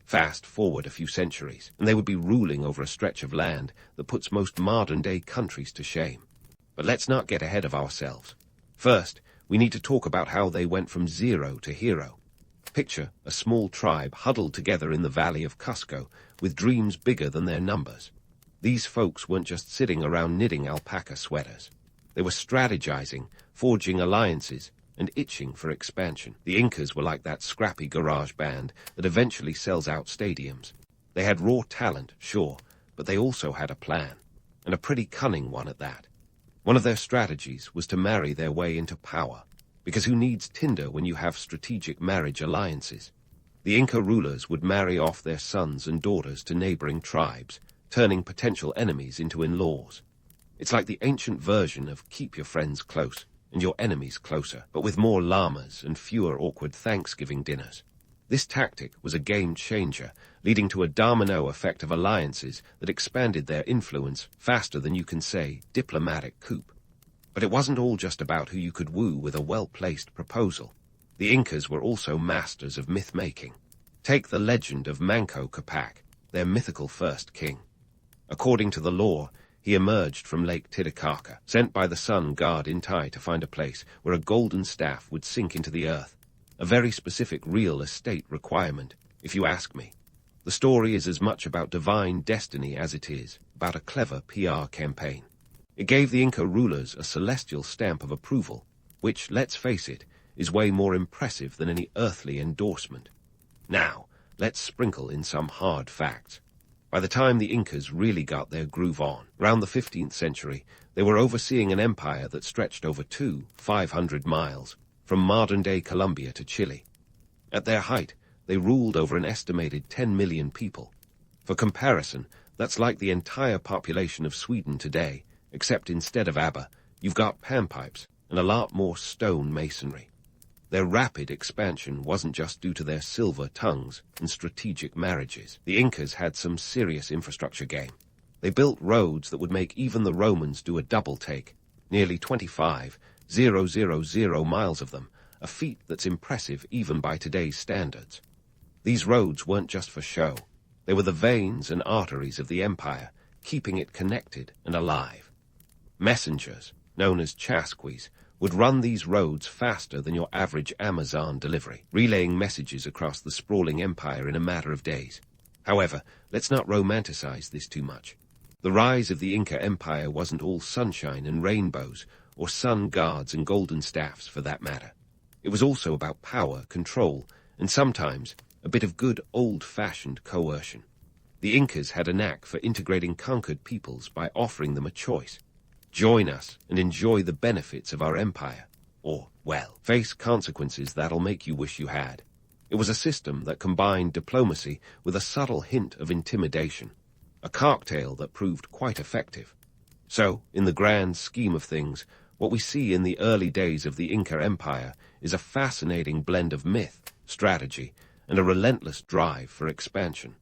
Fast forward a few centuries, and they would be ruling over a stretch of land that puts most modern-day countries to shame. But let's not get ahead of ourselves. First, we need to talk about how they went from zero to hero. Picture a small tribe huddled together in the valley of Cusco, with dreams bigger than their numbers. These folks weren't just sitting around knitting alpaca sweaters. They were strategizing, forging alliances, and itching for expansion. The Incas were like that scrappy garage band that eventually sells out stadiums. They had raw talent, sure, but they also had a plan, and a pretty cunning one at that. One of their strategies was to marry their way into power, because who needs Tinder when you have strategic marriage alliances? The Inca rulers would marry off their sons and daughters to neighboring tribes, turning potential enemies into in-laws. It's like the ancient version of keep your friends close and your enemies closer, but with more llamas and fewer awkward Thanksgiving dinners. This tactic was a game changer, leading to a domino effect of alliances that expanded their influence faster than you can say diplomatic coup. But it wasn't all just about who you could woo with a well-placed proposal. The Incas were also masters of myth-making. Take the legend of Manco Capac, their mythical first king. According to the lore, he emerged from Lake Titicaca, sent by the sun god Inti to find a place where a golden staff would sink into the earth. A very specific real estate requirement, if you ask me. The story is as much about divine destiny as it is about a clever PR campaign. It gave the Inca rulers a celestial stamp of approval, which, let's face it, is way more impressive than any earthly endorsement. Now, let's sprinkle in some hard facts. By the time the Incas really got their groove on, around the 15th century, they were overseeing an empire that stretched over 500 miles, from modern-day Colombia to Chile. At their height, they ruled over an estimated 10 million people. For comparison, that's like the entire population of Sweden today, except instead of ABBA, you've got panpipes and a lot more stone masonry. Their rapid expansion wasn't just due to their silver tongues and strategic marriages. The Incas had some serious infrastructure game. They built roads that would make even the Romans do a double take, nearly 25,000 miles of them, a feat that's impressive even by today's standards. These roads weren't just for show. They were the veins and arteries of the empire, keeping it connected and alive. Messengers, known as chasquis, would run these roads faster than your average Amazon delivery, relaying messages across the sprawling empire in a matter of days. However, let's not romanticize this too much. The rise of the Inca Empire wasn't all sunshine and rainbows, or sun gods and golden staffs for that matter. It was also about power, control, and sometimes a bit of good old-fashioned coercion. The Incas had a knack for integrating conquered peoples by offering them a choice. Join us and enjoy the benefits of our empire, or, well, face consequences that'll make you wish you had. It was a system that combined diplomacy with a subtle hint of intimidation, a cocktail that proved quite effective. So, in the grand scheme of things, what we see in the early days of the Inca Empire is a fascinating blend of myth, strategy, and a relentless drive for expansion.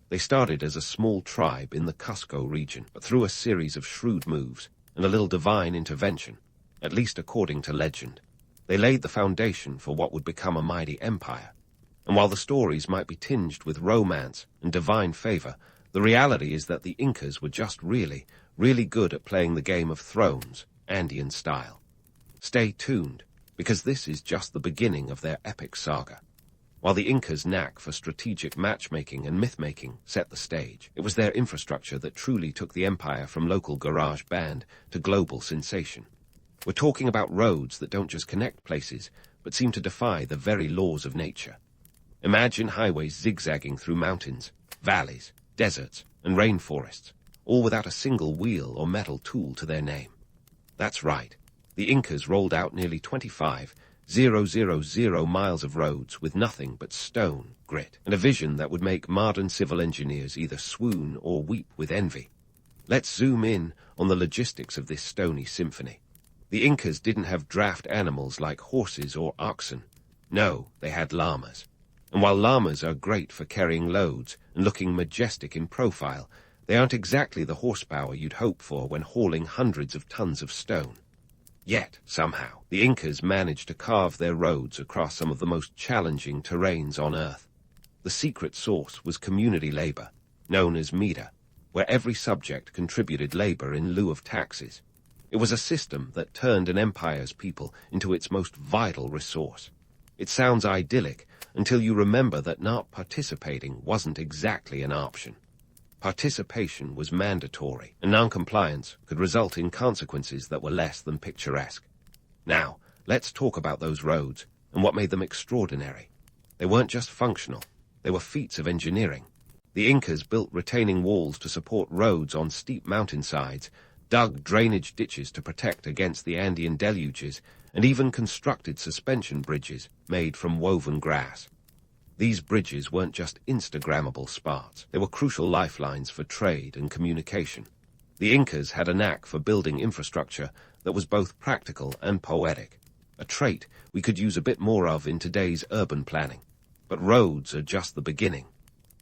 They started as a small tribe in the Cusco region, but through a series of shrewd moves and a little divine intervention, at least according to legend, they laid the foundation for what would become a mighty empire. And while the stories might be tinged with romance and divine favor, the reality is that the Incas were just really, really good at playing the Game of Thrones, Andean style. Stay tuned, because this is just the beginning of their epic saga. While the Incas' knack for strategic matchmaking and myth-making set the stage, it was their infrastructure that truly took the empire from local garage band to global sensation. We're talking about roads that don't just connect places, but seem to defy the very laws of nature. Imagine highways zigzagging through mountains, valleys, deserts, and rainforests, all without a single wheel or metal tool to their name. That's right. The Incas rolled out nearly 25,000 miles of roads with nothing but stone, grit, and a vision that would make modern civil engineers either swoon or weep with envy. Let's zoom in on the logistics of this stony symphony. The Incas didn't have draft animals like horses or oxen. No, they had llamas. And while llamas are great for carrying loads and looking majestic in profile, they aren't exactly the horsepower you'd hope for when hauling hundreds of tons of stone. Yet, somehow, the Incas managed to carve their roads across some of the most challenging terrains on Earth. The secret source was community labor, known as mida, where every subject contributed labor in lieu of taxes. It was a system that turned an empire's people into its most vital resource. It sounds idyllic until you remember that not participating wasn't exactly an option. Participation was mandatory, and non-compliance could result in consequences that were less than picturesque. Now, let's talk about those roads and what made them extraordinary. They weren't just functional, they were feats of engineering. The Incas built retaining walls to support roads on steep mountainsides, dug drainage ditches to protect against the Andean deluges, and even constructed suspension bridges made from woven grass. These bridges weren't just Instagrammable spots. They were crucial lifelines for trade and communication. The Incas had a knack for building infrastructure that was both practical and poetic, a trait we could use a bit more of in today's urban planning. But roads are just the beginning.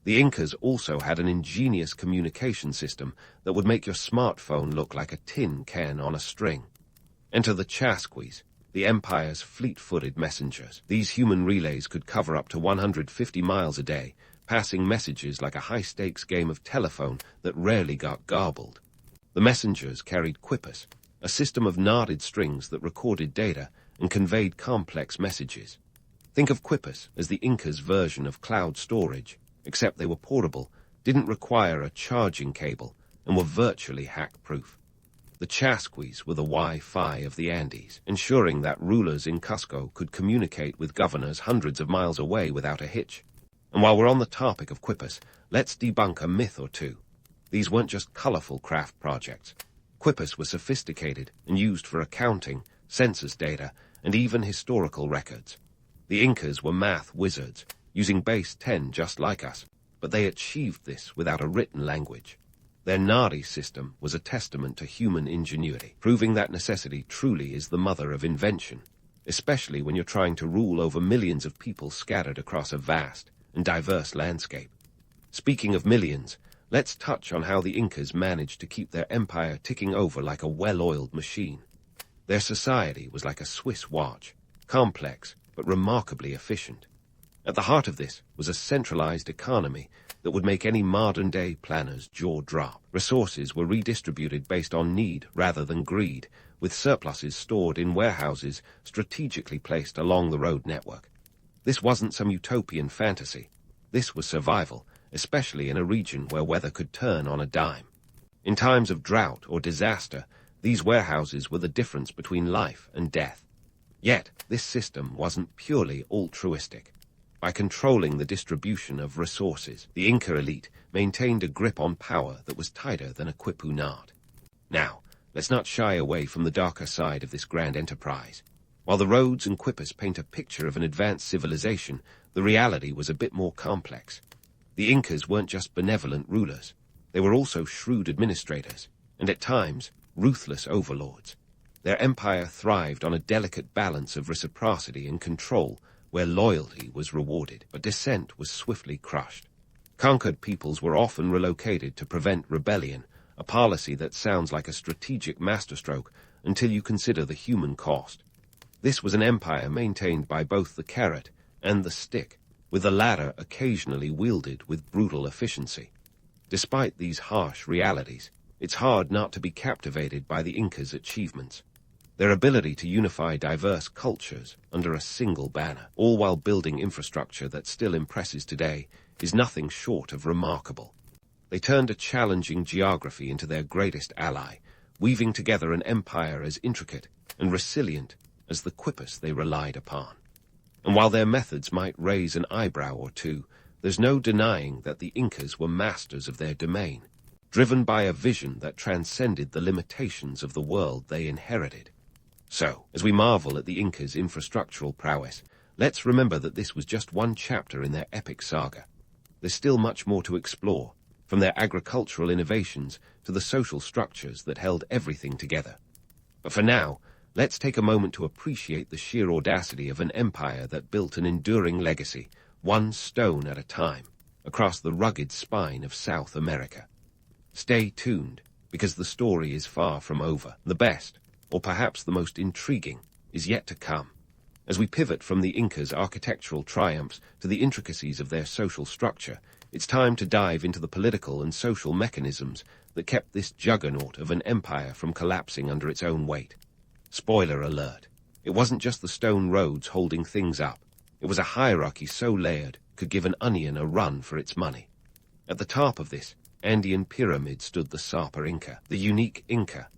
The Incas also had an ingenious communication system that would make your smartphone look like a tin can on a string. Enter the chasquis, the empire's fleet-footed messengers. These human relays could cover up to 150 miles a day, passing messages like a high-stakes game of telephone that rarely got garbled. The messengers carried quippus, a system of knotted strings that recorded data and conveyed complex messages. Think of quippus as the Incas' version of cloud storage, except they were portable, didn't require a charging cable, and were virtually hack-proof. The chasquis were the Wi-Fi of the Andes, ensuring that rulers in Cusco could communicate with governors hundreds of miles away without a hitch. And while we're on the topic of quippus, let's debunk a myth or two. These weren't just colorful craft projects. Quippus were sophisticated and used for accounting, census data, and even historical records. The Incas were math wizards, using base 10 just like us, but they achieved this without a written language. Their Nari system was a testament to human ingenuity, proving that necessity truly is the mother of invention, especially when you're trying to rule over millions of people scattered across a vast and diverse landscape. Speaking of millions, let's touch on how the Incas managed to keep their empire ticking over like a well-oiled machine. Their society was like a Swiss watch, complex but remarkably efficient. At the heart of this was a centralized economy that would make any modern-day planner's jaw drop. Resources were redistributed based on need rather than greed, with surpluses stored in warehouses strategically placed along the road network. This wasn't some utopian fantasy. This was survival, especially in a region where weather could turn on a dime. In times of drought or disaster, these warehouses were the difference between life and death. Yet, this system wasn't purely altruistic. By controlling the distribution of resources, the Inca elite maintained a grip on power that was tighter than a quipu knot. Now, let's not shy away from the darker side of this grand enterprise. While the roads and quippus paint a picture of an advanced civilization, the reality was a bit more complex. The Incas weren't just benevolent rulers. They were also shrewd administrators, and at times, ruthless overlords. Their empire thrived on a delicate balance of reciprocity and control, where loyalty was rewarded, but dissent was swiftly crushed. Conquered peoples were often relocated to prevent rebellion, a policy that sounds like a strategic masterstroke until you consider the human cost. This was an empire maintained by both the carrot and the stick, with the latter occasionally wielded with brutal efficiency. Despite these harsh realities, it's hard not to be captivated by the Incas' achievements. Their ability to unify diverse cultures under a single banner, all while building infrastructure that still impresses today, is nothing short of remarkable. They turned a challenging geography into their greatest ally, weaving together an empire as intricate and resilient as the quippus they relied upon. And while their methods might raise an eyebrow or two, there's no denying that the Incas were masters of their domain, driven by a vision that transcended the limitations of the world they inherited. So, as we marvel at the Incas' infrastructural prowess, let's remember that this was just one chapter in their epic saga. There's still much more to explore, from their agricultural innovations to the social structures that held everything together. But for now, let's take a moment to appreciate the sheer audacity of an empire that built an enduring legacy, one stone at a time, across the rugged spine of South America. Stay tuned, because the story is far from over. The best, or perhaps the most intriguing, is yet to come. As we pivot from the Incas' architectural triumphs to the intricacies of their social structure, it's time to dive into the political and social mechanisms that kept this juggernaut of an empire from collapsing under its own weight. Spoiler alert, it wasn't just the stone roads holding things up. It was a hierarchy so layered could give an onion a run for its money. At the top of this Andean pyramid stood the Sapa Inca, the unique Inca.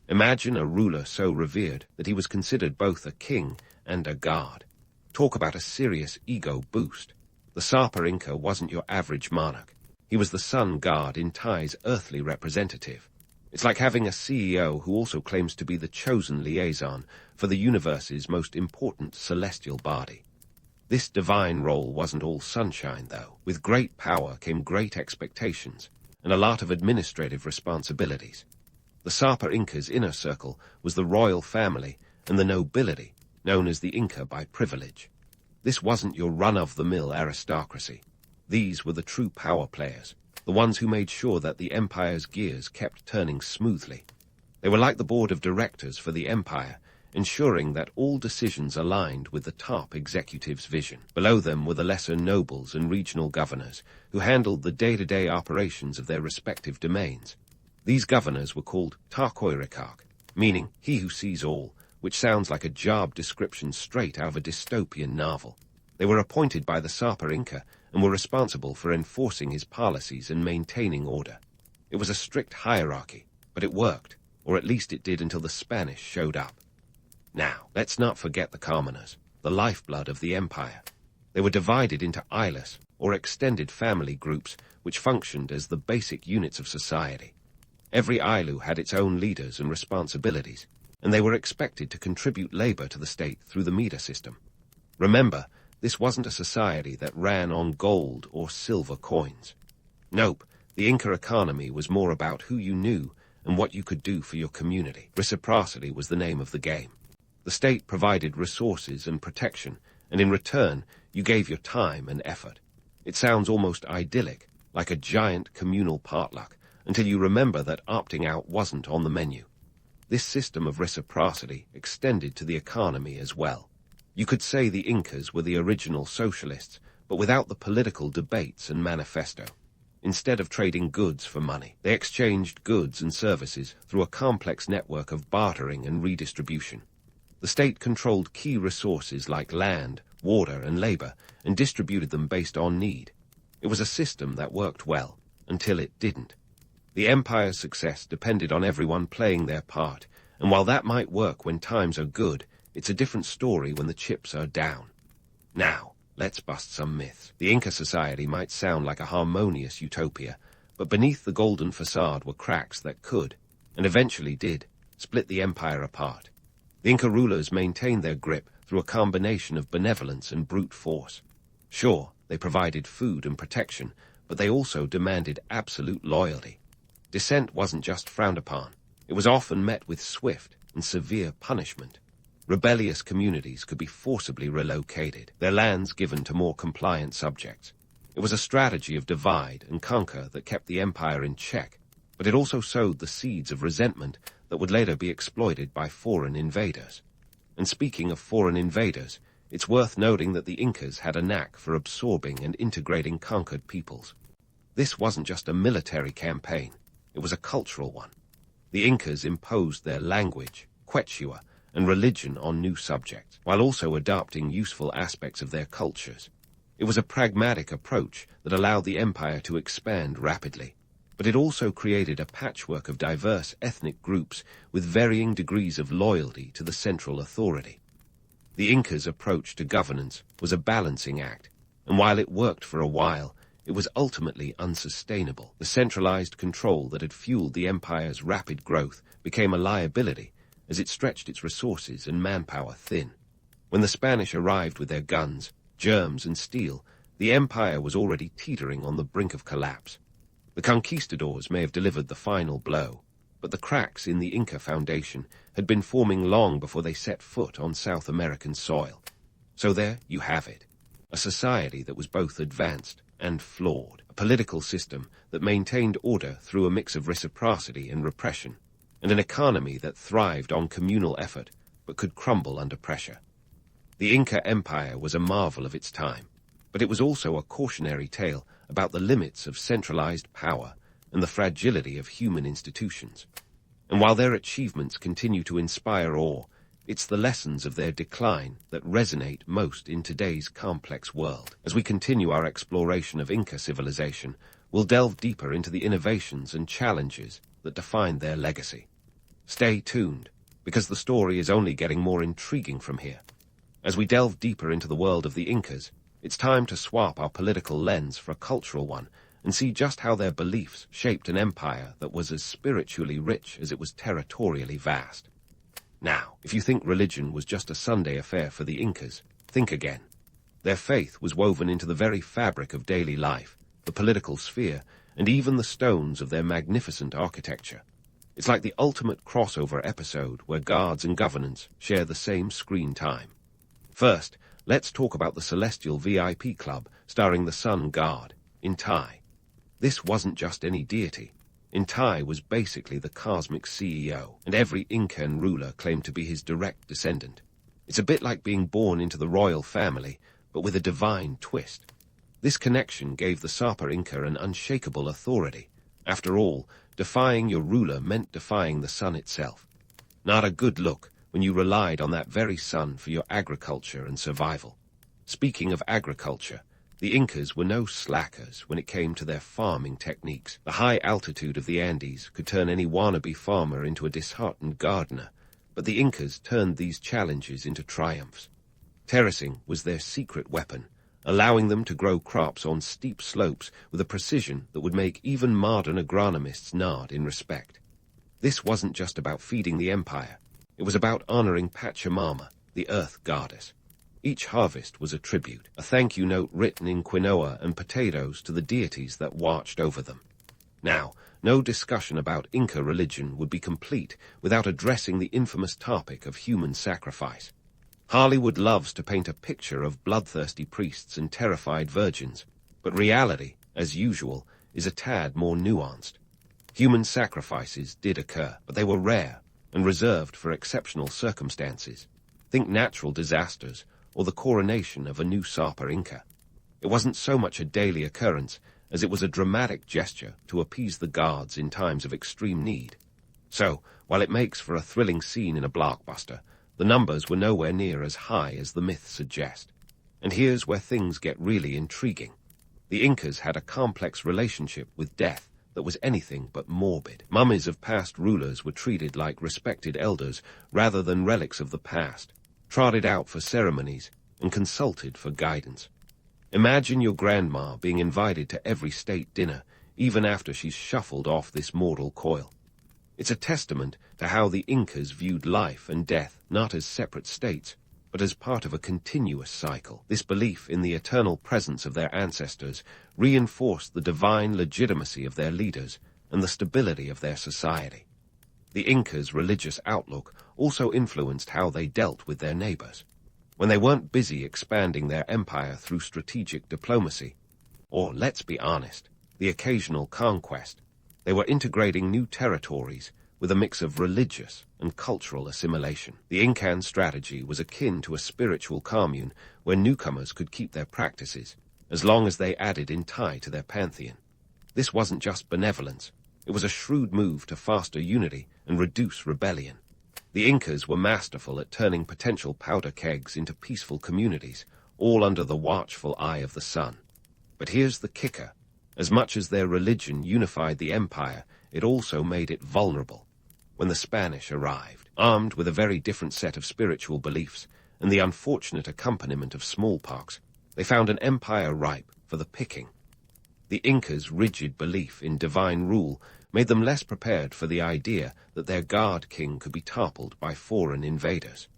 Imagine a ruler so revered that he was considered both a king and a god. Talk about a serious ego boost. The Sapa Inca wasn't your average monarch. He was the sun god in Thai's earthly representative. It's like having a CEO who also claims to be the chosen liaison for the universe's most important celestial body. This divine role wasn't all sunshine, though. With great power came great expectations and a lot of administrative responsibilities. The Sapa Inca's inner circle was the royal family and the nobility, known as the Inca by privilege. This wasn't your run-of-the-mill aristocracy. These were the true power players, the ones who made sure that the empire's gears kept turning smoothly. They were like the board of directors for the empire, ensuring that all decisions aligned with the top executive's vision. Below them were the lesser nobles and regional governors, who handled the day-to-day operations of their respective domains. These governors were called Tarkoirikak, meaning he who sees all, which sounds like a job description straight out of a dystopian novel. They were appointed by the Sapa Inca and were responsible for enforcing his policies and maintaining order. It was a strict hierarchy, but it worked, or at least it did until the Spanish showed up. Now, let's not forget the commoners, the lifeblood of the empire. They were divided into islas, or extended family groups, which functioned as the basic units of society. Every islu had its own leaders and responsibilities, and they were expected to contribute labor to the state through the meter system. Remember, this wasn't a society that ran on gold or silver coins. Nope, the Inca economy was more about who you knew and what you could do for your community. Reciprocity was the name of the game. The state provided resources and protection, and in return, you gave your time and effort. It sounds almost idyllic, like a giant communal potluck, until you remember that opting out wasn't on the menu. This system of reciprocity extended to the economy as well. You could say the Incas were the original socialists, but without the political debates and manifesto. Instead of trading goods for money, they exchanged goods and services through a complex network of bartering and redistribution. The state controlled key resources like land, water, and labor, and distributed them based on need. It was a system that worked well, until it didn't. The empire's success depended on everyone playing their part, and while that might work when times are good, it's a different story when the chips are down. Now, let's bust some myths. The Inca society might sound like a harmonious utopia, but beneath the golden facade were cracks that could, and eventually did, split the empire apart. The Inca rulers maintained their grip through a combination of benevolence and brute force. Sure, they provided food and protection, but they also demanded absolute loyalty. Dissent wasn't just frowned upon. It was often met with swift and severe punishment. Rebellious communities could be forcibly relocated, their lands given to more compliant subjects. It was a strategy of divide and conquer that kept the empire in check, but it also sowed the seeds of resentment that would later be exploited by foreign invaders. And speaking of foreign invaders, it's worth noting that the Incas had a knack for absorbing and integrating conquered peoples. This wasn't just a military campaign, it was a cultural one. The Incas imposed their language, Quechua, and religion on new subjects, while also adopting useful aspects of their cultures. It was a pragmatic approach that allowed the empire to expand rapidly, but it also created a patchwork of diverse ethnic groups with varying degrees of loyalty to the central authority. The Incas' approach to governance was a balancing act, and while it worked for a while, it was ultimately unsustainable. The centralized control that had fueled the empire's rapid growth became a liability as it stretched its resources and manpower thin. When the Spanish arrived with their guns, germs, and steel, the empire was already teetering on the brink of collapse. The conquistadors may have delivered the final blow, but the cracks in the Inca foundation had been forming long before they set foot on South American soil. So there you have it, a society that was both advanced and flawed, a political system that maintained order through a mix of reciprocity and repression, and an economy that thrived on communal effort but could crumble under pressure. The Inca Empire was a marvel of its time, but it was also a cautionary tale about the limits of centralized power and the fragility of human institutions. And while their achievements continue to inspire awe, it's the lessons of their decline that resonate most in today's complex world. As we continue our exploration of Inca civilization, we'll delve deeper into the innovations and challenges that define their legacy. Stay tuned, because the story is only getting more intriguing from here. As we delve deeper into the world of the Incas, it's time to swap our political lens for a cultural one and see just how their beliefs shaped an empire that was as spiritually rich as it was territorially vast. Now, if you think religion was just a Sunday affair for the Incas, think again. Their faith was woven into the very fabric of daily life, the political sphere, and even the stones of their magnificent architecture. It's like the ultimate crossover episode where gods and governance share the same screen time. First, let's talk about the Celestial VIP Club starring the Sun God, Intai. This wasn't just any deity. Intai was basically the cosmic CEO, and every Incan ruler claimed to be his direct descendant. It's a bit like being born into the royal family, but with a divine twist. This connection gave the Sapa Inca an unshakable authority. After all, defying your ruler meant defying the sun itself. Not a good look when you relied on that very sun for your agriculture and survival. Speaking of agriculture, the Incas were no slackers when it came to their farming techniques. The high altitude of the Andes could turn any wannabe farmer into a disheartened gardener, but the Incas turned these challenges into triumphs. Terracing was their secret weapon, allowing them to grow crops on steep slopes with a precision that would make even modern agronomists nod in respect. This wasn't just about feeding the empire. It was about honoring Pachamama, the earth goddess. Each harvest was a tribute, a thank you note written in quinoa and potatoes to the deities that watched over them. Now, no discussion about Inca religion would be complete without addressing the infamous topic of human sacrifice. Hollywood loves to paint a picture of bloodthirsty priests and terrified virgins, but reality, as usual, is a tad more nuanced. Human sacrifices did occur, but they were rare and reserved for exceptional circumstances. Think natural disasters, or the coronation of a new Sapa Inca. It wasn't so much a daily occurrence as it was a dramatic gesture to appease the gods in times of extreme need. So, while it makes for a thrilling scene in a blockbuster, the numbers were nowhere near as high as the myths suggest. And here's where things get really intriguing. The Incas had a complex relationship with death that was anything but morbid. Mummies of past rulers were treated like respected elders rather than relics of the past, trotted out for ceremonies, and consulted for guidance. Imagine your grandma being invited to every state dinner, even after she's shuffled off this mortal coil. It's a testament to how the Incas viewed life and death not as separate states, but as part of a continuous cycle. This belief in the eternal presence of their ancestors reinforced the divine legitimacy of their leaders and the stability of their society. The Incas' religious outlook also influenced how they dealt with their neighbors. When they weren't busy expanding their empire through strategic diplomacy, or, let's be honest, the occasional conquest, they were integrating new territories with a mix of religious and cultural assimilation. The Incan strategy was akin to a spiritual commune where newcomers could keep their practices, as long as they added Intai to their pantheon. This wasn't just benevolence. It was a shrewd move to foster unity and reduce rebellion. The Incas were masterful at turning potential powder kegs into peaceful communities, all under the watchful eye of the sun. But here's the kicker. As much as their religion unified the empire, it also made it vulnerable. When the Spanish arrived, armed with a very different set of spiritual beliefs, and the unfortunate accompaniment of smallpox, they found an empire ripe for the picking. The Incas' rigid belief in divine rule made them less prepared for the idea that their guard king could be toppled by foreign invaders.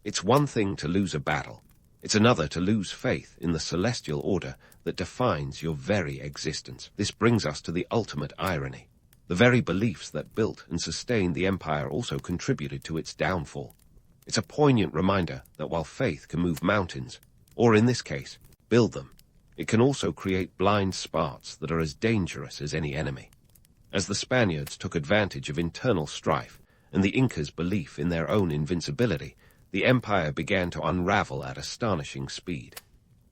It's one thing to lose a battle. It's another to lose faith in the celestial order that defines your very existence. This brings us to the ultimate irony. The very beliefs that built and sustained the empire also contributed to its downfall. It's a poignant reminder that while faith can move mountains, or in this case, build them, it can also create blind spots that are as dangerous as any enemy. As the Spaniards took advantage of internal strife and the Incas' belief in their own invincibility, the empire began to unravel at astonishing speed.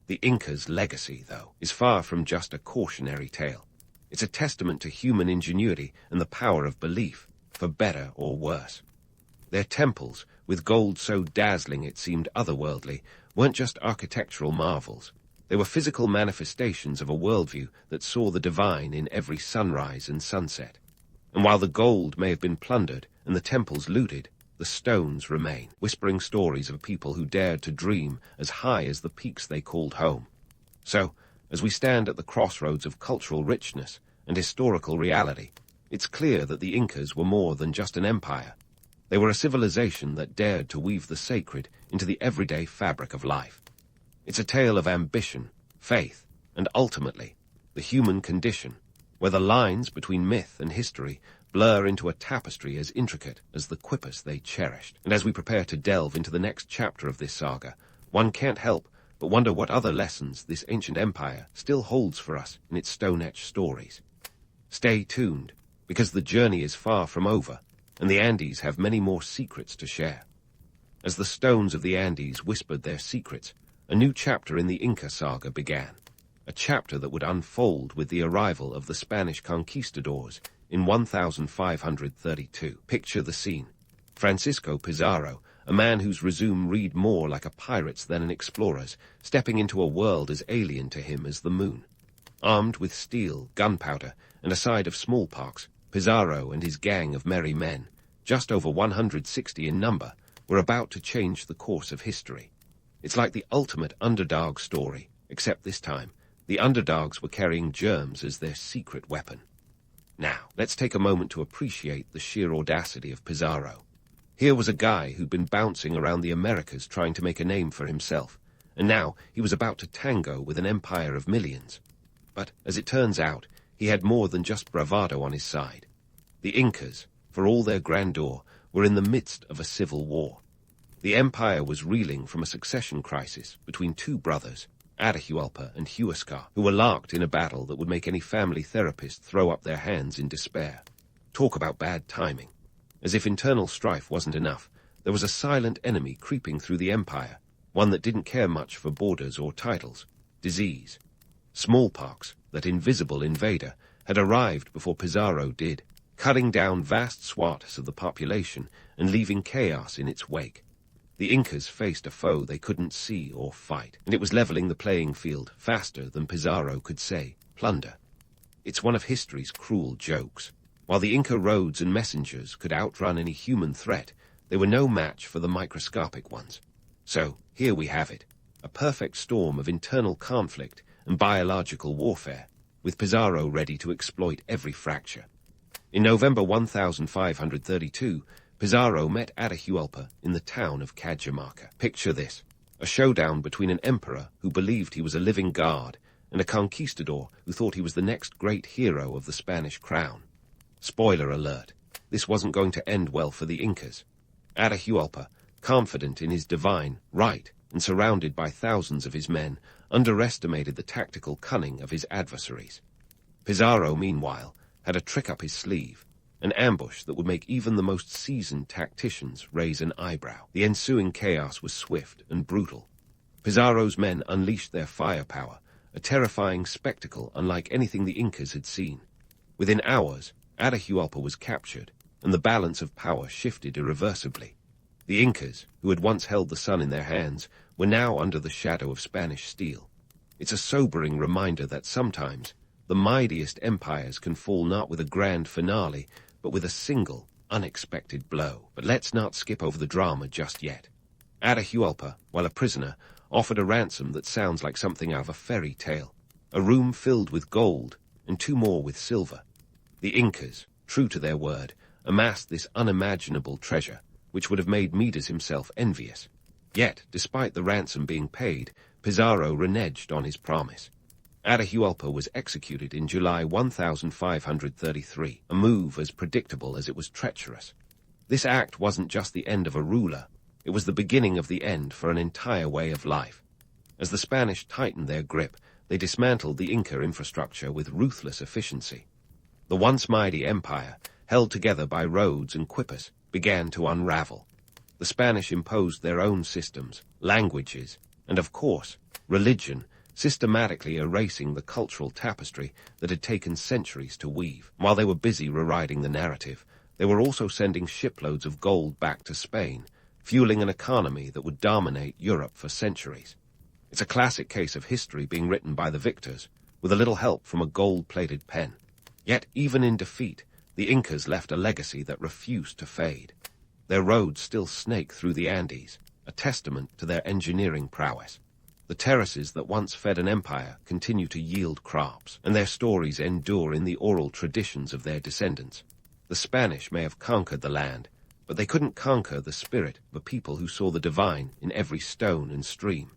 The Incas' legacy, though, is far from just a cautionary tale. It's a testament to human ingenuity and the power of belief, for better or worse. Their temples, with gold so dazzling it seemed otherworldly, weren't just architectural marvels. They were physical manifestations of a worldview that saw the divine in every sunrise and sunset. And while the gold may have been plundered and the temples looted, the stones remain, whispering stories of people who dared to dream as high as the peaks they called home. So, as we stand at the crossroads of cultural richness and historical reality, it's clear that the Incas were more than just an empire. They were a civilization that dared to weave the sacred into the everyday fabric of life. It's a tale of ambition, faith, and ultimately, the human condition, where the lines between myth and history blur into a tapestry as intricate as the quippers they cherished. And as we prepare to delve into the next chapter of this saga, one can't help but wonder what other lessons this ancient empire still holds for us in its stone-etched stories. Stay tuned, because the journey is far from over, and the Andes have many more secrets to share. As the stones of the Andes whispered their secrets, a new chapter in the Inca saga began, a chapter that would unfold with the arrival of the Spanish conquistadors in 1532. Picture the scene. Francisco Pizarro, a man whose resume read more like a pirate's than an explorer's, stepping into a world as alien to him as the moon. Armed with steel, gunpowder, and a side of smallpox, Pizarro and his gang of merry men, just over 160 in number, were about to change the course of history. It's like the ultimate underdog story, except this time, the underdogs were carrying germs as their secret weapon. Now, let's take a moment to appreciate the sheer audacity of Pizarro. Here was a guy who'd been bouncing around the Americas trying to make a name for himself, and now he was about to tango with an empire of millions. But, as it turns out, he had more than just bravado on his side. The Incas, for all their grandeur, were in the midst of a civil war. The empire was reeling from a succession crisis between two brothers, Atahualpa and Huascar, who were locked in a battle that would make any family therapist throw up their hands in despair. Talk about bad timing. As if internal strife wasn't enough, there was a silent enemy creeping through the empire, one that didn't care much for borders or titles: disease. Smallpox, that invisible invader, had arrived before Pizarro did, cutting down vast swaths of the population and leaving chaos in its wake. The Incas faced a foe they couldn't see or fight, and it was leveling the playing field faster than Pizarro could say, plunder. It's one of history's cruel jokes. While the Inca roads and messengers could outrun any human threat, they were no match for the microscopic ones. So, here we have it, a perfect storm of internal conflict and biological warfare, with Pizarro ready to exploit every fracture. In November 1532, Pizarro met Atahualpa in the town of Cajamarca. Picture this, a showdown between an emperor who believed he was a living god and a conquistador who thought he was the next great hero of the Spanish crown. Spoiler alert, this wasn't going to end well for the Incas. Atahualpa, confident in his divine right and surrounded by thousands of his men, underestimated the tactical cunning of his adversaries. Pizarro, meanwhile, had a trick up his sleeve, an ambush that would make even the most seasoned tacticians raise an eyebrow. The ensuing chaos was swift and brutal. Pizarro's men unleashed their firepower, a terrifying spectacle unlike anything the Incas had seen. Within hours, Atahualpa was captured, and the balance of power shifted irreversibly. The Incas, who had once held the sun in their hands, were now under the shadow of Spanish steel. It's a sobering reminder that sometimes the mightiest empires can fall not with a grand finale, but with a single, unexpected blow. But let's not skip over the drama just yet. Atahualpa, while a prisoner, offered a ransom that sounds like something out of a fairy tale. A room filled with gold, and 2 more with silver. The Incas, true to their word, amassed this unimaginable treasure, which would have made Midas himself envious. Yet, despite the ransom being paid, Pizarro reneged on his promise. Atahualpa was executed in July 1533, a move as predictable as it was treacherous. This act wasn't just the end of a ruler, it was the beginning of the end for an entire way of life. As the Spanish tightened their grip, they dismantled the Inca infrastructure with ruthless efficiency. The once mighty empire, held together by roads and quippers, began to unravel. The Spanish imposed their own systems, languages, and of course, religion, systematically erasing the cultural tapestry that had taken centuries to weave. While they were busy rewriting the narrative, they were also sending shiploads of gold back to Spain, fueling an economy that would dominate Europe for centuries. It's a classic case of history being written by the victors, with a little help from a gold-plated pen. Yet, even in defeat, the Incas left a legacy that refused to fade. Their roads still snake through the Andes, a testament to their engineering prowess. The terraces that once fed an empire continue to yield crops, and their stories endure in the oral traditions of their descendants. The Spanish may have conquered the land, but they couldn't conquer the spirit of a people who saw the divine in every stone and stream.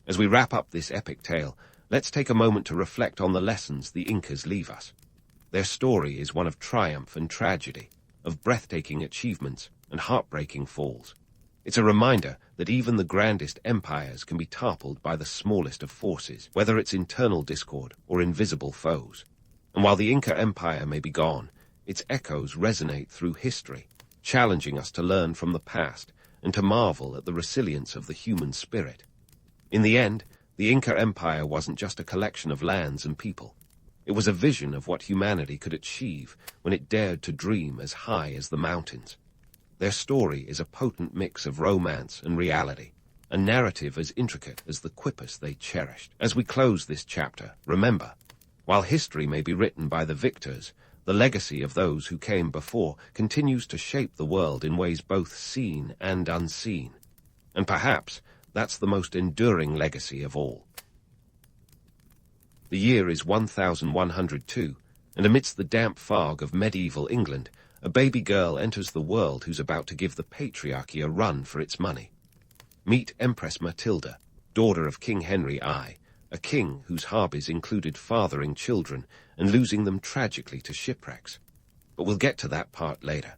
As we wrap up this epic tale, let's take a moment to reflect on the lessons the Incas leave us. Their story is one of triumph and tragedy, of breathtaking achievements and heartbreaking falls. It's a reminder that even the grandest empires can be toppled by the smallest of forces, whether it's internal discord or invisible foes. And while the Inca Empire may be gone, its echoes resonate through history, challenging us to learn from the past and to marvel at the resilience of the human spirit. In the end, the Inca Empire wasn't just a collection of lands and people. It was a vision of what humanity could achieve when it dared to dream as high as the mountains. Their story is a potent mix of romance and reality, a narrative as intricate as the quippers they cherished. As we close this chapter, remember, while history may be written by the victors, the legacy of those who came before continues to shape the world in ways both seen and unseen. And perhaps that's the most enduring legacy of all. The year is 1102, and amidst the damp fog of medieval England, a baby girl enters the world who's about to give the patriarchy a run for its money. Meet Empress Matilda, daughter of King Henry I, a king whose hobbies included fathering children and losing them tragically to shipwrecks. But we'll get to that part later.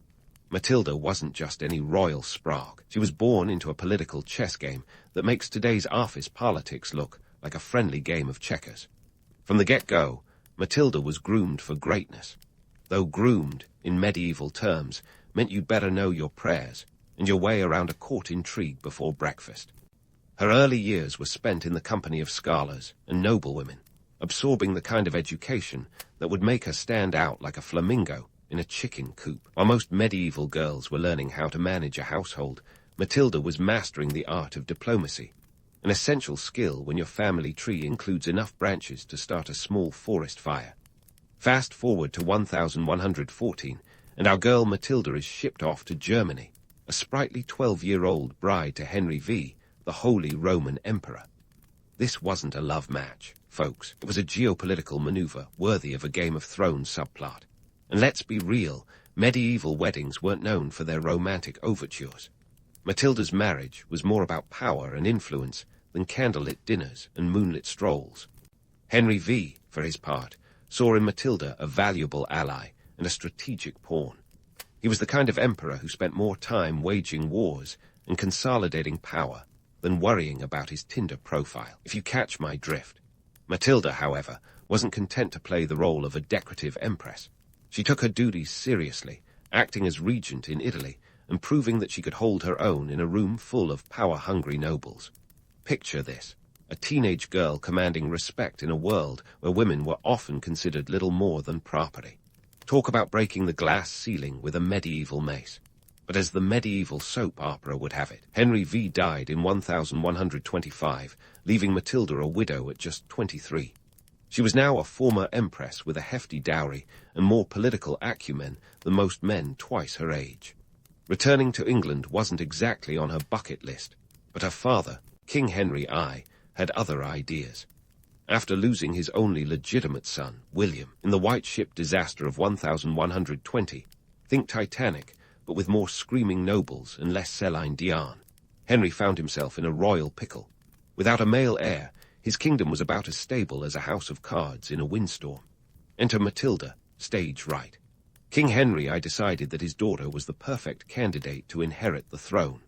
Matilda wasn't just any royal sprog. She was born into a political chess game that makes today's office politics look like a friendly game of checkers. From the get-go, Matilda was groomed for greatness. Though groomed, in medieval terms, meant you'd better know your prayers and your way around a court intrigue before breakfast. Her early years were spent in the company of scholars and noblewomen, absorbing the kind of education that would make her stand out like a flamingo in a chicken coop. While most medieval girls were learning how to manage a household, Matilda was mastering the art of diplomacy, an essential skill when your family tree includes enough branches to start a small forest fire. Fast forward to 1114, and our girl Matilda is shipped off to Germany, a sprightly 12-year-old bride to Henry V, the Holy Roman Emperor. This wasn't a love match, folks. It was a geopolitical maneuver worthy of a Game of Thrones subplot. And let's be real, medieval weddings weren't known for their romantic overtures. Matilda's marriage was more about power and influence than candlelit dinners and moonlit strolls. Henry V, for his part, saw in Matilda a valuable ally and a strategic pawn. He was the kind of emperor who spent more time waging wars and consolidating power than worrying about his Tinder profile, if you catch my drift. Matilda, however, wasn't content to play the role of a decorative empress. She took her duties seriously, acting as regent in Italy and proving that she could hold her own in a room full of power-hungry nobles. Picture this. A teenage girl commanding respect in a world where women were often considered little more than property. Talk about breaking the glass ceiling with a medieval mace. But as the medieval soap opera would have it, Henry V died in 1125, leaving Matilda a widow at just 23. She was now a former empress with a hefty dowry and more political acumen than most men twice her age. Returning to England wasn't exactly on her bucket list. But her father, King Henry I, had other ideas. After losing his only legitimate son, William, in the White Ship disaster of 1120, think Titanic, but with more screaming nobles and less Celine Dion, Henry found himself in a royal pickle. Without a male heir, his kingdom was about as stable as a house of cards in a windstorm. Enter Matilda, stage right. King Henry I decided that his daughter was the perfect candidate to inherit the throne.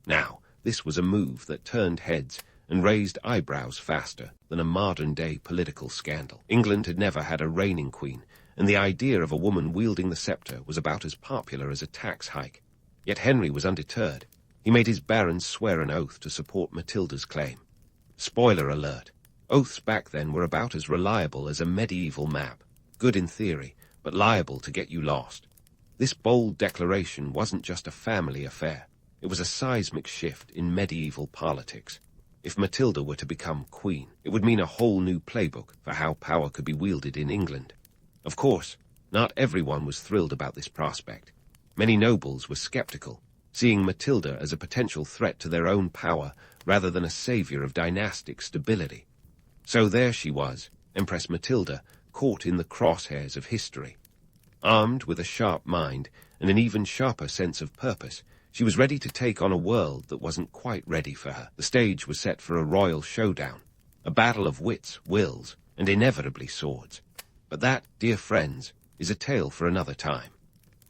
Now, this was a move that turned heads and raised eyebrows faster than a modern-day political scandal. England had never had a reigning queen, and the idea of a woman wielding the scepter was about as popular as a tax hike. Yet Henry was undeterred. He made his barons swear an oath to support Matilda's claim. Spoiler alert. Oaths back then were about as reliable as a medieval map, good in theory, but liable to get you lost. This bold declaration wasn't just a family affair. It was a seismic shift in medieval politics. If Matilda were to become queen, it would mean a whole new playbook for how power could be wielded in England. Of course, not everyone was thrilled about this prospect. Many nobles were skeptical, seeing Matilda as a potential threat to their own power rather than a savior of dynastic stability. So there she was, Empress Matilda, caught in the crosshairs of history. Armed with a sharp mind and an even sharper sense of purpose, she was ready to take on a world that wasn't quite ready for her. The stage was set for a royal showdown, a battle of wits, wills, and inevitably swords. But that, dear friends, is a tale for another time.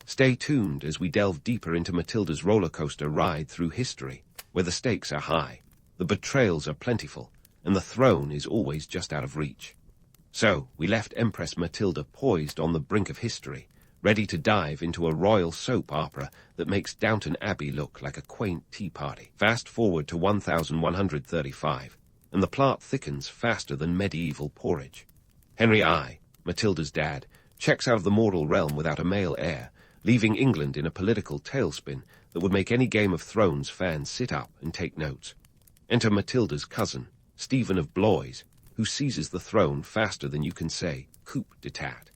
Stay tuned as we delve deeper into Matilda's roller coaster ride through history, where the stakes are high, the betrayals are plentiful, and the throne is always just out of reach. So, we left Empress Matilda poised on the brink of history, ready to dive into a royal soap opera that makes Downton Abbey look like a quaint tea party. Fast forward to 1135, and the plot thickens faster than medieval porridge. Henry I, Matilda's dad, checks out of the mortal realm without a male heir, leaving England in a political tailspin that would make any Game of Thrones fan sit up and take notes. Enter Matilda's cousin, Stephen of Blois, who seizes the throne faster than you can say coup d'etat.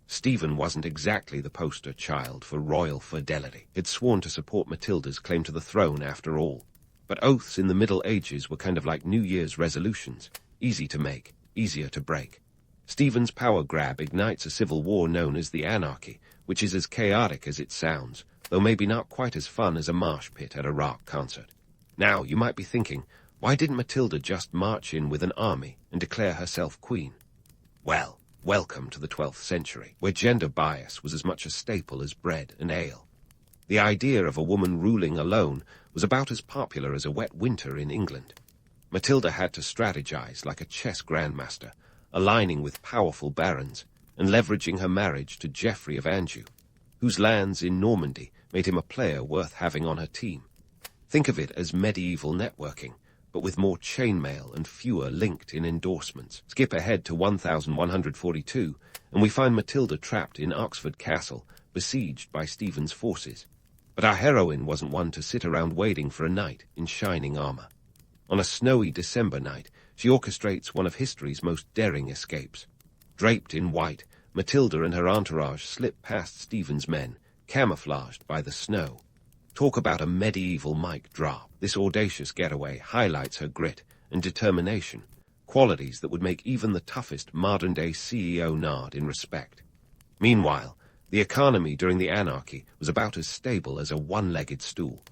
Stephen wasn't exactly the poster child for royal fidelity. He'd sworn to support Matilda's claim to the throne after all. But oaths in the Middle Ages were kind of like New Year's resolutions, easy to make, easier to break. Stephen's power grab ignites a civil war known as the Anarchy, which is as chaotic as it sounds, though maybe not quite as fun as a marsh pit at a rock concert. Now, you might be thinking, why didn't Matilda just march in with an army and declare herself queen? Well, welcome to the 12th century, where gender bias was as much a staple as bread and ale. The idea of a woman ruling alone was about as popular as a wet winter in England. Matilda had to strategize like a chess grandmaster, aligning with powerful barons and leveraging her marriage to Geoffrey of Anjou, whose lands in Normandy made him a player worth having on her team. Think of it as medieval networking, but with more chainmail and fewer LinkedIn endorsements. Skip ahead to 1142, and we find Matilda trapped in Oxford Castle, besieged by Stephen's forces. But our heroine wasn't one to sit around waiting for a knight in shining armor. On a snowy December night, she orchestrates one of history's most daring escapes. Draped in white, Matilda and her entourage slip past Stephen's men, camouflaged by the snow. Talk about a medieval mic drop. This audacious getaway highlights her grit and determination, qualities that would make even the toughest modern-day CEO nod in respect. Meanwhile, the economy during the Anarchy was about as stable as a one-legged stool.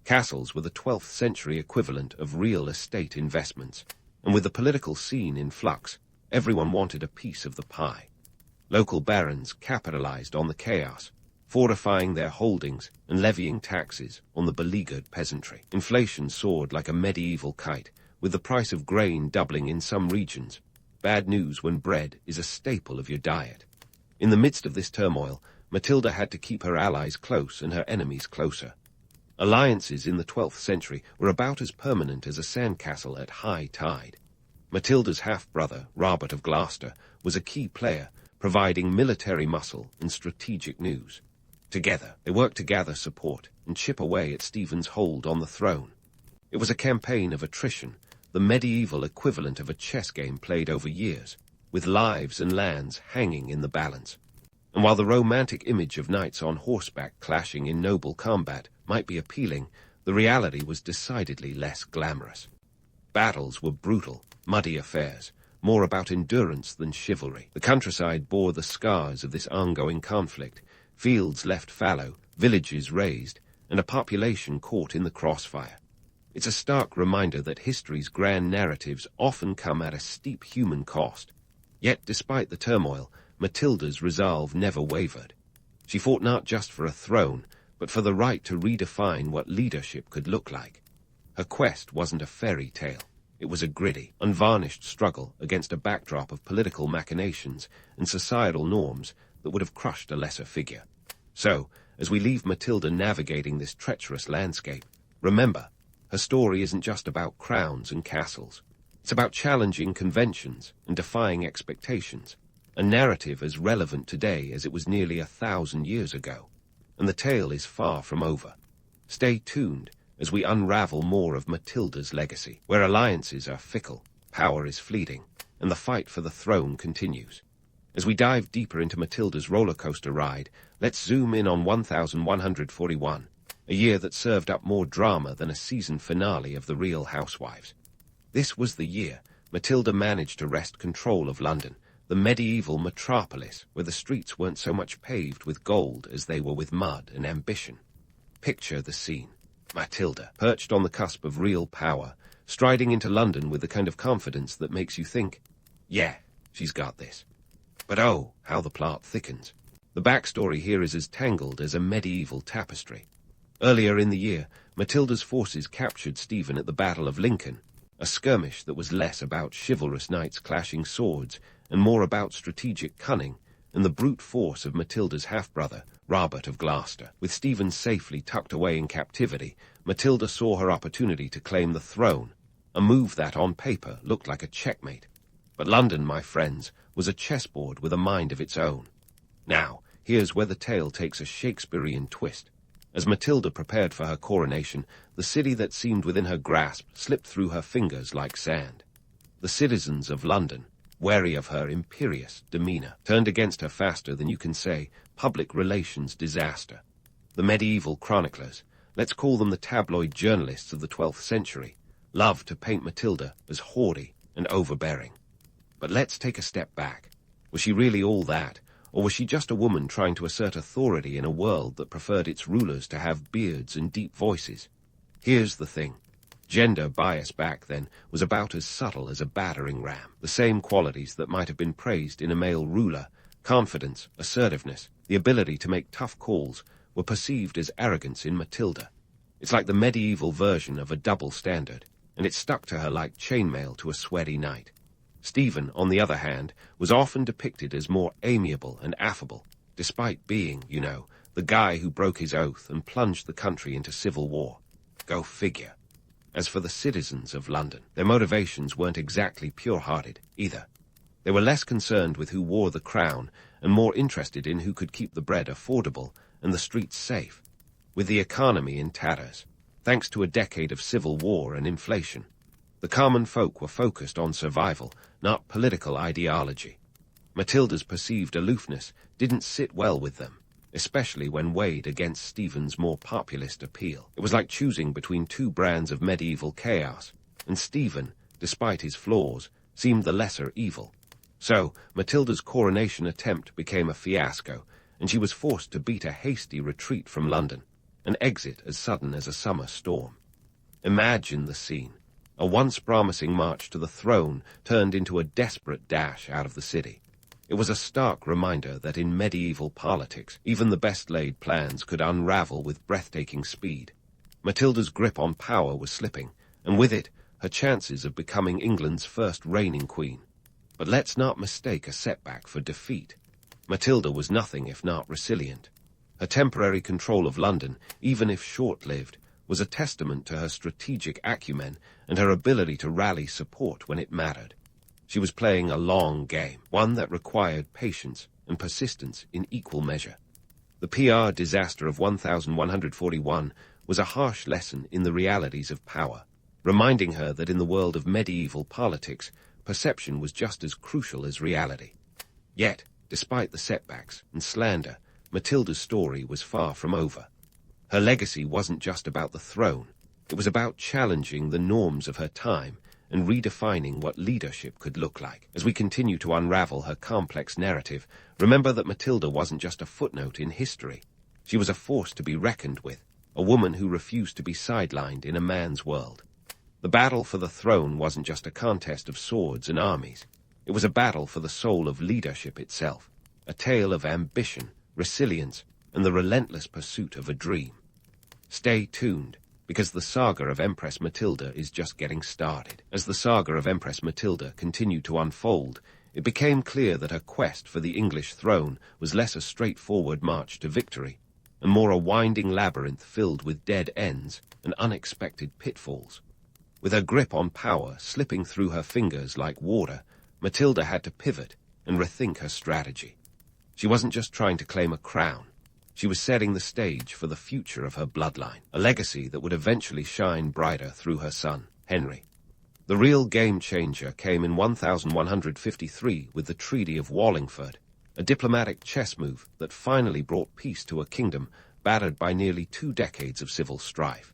Castles were the 12th century equivalent of real estate investments, and with the political scene in flux, everyone wanted a piece of the pie. Local barons capitalized on the chaos, fortifying their holdings and levying taxes on the beleaguered peasantry. Inflation soared like a medieval kite, with the price of grain doubling in some regions. Bad news when bread is a staple of your diet. In the midst of this turmoil, Matilda had to keep her allies close and her enemies closer. Alliances in the 12th century were about as permanent as a sandcastle at high tide. Matilda's half-brother, Robert of Gloucester, was a key player, providing military muscle and strategic news. Together, they worked to gather support and chip away at Stephen's hold on the throne. It was a campaign of attrition, the medieval equivalent of a chess game played over years, with lives and lands hanging in the balance. And while the romantic image of knights on horseback clashing in noble combat might be appealing, The reality was decidedly less glamorous. Battles were brutal, muddy affairs, more about endurance than chivalry. The countryside bore the scars of this ongoing conflict, fields left fallow, villages razed, and a population caught in the crossfire. It's a stark reminder that history's grand narratives often come at a steep human cost. Yet, despite the turmoil, Matilda's resolve never wavered. She fought not just for a throne, but for the right to redefine what leadership could look like. Her quest wasn't a fairy tale. It was a gritty, unvarnished struggle against a backdrop of political machinations and societal norms that would have crushed a lesser figure. So, as we leave Matilda navigating this treacherous landscape, remember, her story isn't just about crowns and castles. It's about challenging conventions and defying expectations, a narrative as relevant today as it was nearly 1,000 years ago. And the tale is far from over. Stay tuned as we unravel more of Matilda's legacy, where alliances are fickle, power is fleeting, and the fight for the throne continues. As we dive deeper into Matilda's roller coaster ride, let's zoom in on 1141, a year that served up more drama than a season finale of The Real Housewives. This was the year Matilda managed to wrest control of London, the medieval metropolis where the streets weren't so much paved with gold as they were with mud and ambition. Picture the scene. Matilda, perched on the cusp of real power, striding into London with the kind of confidence that makes you think, yeah, she's got this. But oh, how the plot thickens. The backstory here is as tangled as a medieval tapestry. Earlier in the year, Matilda's forces captured Stephen at the Battle of Lincoln, a skirmish that was less about chivalrous knights clashing swords and more about strategic cunning and the brute force of Matilda's half-brother, Robert of Gloucester. With Stephen safely tucked away in captivity, Matilda saw her opportunity to claim the throne, a move that, on paper, looked like a checkmate. But London, my friends, was a chessboard with a mind of its own. Now, here's where the tale takes a Shakespearean twist. As Matilda prepared for her coronation, the city that seemed within her grasp slipped through her fingers like sand. The citizens of London, wary of her imperious demeanor, turned against her faster than you can say public relations disaster. The medieval chroniclers, let's call them the tabloid journalists of the 12th century, loved to paint Matilda as haughty and overbearing. But let's take a step back. Was she really all that, or was she just a woman trying to assert authority in a world that preferred its rulers to have beards and deep voices? Here's the thing. Gender bias back then was about as subtle as a battering ram. The same qualities that might have been praised in a male ruler, confidence, assertiveness, the ability to make tough calls, were perceived as arrogance in Matilda. It's like the medieval version of a double standard, and it stuck to her like chainmail to a sweaty knight. Stephen, on the other hand, was often depicted as more amiable and affable, despite being, you know, the guy who broke his oath and plunged the country into civil war. Go figure. As for the citizens of London, their motivations weren't exactly pure-hearted either. They were less concerned with who wore the crown and more interested in who could keep the bread affordable and the streets safe. With the economy in tatters, thanks to a decade of civil war and inflation, the common folk were focused on survival, not political ideology. Matilda's perceived aloofness didn't sit well with them, especially when weighed against Stephen's more populist appeal. It was like choosing between two brands of medieval chaos, and Stephen, despite his flaws, seemed the lesser evil. So, Matilda's coronation attempt became a fiasco, and she was forced to beat a hasty retreat from London, an exit as sudden as a summer storm. Imagine the scene. A once promising march to the throne turned into a desperate dash out of the city. It was a stark reminder that in medieval politics, even the best-laid plans could unravel with breathtaking speed. Matilda's grip on power was slipping, and with it, her chances of becoming England's first reigning queen. But let's not mistake a setback for defeat. Matilda was nothing if not resilient. Her temporary control of London, even if short-lived, was a testament to her strategic acumen and her ability to rally support when it mattered. She was playing a long game, one that required patience and persistence in equal measure. The PR disaster of 1141 was a harsh lesson in the realities of power, reminding her that in the world of medieval politics, perception was just as crucial as reality. Yet, despite the setbacks and slander, Matilda's story was far from over. Her legacy wasn't just about the throne. It was about challenging the norms of her time and redefining what leadership could look like. As we continue to unravel her complex narrative, remember that Matilda wasn't just a footnote in history. She was a force to be reckoned with, a woman who refused to be sidelined in a man's world. The battle for the throne wasn't just a contest of swords and armies. It was a battle for the soul of leadership itself, a tale of ambition, resilience, and the relentless pursuit of a dream. Stay tuned, because the saga of Empress Matilda is just getting started. As the saga of Empress Matilda continued to unfold, it became clear that her quest for the English throne was less a straightforward march to victory, and more a winding labyrinth filled with dead ends and unexpected pitfalls. With her grip on power slipping through her fingers like water, Matilda had to pivot and rethink her strategy. She wasn't just trying to claim a crown. She was setting the stage for the future of her bloodline, a legacy that would eventually shine brighter through her son, Henry. The real game-changer came in 1153 with the Treaty of Wallingford, a diplomatic chess move that finally brought peace to a kingdom battered by nearly 2 decades of civil strife.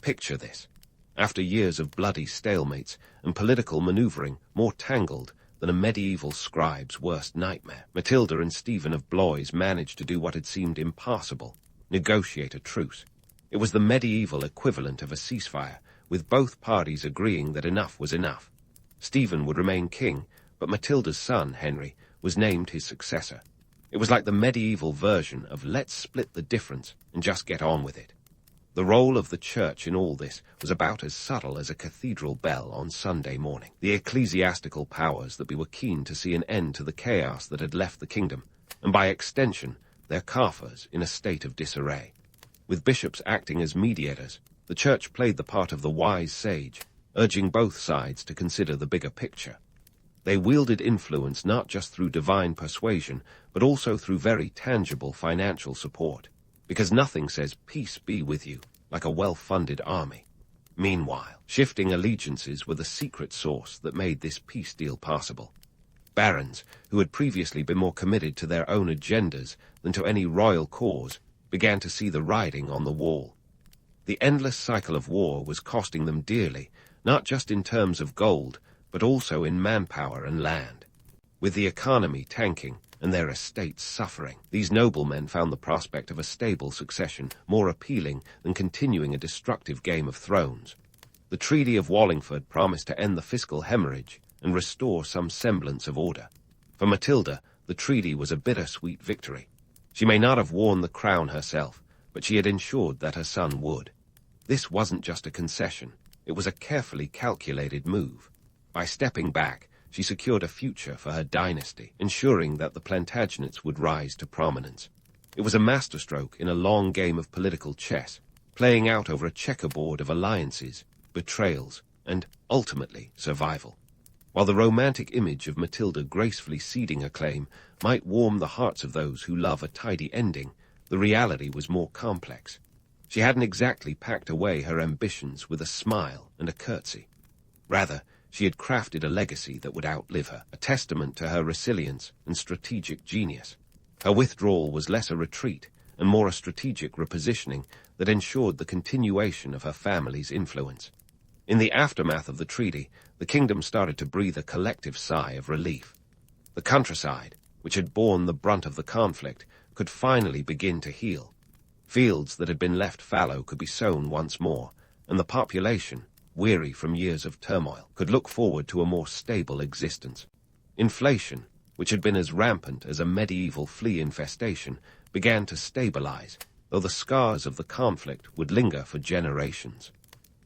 Picture this. After years of bloody stalemates and political maneuvering more tangled than a medieval scribe's worst nightmare, Matilda and Stephen of Blois managed to do what had seemed impossible: negotiate a truce. It was the medieval equivalent of a ceasefire, with both parties agreeing that enough was enough. Stephen would remain king, but Matilda's son, Henry, was named his successor. It was like the medieval version of let's split the difference and just get on with it. The role of the church in all this was about as subtle as a cathedral bell on Sunday morning. The ecclesiastical powers that were keen to see an end to the chaos that had left the kingdom, and by extension, their coffers in a state of disarray. With bishops acting as mediators, the church played the part of the wise sage, urging both sides to consider the bigger picture. They wielded influence not just through divine persuasion, but also through very tangible financial support, because nothing says peace be with you like a well-funded army. Meanwhile, shifting allegiances were the secret sauce that made this peace deal possible. Barons, who had previously been more committed to their own agendas than to any royal cause, began to see the writing on the wall. The endless cycle of war was costing them dearly, not just in terms of gold, but also in manpower and land. With the economy tanking and their estates suffering, these noblemen found the prospect of a stable succession more appealing than continuing a destructive Game of Thrones. The Treaty of Wallingford promised to end the fiscal hemorrhage and restore some semblance of order. For Matilda, the treaty was a bittersweet victory. She may not have worn the crown herself, but she had ensured that her son would. This wasn't just a concession, it was a carefully calculated move. By stepping back, she secured a future for her dynasty, ensuring that the Plantagenets would rise to prominence. It was a masterstroke in a long game of political chess, playing out over a checkerboard of alliances, betrayals, and, ultimately, survival. While the romantic image of Matilda gracefully ceding her claim might warm the hearts of those who love a tidy ending, the reality was more complex. She hadn't exactly packed away her ambitions with a smile and a curtsy. Rather, she had crafted a legacy that would outlive her, a testament to her resilience and strategic genius. Her withdrawal was less a retreat and more a strategic repositioning that ensured the continuation of her family's influence. In the aftermath of the treaty, the kingdom started to breathe a collective sigh of relief. The countryside, which had borne the brunt of the conflict, could finally begin to heal. Fields that had been left fallow could be sown once more, and the population, weary from years of turmoil, could look forward to a more stable existence. Inflation, which had been as rampant as a medieval flea infestation, began to stabilize, though the scars of the conflict would linger for generations.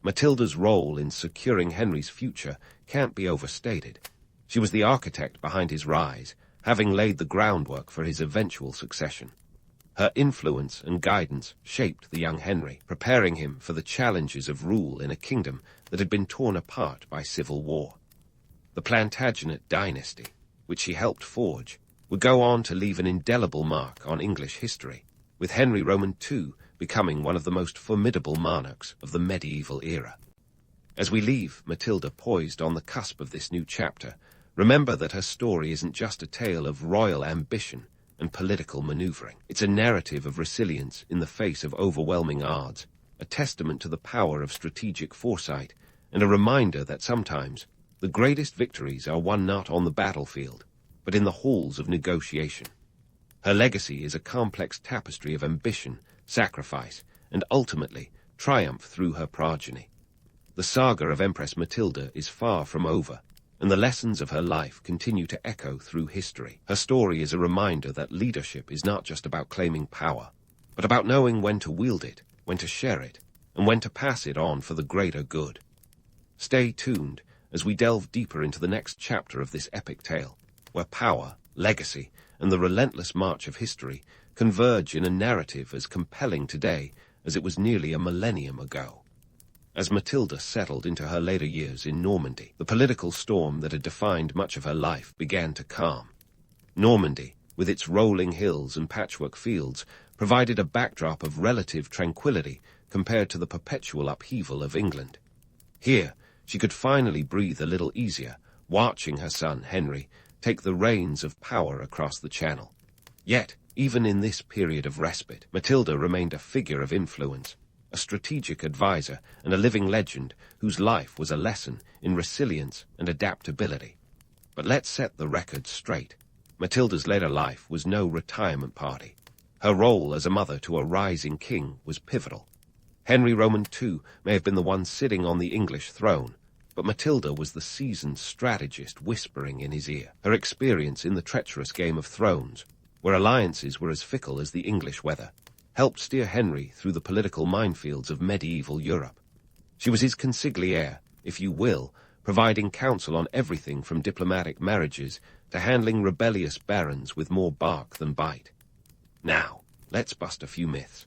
Matilda's role in securing Henry's future can't be overstated. She was the architect behind his rise, having laid the groundwork for his eventual succession. Her influence and guidance shaped the young Henry, preparing him for the challenges of rule in a kingdom that had been torn apart by civil war. The Plantagenet dynasty, which she helped forge, would go on to leave an indelible mark on English history, with Henry Roman II becoming one of the most formidable monarchs of the medieval era. As we leave Matilda poised on the cusp of this new chapter, remember that her story isn't just a tale of royal ambition and political maneuvering. It's a narrative of resilience in the face of overwhelming odds, a testament to the power of strategic foresight, and a reminder that sometimes the greatest victories are won not on the battlefield, but in the halls of negotiation. Her legacy is a complex tapestry of ambition, sacrifice, and ultimately triumph through her progeny. The saga of Empress Matilda is far from over, and the lessons of her life continue to echo through history. Her story is a reminder that leadership is not just about claiming power, but about knowing when to wield it, when to share it, and when to pass it on for the greater good. Stay tuned as we delve deeper into the next chapter of this epic tale, where power, legacy, and the relentless march of history converge in a narrative as compelling today as it was nearly a millennium ago. As Matilda settled into her later years in Normandy, the political storm that had defined much of her life began to calm. Normandy, with its rolling hills and patchwork fields, provided a backdrop of relative tranquility compared to the perpetual upheaval of England. Here, she could finally breathe a little easier, watching her son, Henry, take the reins of power across the Channel. Yet, even in this period of respite, Matilda remained a figure of influence, a strategic advisor and a living legend whose life was a lesson in resilience and adaptability. But let's set the record straight. Matilda's later life was no retirement party. Her role as a mother to a rising king was pivotal. Henry Roman II may have been the one sitting on the English throne, but Matilda was the seasoned strategist whispering in his ear. Her experience in the treacherous Game of Thrones, where alliances were as fickle as the English weather, helped steer Henry through the political minefields of medieval Europe. She was his consigliere, if you will, providing counsel on everything from diplomatic marriages to handling rebellious barons with more bark than bite. Now, let's bust a few myths.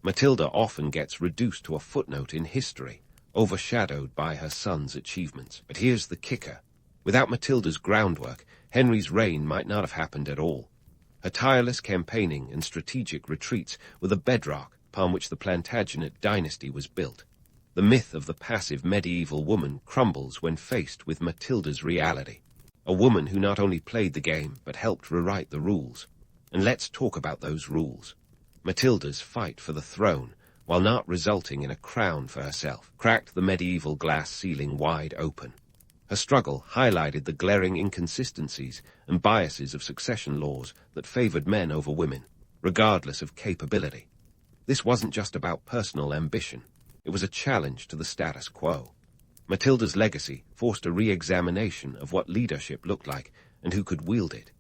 Matilda often gets reduced to a footnote in history, overshadowed by her son's achievements. But here's the kicker. Without Matilda's groundwork, Henry's reign might not have happened at all. Her tireless campaigning and strategic retreats were the bedrock upon which the Plantagenet dynasty was built. The myth of the passive medieval woman crumbles when faced with Matilda's reality. A woman who not only played the game, but helped rewrite the rules. And let's talk about those rules. Matilda's fight for the throne, while not resulting in a crown for herself, cracked the medieval glass ceiling wide open. Her struggle highlighted the glaring inconsistencies and biases of succession laws that favored men over women, regardless of capability. This wasn't just about personal ambition. It was a challenge to the status quo. Matilda's legacy forced a re-examination of what leadership looked like and who could wield it.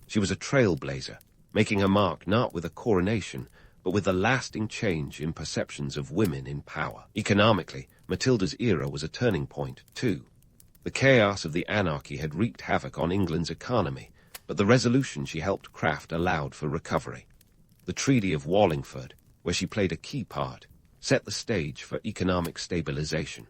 She was a trailblazer, making her mark not with a coronation, but with a lasting change in perceptions of women in power. Economically, Matilda's era was a turning point, too. The chaos of the anarchy had wreaked havoc on England's economy, but the resolution she helped craft allowed for recovery. The Treaty of Wallingford, where she played a key part, set the stage for economic stabilization.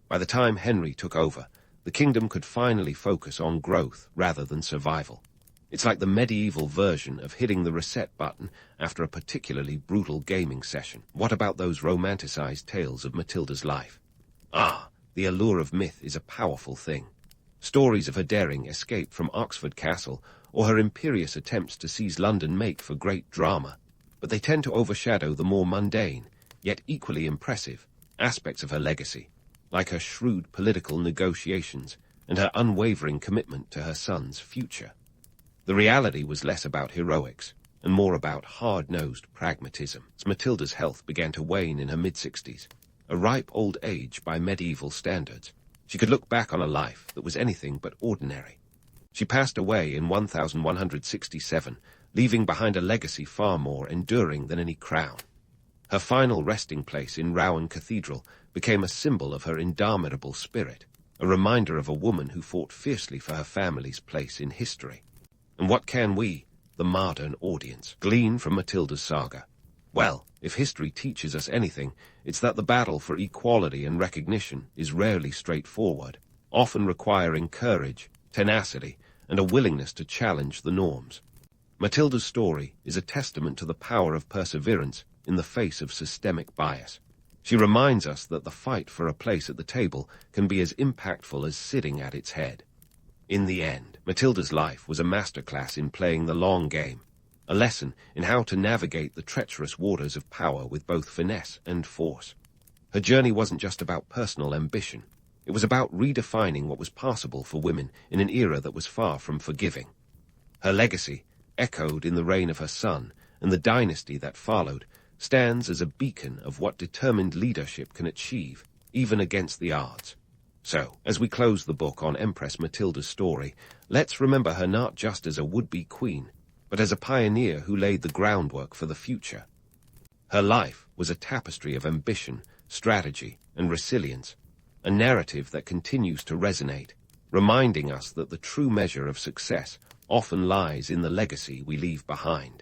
By the time Henry took over, the kingdom could finally focus on growth rather than survival. It's like the medieval version of hitting the reset button after a particularly brutal gaming session. What about those romanticized tales of Matilda's life? The allure of myth is a powerful thing. Stories of her daring escape from Oxford Castle or her imperious attempts to seize London make for great drama, but they tend to overshadow the more mundane, yet equally impressive, aspects of her legacy, like her shrewd political negotiations and her unwavering commitment to her son's future. The reality was less about heroics and more about hard-nosed pragmatism. As Matilda's health began to wane in her mid-60s, a ripe old age by medieval standards, she could look back on a life that was anything but ordinary. She passed away in 1167, leaving behind a legacy far more enduring than any crown. Her final resting place in Rouen Cathedral became a symbol of her indomitable spirit, a reminder of a woman who fought fiercely for her family's place in history. And what can we, the modern audience, glean from Matilda's saga? Well, if history teaches us anything, it's that the battle for equality and recognition is rarely straightforward, often requiring courage, tenacity, and a willingness to challenge the norms. Matilda's story is a testament to the power of perseverance in the face of systemic bias. She reminds us that the fight for a place at the table can be as impactful as sitting at its head. In the end, Matilda's life was a masterclass in playing the long game, a lesson in how to navigate the treacherous waters of power with both finesse and force. Her journey wasn't just about personal ambition. It was about redefining what was possible for women in an era that was far from forgiving. Her legacy, echoed in the reign of her son and the dynasty that followed, stands as a beacon of what determined leadership can achieve, even against the odds. So, as we close the book on Empress Matilda's story, let's remember her not just as a would-be queen, but as a pioneer who laid the groundwork for the future. Her life was a tapestry of ambition, strategy, and resilience, a narrative that continues to resonate, reminding us that the true measure of success often lies in the legacy we leave behind.